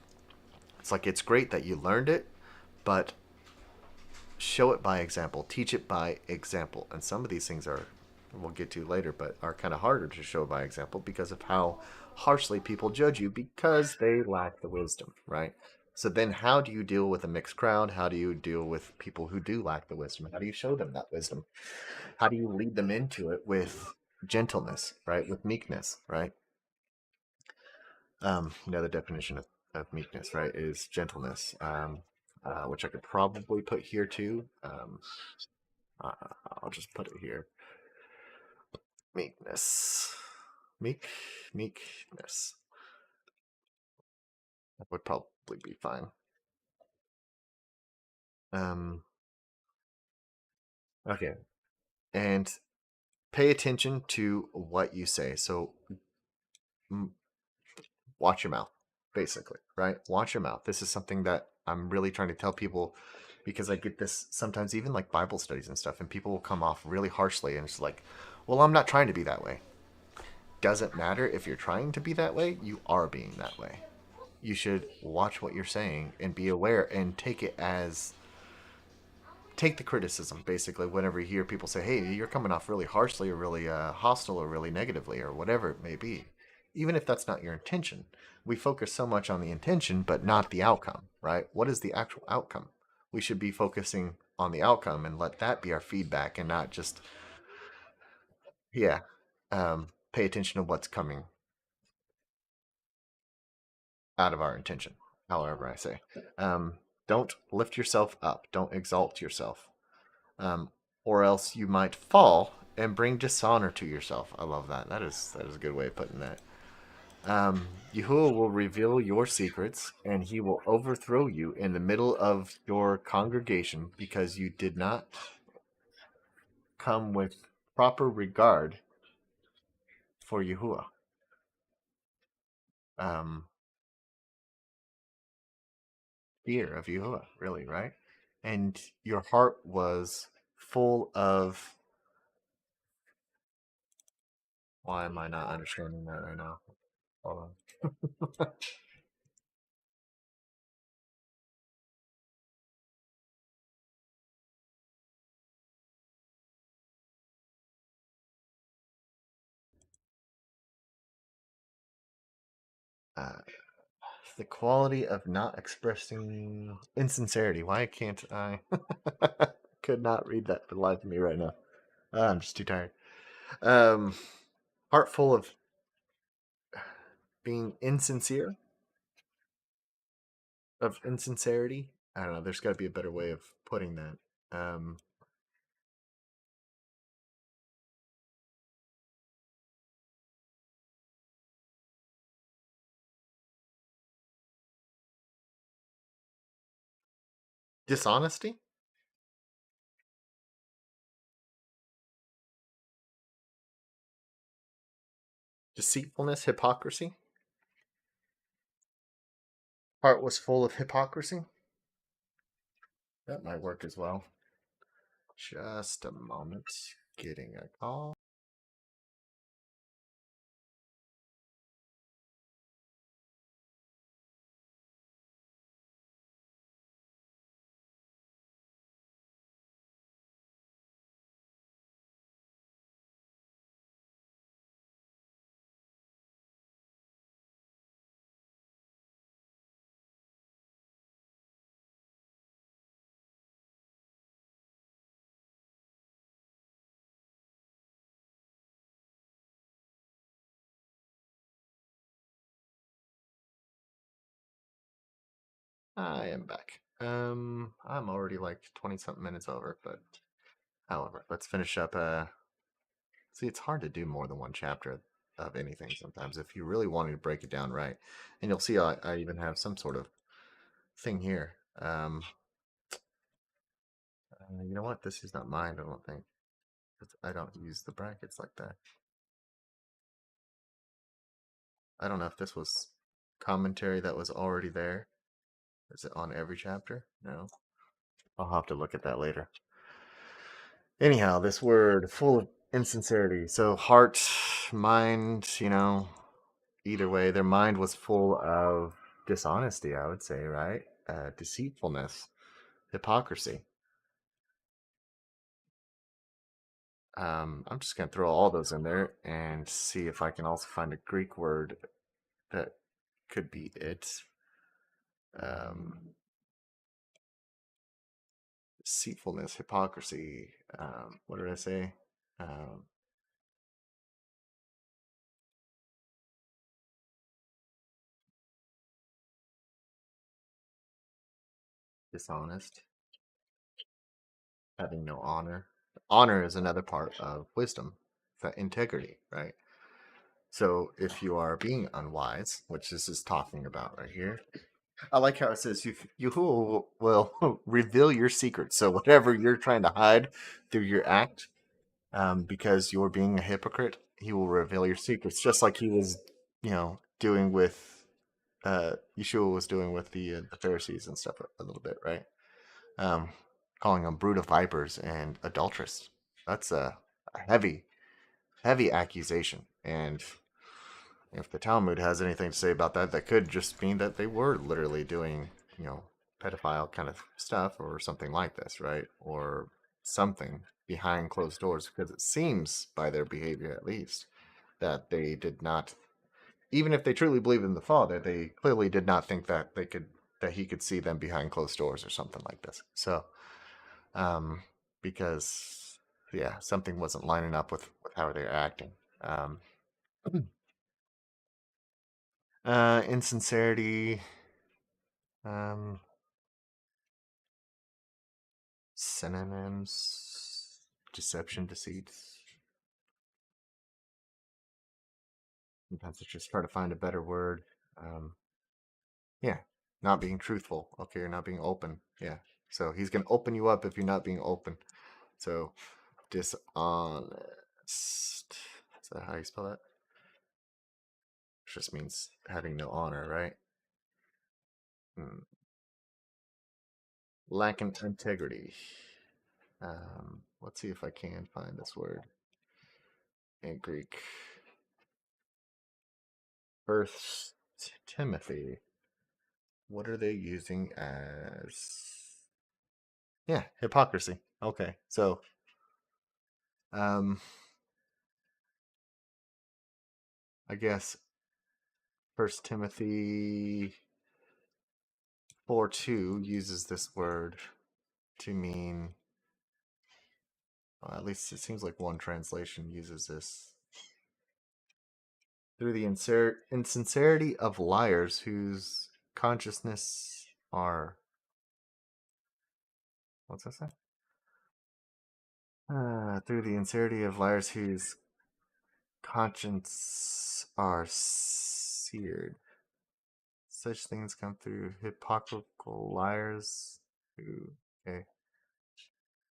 it's like it's great that you learned it, but show it by example, teach it by example. And some of these things are, we'll get to later, but are kind of harder to show by example because of how harshly people judge you because they lack the wisdom, right? So then how do you deal with a mixed crowd? How do you deal with people who do lack the wisdom? How do you show them that wisdom? How do you lead them into it with gentleness, right? With meekness, right? The definition of meekness, right, is gentleness, which I could probably put here too. Uh, I'll just put it here. Meekness. Meekness. That would probably be fine. Okay. And pay attention to what you say. So watch your mouth, basically, right? Watch your mouth. This is something that I'm really trying to tell people because I get this sometimes, even like Bible studies and stuff, and people will come off really harshly, and it's like, well, I'm not trying to be that way. Doesn't matter if you're trying to be that way, you are being that way. You should watch what you're saying and be aware and take the criticism, basically, whenever you hear people say, hey, you're coming off really harshly or really hostile or really negatively or whatever it may be. Even if that's not your intention, we focus so much on the intention but not the outcome, right? What is the actual outcome? We should be focusing on the outcome and let that be our feedback and not just, yeah, pay attention to what's coming out of our intention, however I say. Don't lift yourself up, don't exalt yourself, or else you might fall and bring dishonor to yourself. I love that. That is a good way of putting that. Yahuwah will reveal your secrets, and he will overthrow you in the middle of your congregation because you did not come with proper regard for Yahuwah. Um, Fear of Yahuwah, really, right? And your heart was full of. Why am I not understanding that right now? Hold on. uh, the quality of not expressing insincerity. Why can't I? Could not read that for the life of me right now. I'm just too tired. Um, Heart full of being insincere, of insincerity. I don't know. There's got to be a better way of putting that. Um, Dishonesty, deceitfulness, hypocrisy. Heart was full of hypocrisy. That might work as well. Just a moment. Getting a call. I am back. I'm already like 20 something minutes over, but however, let's finish up. See, it's hard to do more than one chapter of anything sometimes if you really wanted to break it down right. And you'll see I even have some sort of thing here. You know what? This is not mine, I don't think. I don't use the brackets like that. I don't know if this was commentary that was already there. Is it on every chapter? No. I'll have to look at that later. Anyhow, this word full of insincerity. So heart, mind, either way, their mind was full of dishonesty, I would say, right? Deceitfulness, hypocrisy. I'm just going to throw all those in there and see if I can also find a Greek word that could be it. Um, Deceitfulness, hypocrisy. What did I say? Um, Dishonest, having no honor. Honor is another part of wisdom, integrity, right? So if you are being unwise, which this is talking about right here, I like how it says you will reveal your secrets. So whatever you're trying to hide through your act, because you're being a hypocrite, he will reveal your secrets, just like he was, doing with Yeshua was doing with the Pharisees and stuff a little bit, right? Um, Calling them brood of vipers and adulteress. That's a heavy, heavy accusation, and if the Talmud has anything to say about that, that could just mean that they were literally doing, pedophile kind of stuff or something like this, right? Or something behind closed doors, because it seems, by their behavior at least, that they did not, even if they truly believed in the Father, they clearly did not think that that he could see them behind closed doors or something like this. So, um, because, yeah, something wasn't lining up with how they're acting. Um, Insincerity, um, synonyms, deception, deceit. Sometimes it's just try to find a better word. Um, yeah, not being truthful. Okay, you're not being open. Yeah, so he's gonna open you up if you're not being open. So dishonest. Is that how you spell that? It just means having no honor, right? Hmm. Lacking integrity. Let's see if I can find this word in Greek. First Timothy. What are they using as? Yeah, hypocrisy. Okay, so um, I guess First Timothy 4:2 uses this word to mean. Well, at least it seems like one translation uses this through the insincerity of liars whose consciousness are. What's that say? Through the insincerity of liars whose conscience are seared. Such things come through hypocritical liars who. Okay.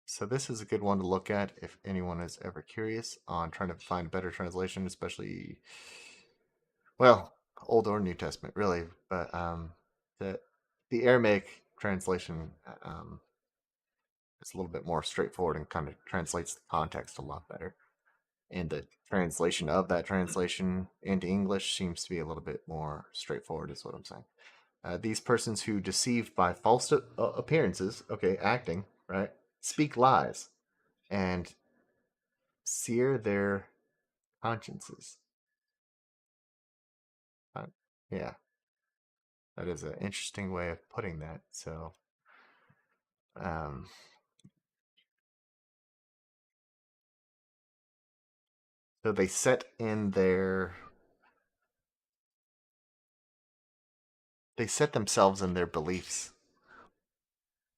So this is a good one to look at if anyone is ever curious on trying to find a better translation, especially, well, Old or New Testament, really. But the the Aramaic translation is a little bit more straightforward and kind of translates the context a lot better. And the translation of that translation into English seems to be a little bit more straightforward, is what I'm saying. These persons who deceive by false appearances, okay, acting, right, speak lies and sear their consciences. Uh, yeah, that is an interesting way of putting that. Um, so they set in their, they set themselves in their beliefs,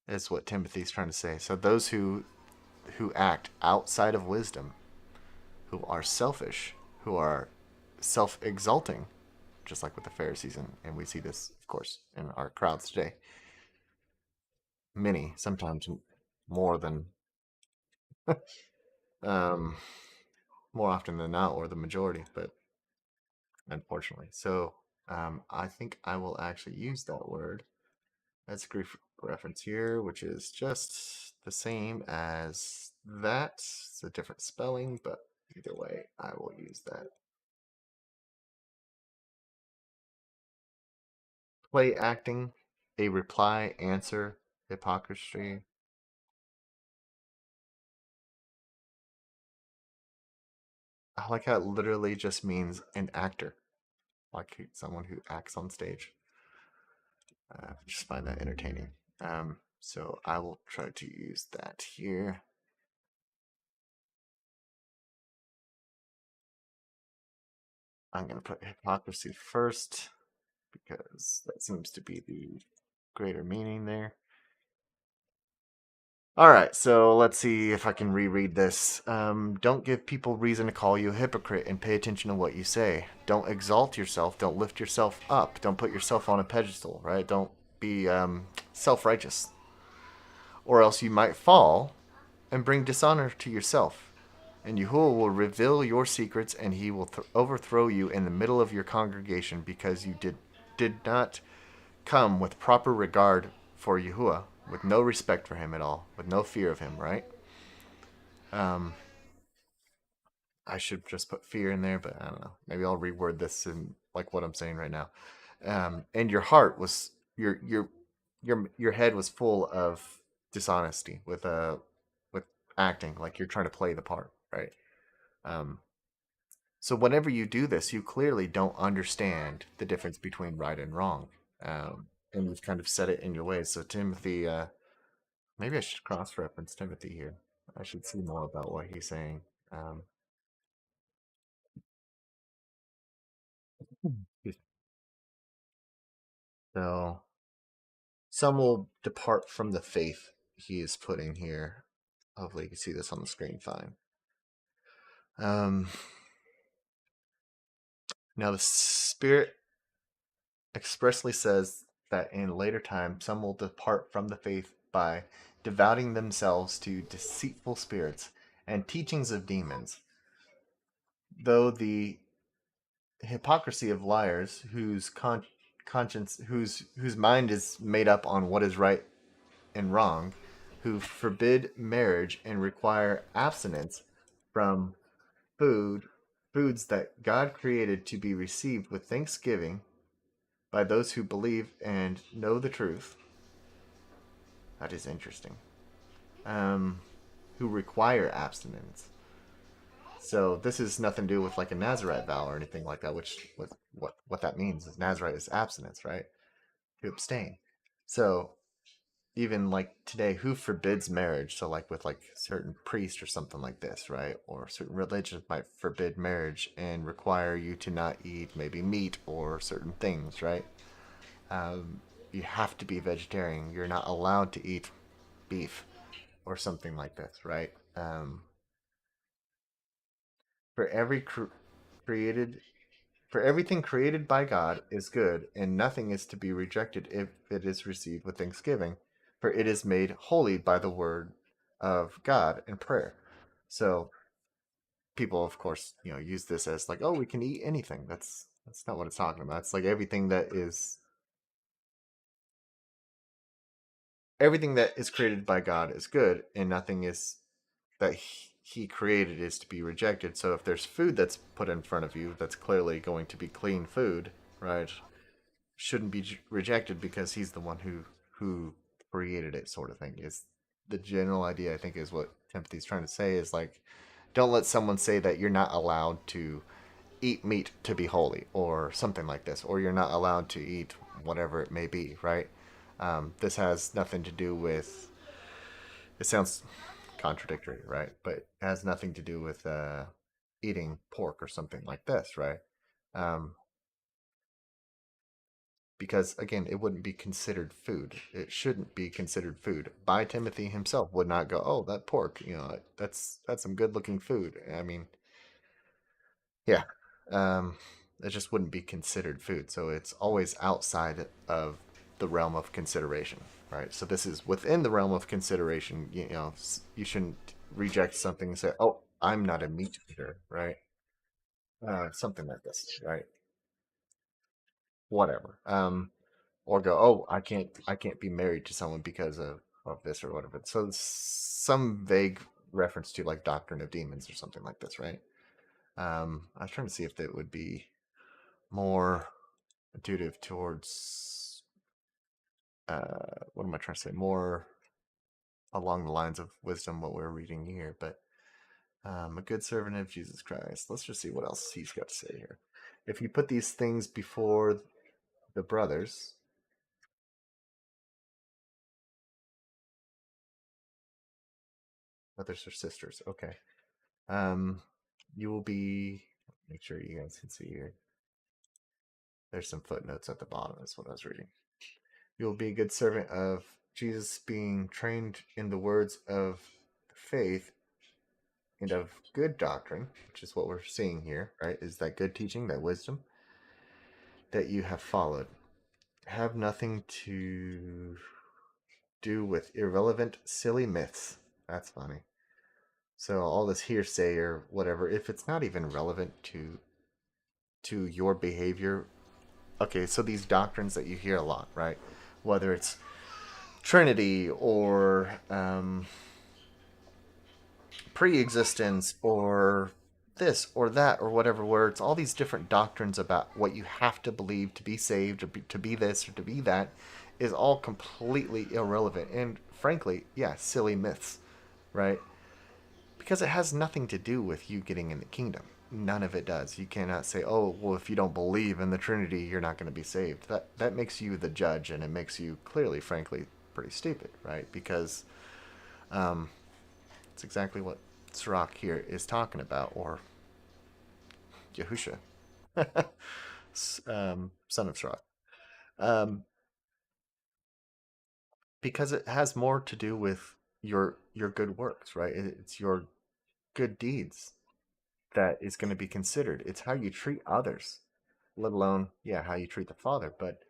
is what Timothy's trying to say. So those who act outside of wisdom, who are selfish, who are self-exalting, just like with the Pharisees, and we see this, of course, in our crowds today. Many, sometimes more than, um, more often than not, or the majority. But unfortunately. So I think I will actually use that word as a reference here, which is just the same as that. It's a different spelling, but either way, I will use that. Play acting, a reply, answer, hypocrisy. I like how it literally just means an actor, like someone who acts on stage. I just find that entertaining. So I will try to use that here. I'm going to put hypocrisy first because that seems to be the greater meaning there. All right, so let's see if I can reread this. Don't give people reason to call you a hypocrite and pay attention to what you say. Don't exalt yourself. Don't lift yourself up. Don't put yourself on a pedestal, right? Don't be self righteous, or else you might fall and bring dishonor to yourself. And Yahuwah will reveal your secrets, and he will overthrow you in the middle of your congregation because you did not come with proper regard for Yahuwah, with no respect for him at all, with no fear of him, right? Um, I should just put fear in there, but I don't know. Maybe I'll reword this in like what I'm saying right now. And your heart was your head was full of dishonesty with acting like you're trying to play the part, right? Um, so whenever you do this, you clearly don't understand the difference between right and wrong. And you've kind of set it in your ways. So Timothy, maybe I should cross-reference Timothy here. I should see more about what he's saying. Um, so some will depart from the faith he is putting here. Hopefully you can see this on the screen fine. Um, Now the Spirit expressly says that in later time some will depart from the faith by devoting themselves to deceitful spirits and teachings of demons, though the hypocrisy of liars whose conscience whose mind is made up on what is right and wrong, who forbid marriage and require abstinence from foods that God created to be received with thanksgiving by those who believe and know the truth. That is interesting. Um, who require abstinence. So this is nothing to do with like a Nazarite vow or anything like that. Which what that means is Nazarite is abstinence, right? To abstain. So even like today, who forbids marriage? So like with like certain priest or something like this, right? Or certain religions might forbid marriage and require you to not eat maybe meat or certain things, right? You have to be vegetarian. You're not allowed to eat beef or something like this, right? For every created for everything created by God is good, and nothing is to be rejected if it is received with thanksgiving, for it is made holy by the word of God and prayer. So people, of course, use this as like, oh, we can eat anything. That's not what it's talking about. It's like everything that is created by God is good, and nothing is that he created is to be rejected. So if there's food that's put in front of you that's clearly going to be clean food, right? Shouldn't be rejected because he's the one who created it, sort of thing. Is the general idea, I think, is what Timothy's trying to say is like, don't let someone say that you're not allowed to eat meat to be holy or something like this, or you're not allowed to eat whatever it may be, right? This has nothing to do with, it sounds contradictory, right? But it has nothing to do with eating pork or something like this, right? Um, because again, it wouldn't be considered food. It shouldn't be considered food. By Timothy himself would not go, "Oh, that pork, that's some good-looking food." I mean, yeah, um, it just wouldn't be considered food. So it's always outside of the realm of consideration, right? So this is within the realm of consideration. You shouldn't reject something and say, "Oh, I'm not a meat eater," right? Something like this, right? whatever. Or go, oh, I can't be married to someone because of this or whatever. So some vague reference to like doctrine of demons or something like this, right? I was trying to see if that would be more intuitive towards what am I trying to say? More along the lines of wisdom, what we're reading here, but a good servant of Jesus Christ. Let's just see what else he's got to say here. If you put these things before the brothers, brothers or sisters, okay. Um, you will be. Make sure you guys can see here. There's some footnotes at the bottom. Is what I was reading. You will be a good servant of Jesus, being trained in the words of faith and of good doctrine, which is what we're seeing here, right? Is that good teaching, that wisdom that you have followed. Have nothing to do with irrelevant, silly myths. That's funny. So all this hearsay or whatever, if it's not even relevant to your behavior, okay, so these doctrines that you hear a lot, right? Whether it's Trinity or pre-existence or this or that or whatever, where it's all these different doctrines about what you have to believe to be saved or to be this or to be that, is all completely irrelevant and frankly, yeah, silly myths, right? Because it has nothing to do with you getting in the kingdom. None of it does. You cannot say, "Oh, well, if you don't believe in the Trinity, you're not going to be saved." That makes you the judge, and it makes you clearly, frankly, pretty stupid, right? Because it's exactly what Sirach here is talking about, or Yahusha, son of Sirach, um, because it has more to do with your good works, right? It's your good deeds that is going to be considered. It's how you treat others, let alone, yeah, how you treat the Father. But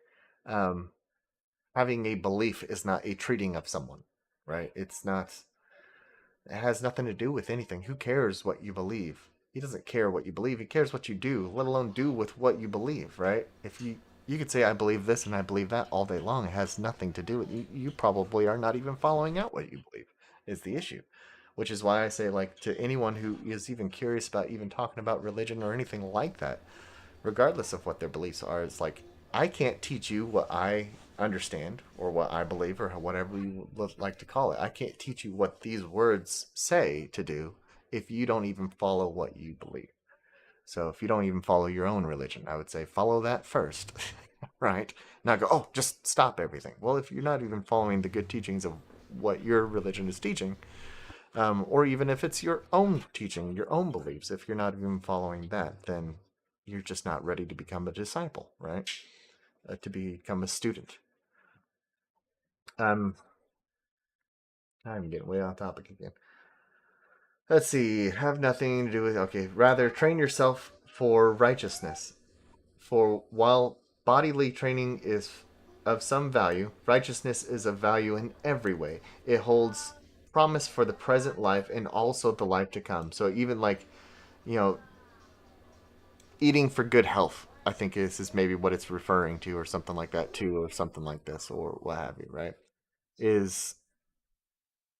um, having a belief is not a treating of someone, right? It's not, it has nothing to do with anything. Who cares what you believe? He doesn't care what you believe. He cares what you do, let alone do with what you believe, right? If you could say I believe this and I believe that all day long, it has nothing to do with you. You probably are not even following out what you believe is the issue. Which is why I say, like, to anyone who is even curious about even talking about religion or anything like that, regardless of what their beliefs are, it's like I can't teach you what I understand or what I believe or whatever you would like to call it. I can't teach you what these words say to do if you don't even follow what you believe. So if you don't even follow your own religion, I would say follow that first, right? Not go, oh, just stop everything. Well, if you're not even following the good teachings of what your religion is teaching, or even if it's your own teaching, your own beliefs, if you're not even following that, then you're just not ready to become a disciple, right? To become a student. Um, I'm getting way off topic again. Let's see. Have nothing to do with. Okay, rather train yourself for righteousness. For while bodily training is of some value, righteousness is of value in every way. It holds promise for the present life and also the life to come. So even like, you know, eating for good health, I think is maybe what it's referring to, or something like that too, or something like this, or what have you, right? Is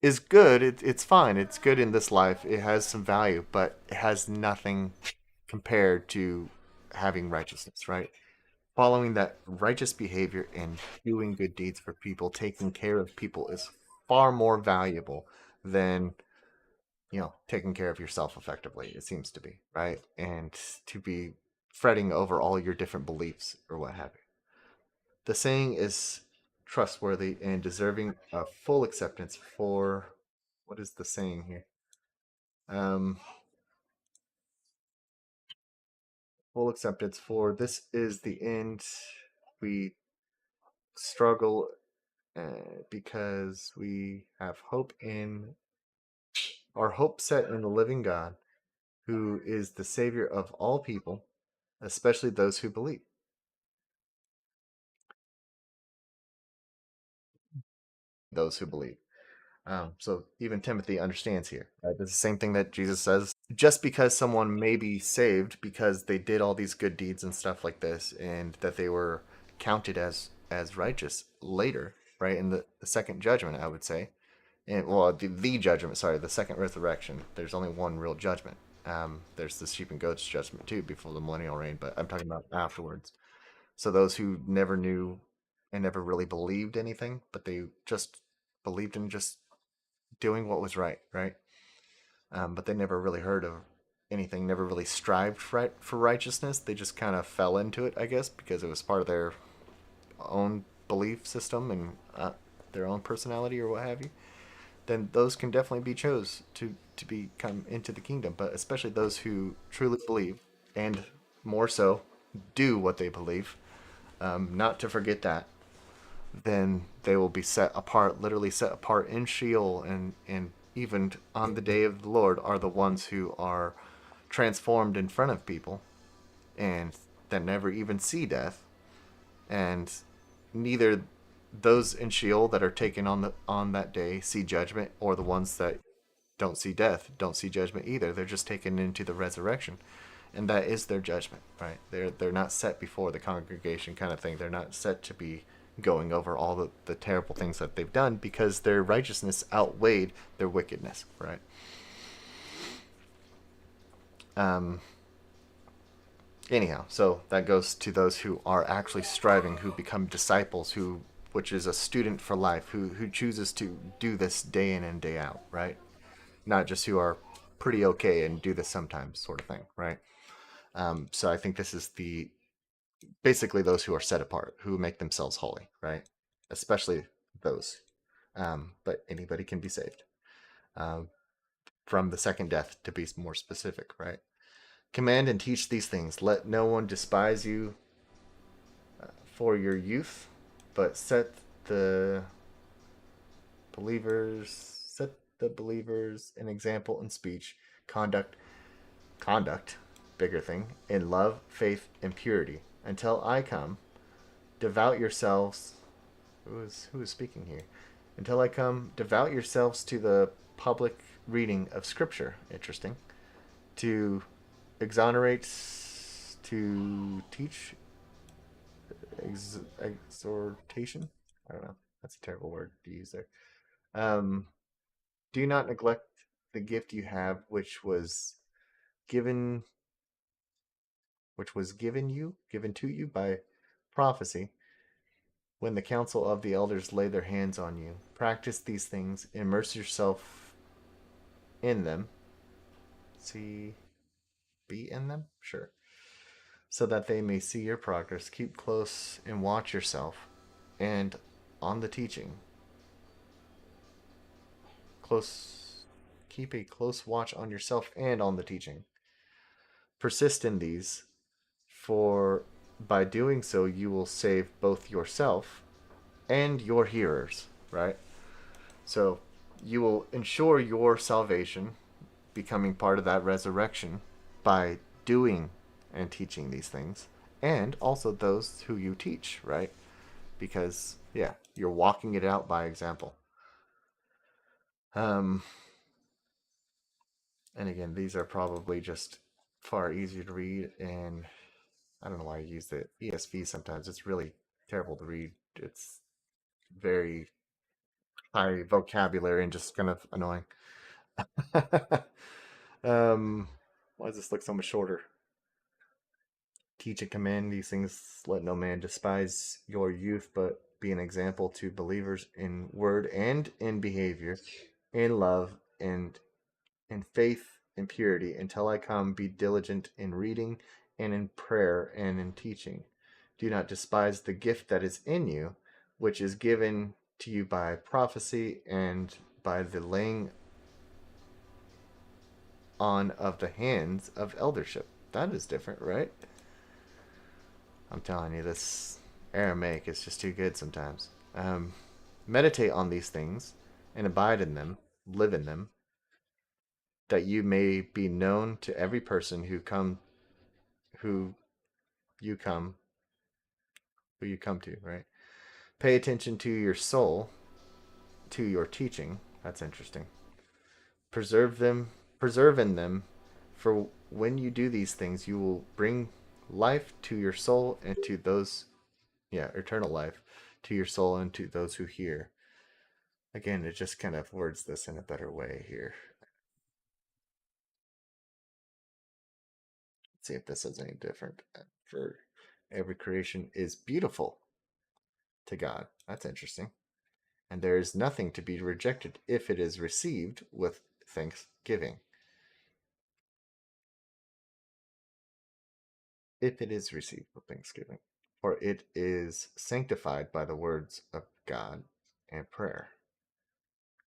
is good. It's fine. It's good in this life. It has some value, but it has nothing compared to having righteousness, right? Following that righteous behavior and doing good deeds for people, taking care of people is far more valuable than taking care of yourself effectively, it seems to be, right? And to be fretting over all your different beliefs or what have you. The saying is trustworthy and deserving of full acceptance for what is the saying here? Um, full acceptance for this is the end. We struggle because we have hope in our hope set in the living God, who is the Savior of all people, especially those who believe. Those who believe. So even Timothy understands here. Right? It's the same thing that Jesus says. Just because someone may be saved because they did all these good deeds and stuff like this, and that they were counted as righteous later, right, in the second judgment, I would say, and well, the judgment. Sorry, the second resurrection. There's only one real judgment. There's the sheep and goats judgment too before the millennial reign, but I'm talking about afterwards. So those who never knew and never really believed anything, but they just believed in just doing what was right, right? But they never really heard of anything, never really strived for righteousness. They just kind of fell into it, I guess, because it was part of their own belief system and their own personality or what have you. Then those can definitely be chose to become into the kingdom. But especially those who truly believe and more so do what they believe, not to forget that, then they will be set apart, literally set apart in Sheol, and even on the day of the Lord are the ones who are transformed in front of people and that never even see death, and neither those in Sheol that are taken on that day see judgment, or the ones that don't see death don't see judgment either. They're just taken into the resurrection, and that is their judgment, right? They're not set before the congregation, kind of thing. They're not set to be going over all the terrible things that they've done because their righteousness outweighed their wickedness, right? Um, Anyhow, so that goes to those who are actually striving, who become disciples, who which is a student for life, who chooses to do this day in and day out, right? Not just who are pretty okay and do this sometimes, sort of thing, right? So I think this is the basically those who are set apart, who make themselves holy, right? Especially those. But anybody can be saved um, from the second death, to be more specific, right? Command and teach these things. Let no one despise you for your youth, but the set the believers an example in speech, conduct, conduct, bigger thing, in love, faith, and purity. Until I come, devout yourselves. Who is speaking here? Until I come, devout yourselves to the public reading of Scripture. Interesting. To exonerate, to teach, exhortation. I don't know. That's a terrible word to use there. Um, do not neglect the gift you have, given, given to you by prophecy, when the council of the elders lay their hands on you. Practice these things, immerse yourself in them. See, be in them? Sure. So that they may see your progress. Keep close and watch yourself. And on the teaching, close, keep a close watch on yourself and on the teaching. Persist in these, for by doing so, you will save both yourself and your hearers, right? So you will ensure your salvation, becoming part of that resurrection by doing and teaching these things, and also those who you teach, right? Because, yeah, you're walking it out by example. Um, and again, these are probably just far easier to read, and I don't know why I use the ESV sometimes. It's really terrible to read. It's very high vocabulary and just kind of annoying. um, why does this look so much shorter? Teach and command these things. Let no man despise your youth, but be an example to believers in word and in behavior, in love and in faith and purity. Until I come, be diligent in reading and in prayer and in teaching. Do not despise the gift that is in you, which is given to you by prophecy and by the laying on of the hands of eldership. That is different, right? I'm telling you, this Aramaic is just too good sometimes. Meditate on these things and abide in them, live in them, that you may be known to every person who you come, who you come to, right? Pay attention to your soul, to your teaching, That's interesting. Preserve them, preserve in them, for when you do these things, you will bring life to your soul and to those, yeah, eternal life to your soul and to those who hear. Again, it just kind of words this in a better way here. Let's see if this is any different. For every creation is beautiful to God. That's interesting. And there is nothing to be rejected if it is received with thanksgiving. If it is received with thanksgiving. For it is sanctified by the words of God and prayer.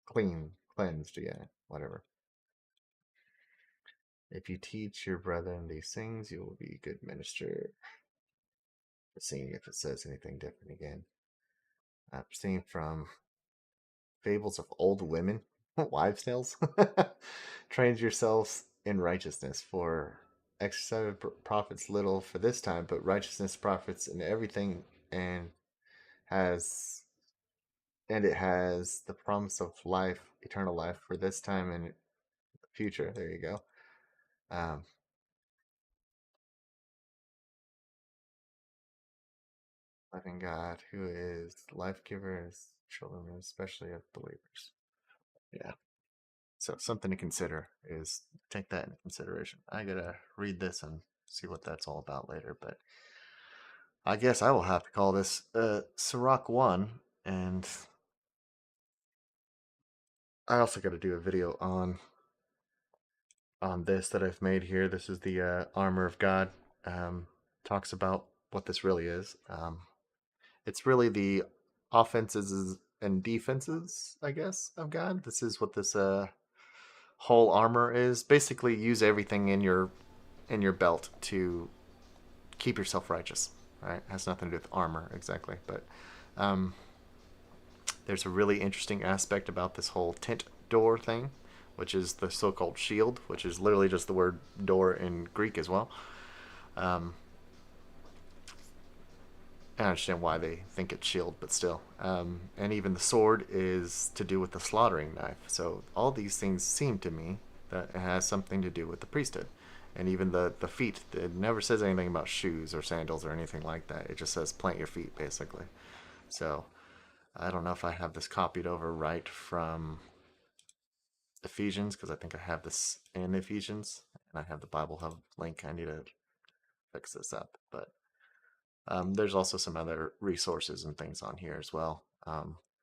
Clean, cleansed, yeah, whatever. If you teach your brethren these things, you will be a good minister. Seeing if it says anything different again. Abstain from fables of old women, wives' tales. Train yourselves in righteousness, for exercise profits little for this time, but righteousness profits in everything, and has it has the promise of life, eternal life for this time and the future. There you go. Um, Loving God, who is life giver, is children, especially of believers. Yeah. So something to consider is take that into consideration. I gotta read this and see what that's all about later, but I guess I will have to call this Sirach 1, and I also got to do a video on this that I've made here. This is the armor of God. Talks about what this really is. It's really the offenses and defenses, I guess, of God. This is what this whole armor is. Basically, use everything in your belt to keep yourself righteous. Right? It has nothing to do with armor exactly, but um, there's a really interesting aspect about this whole tent door thing, which is the so-called shield, which is literally just the word door in Greek as well. Um, I understand why they think it's shield, but still. And even the sword is to do with the slaughtering knife. So all these things seem to me that it has something to do with the priesthood. And even the feet, it never says anything about shoes or sandals or anything like that. It just says plant your feet, basically. So I don't know if I have this copied over right from Ephesians, because I think I have this in Ephesians, and I have the Bible Hub link. I need to fix this up. But there's also some other resources and things on here as well.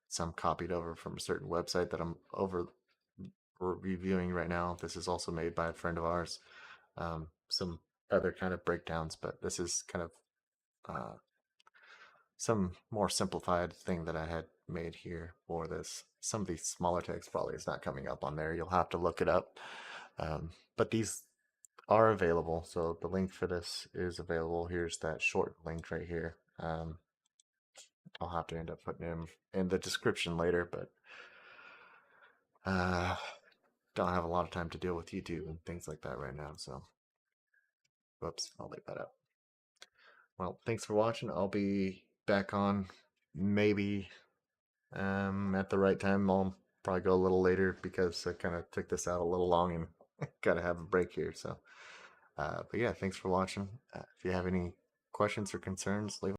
Some copied over from a certain website that I'm over reviewing right now. This is also made by a friend of ours. Some other kind of breakdowns, but this is kind of some more simplified thing that I had made here for this. Some of these smaller text probably is not coming up on there. You'll have to look it up. But these are available. So the link for this is available. Here's that short link right here. I'll have to end up putting him in the description later, but uh, don't have a lot of time to deal with YouTube and things like that right now. So, whoops, I'll leave that up. Well, thanks for watching. I'll be back on maybe at the right time. I'll probably go a little later because I kind of took this out a little long and got to have a break here. So, but yeah, thanks for watching. If you have any questions or concerns, leave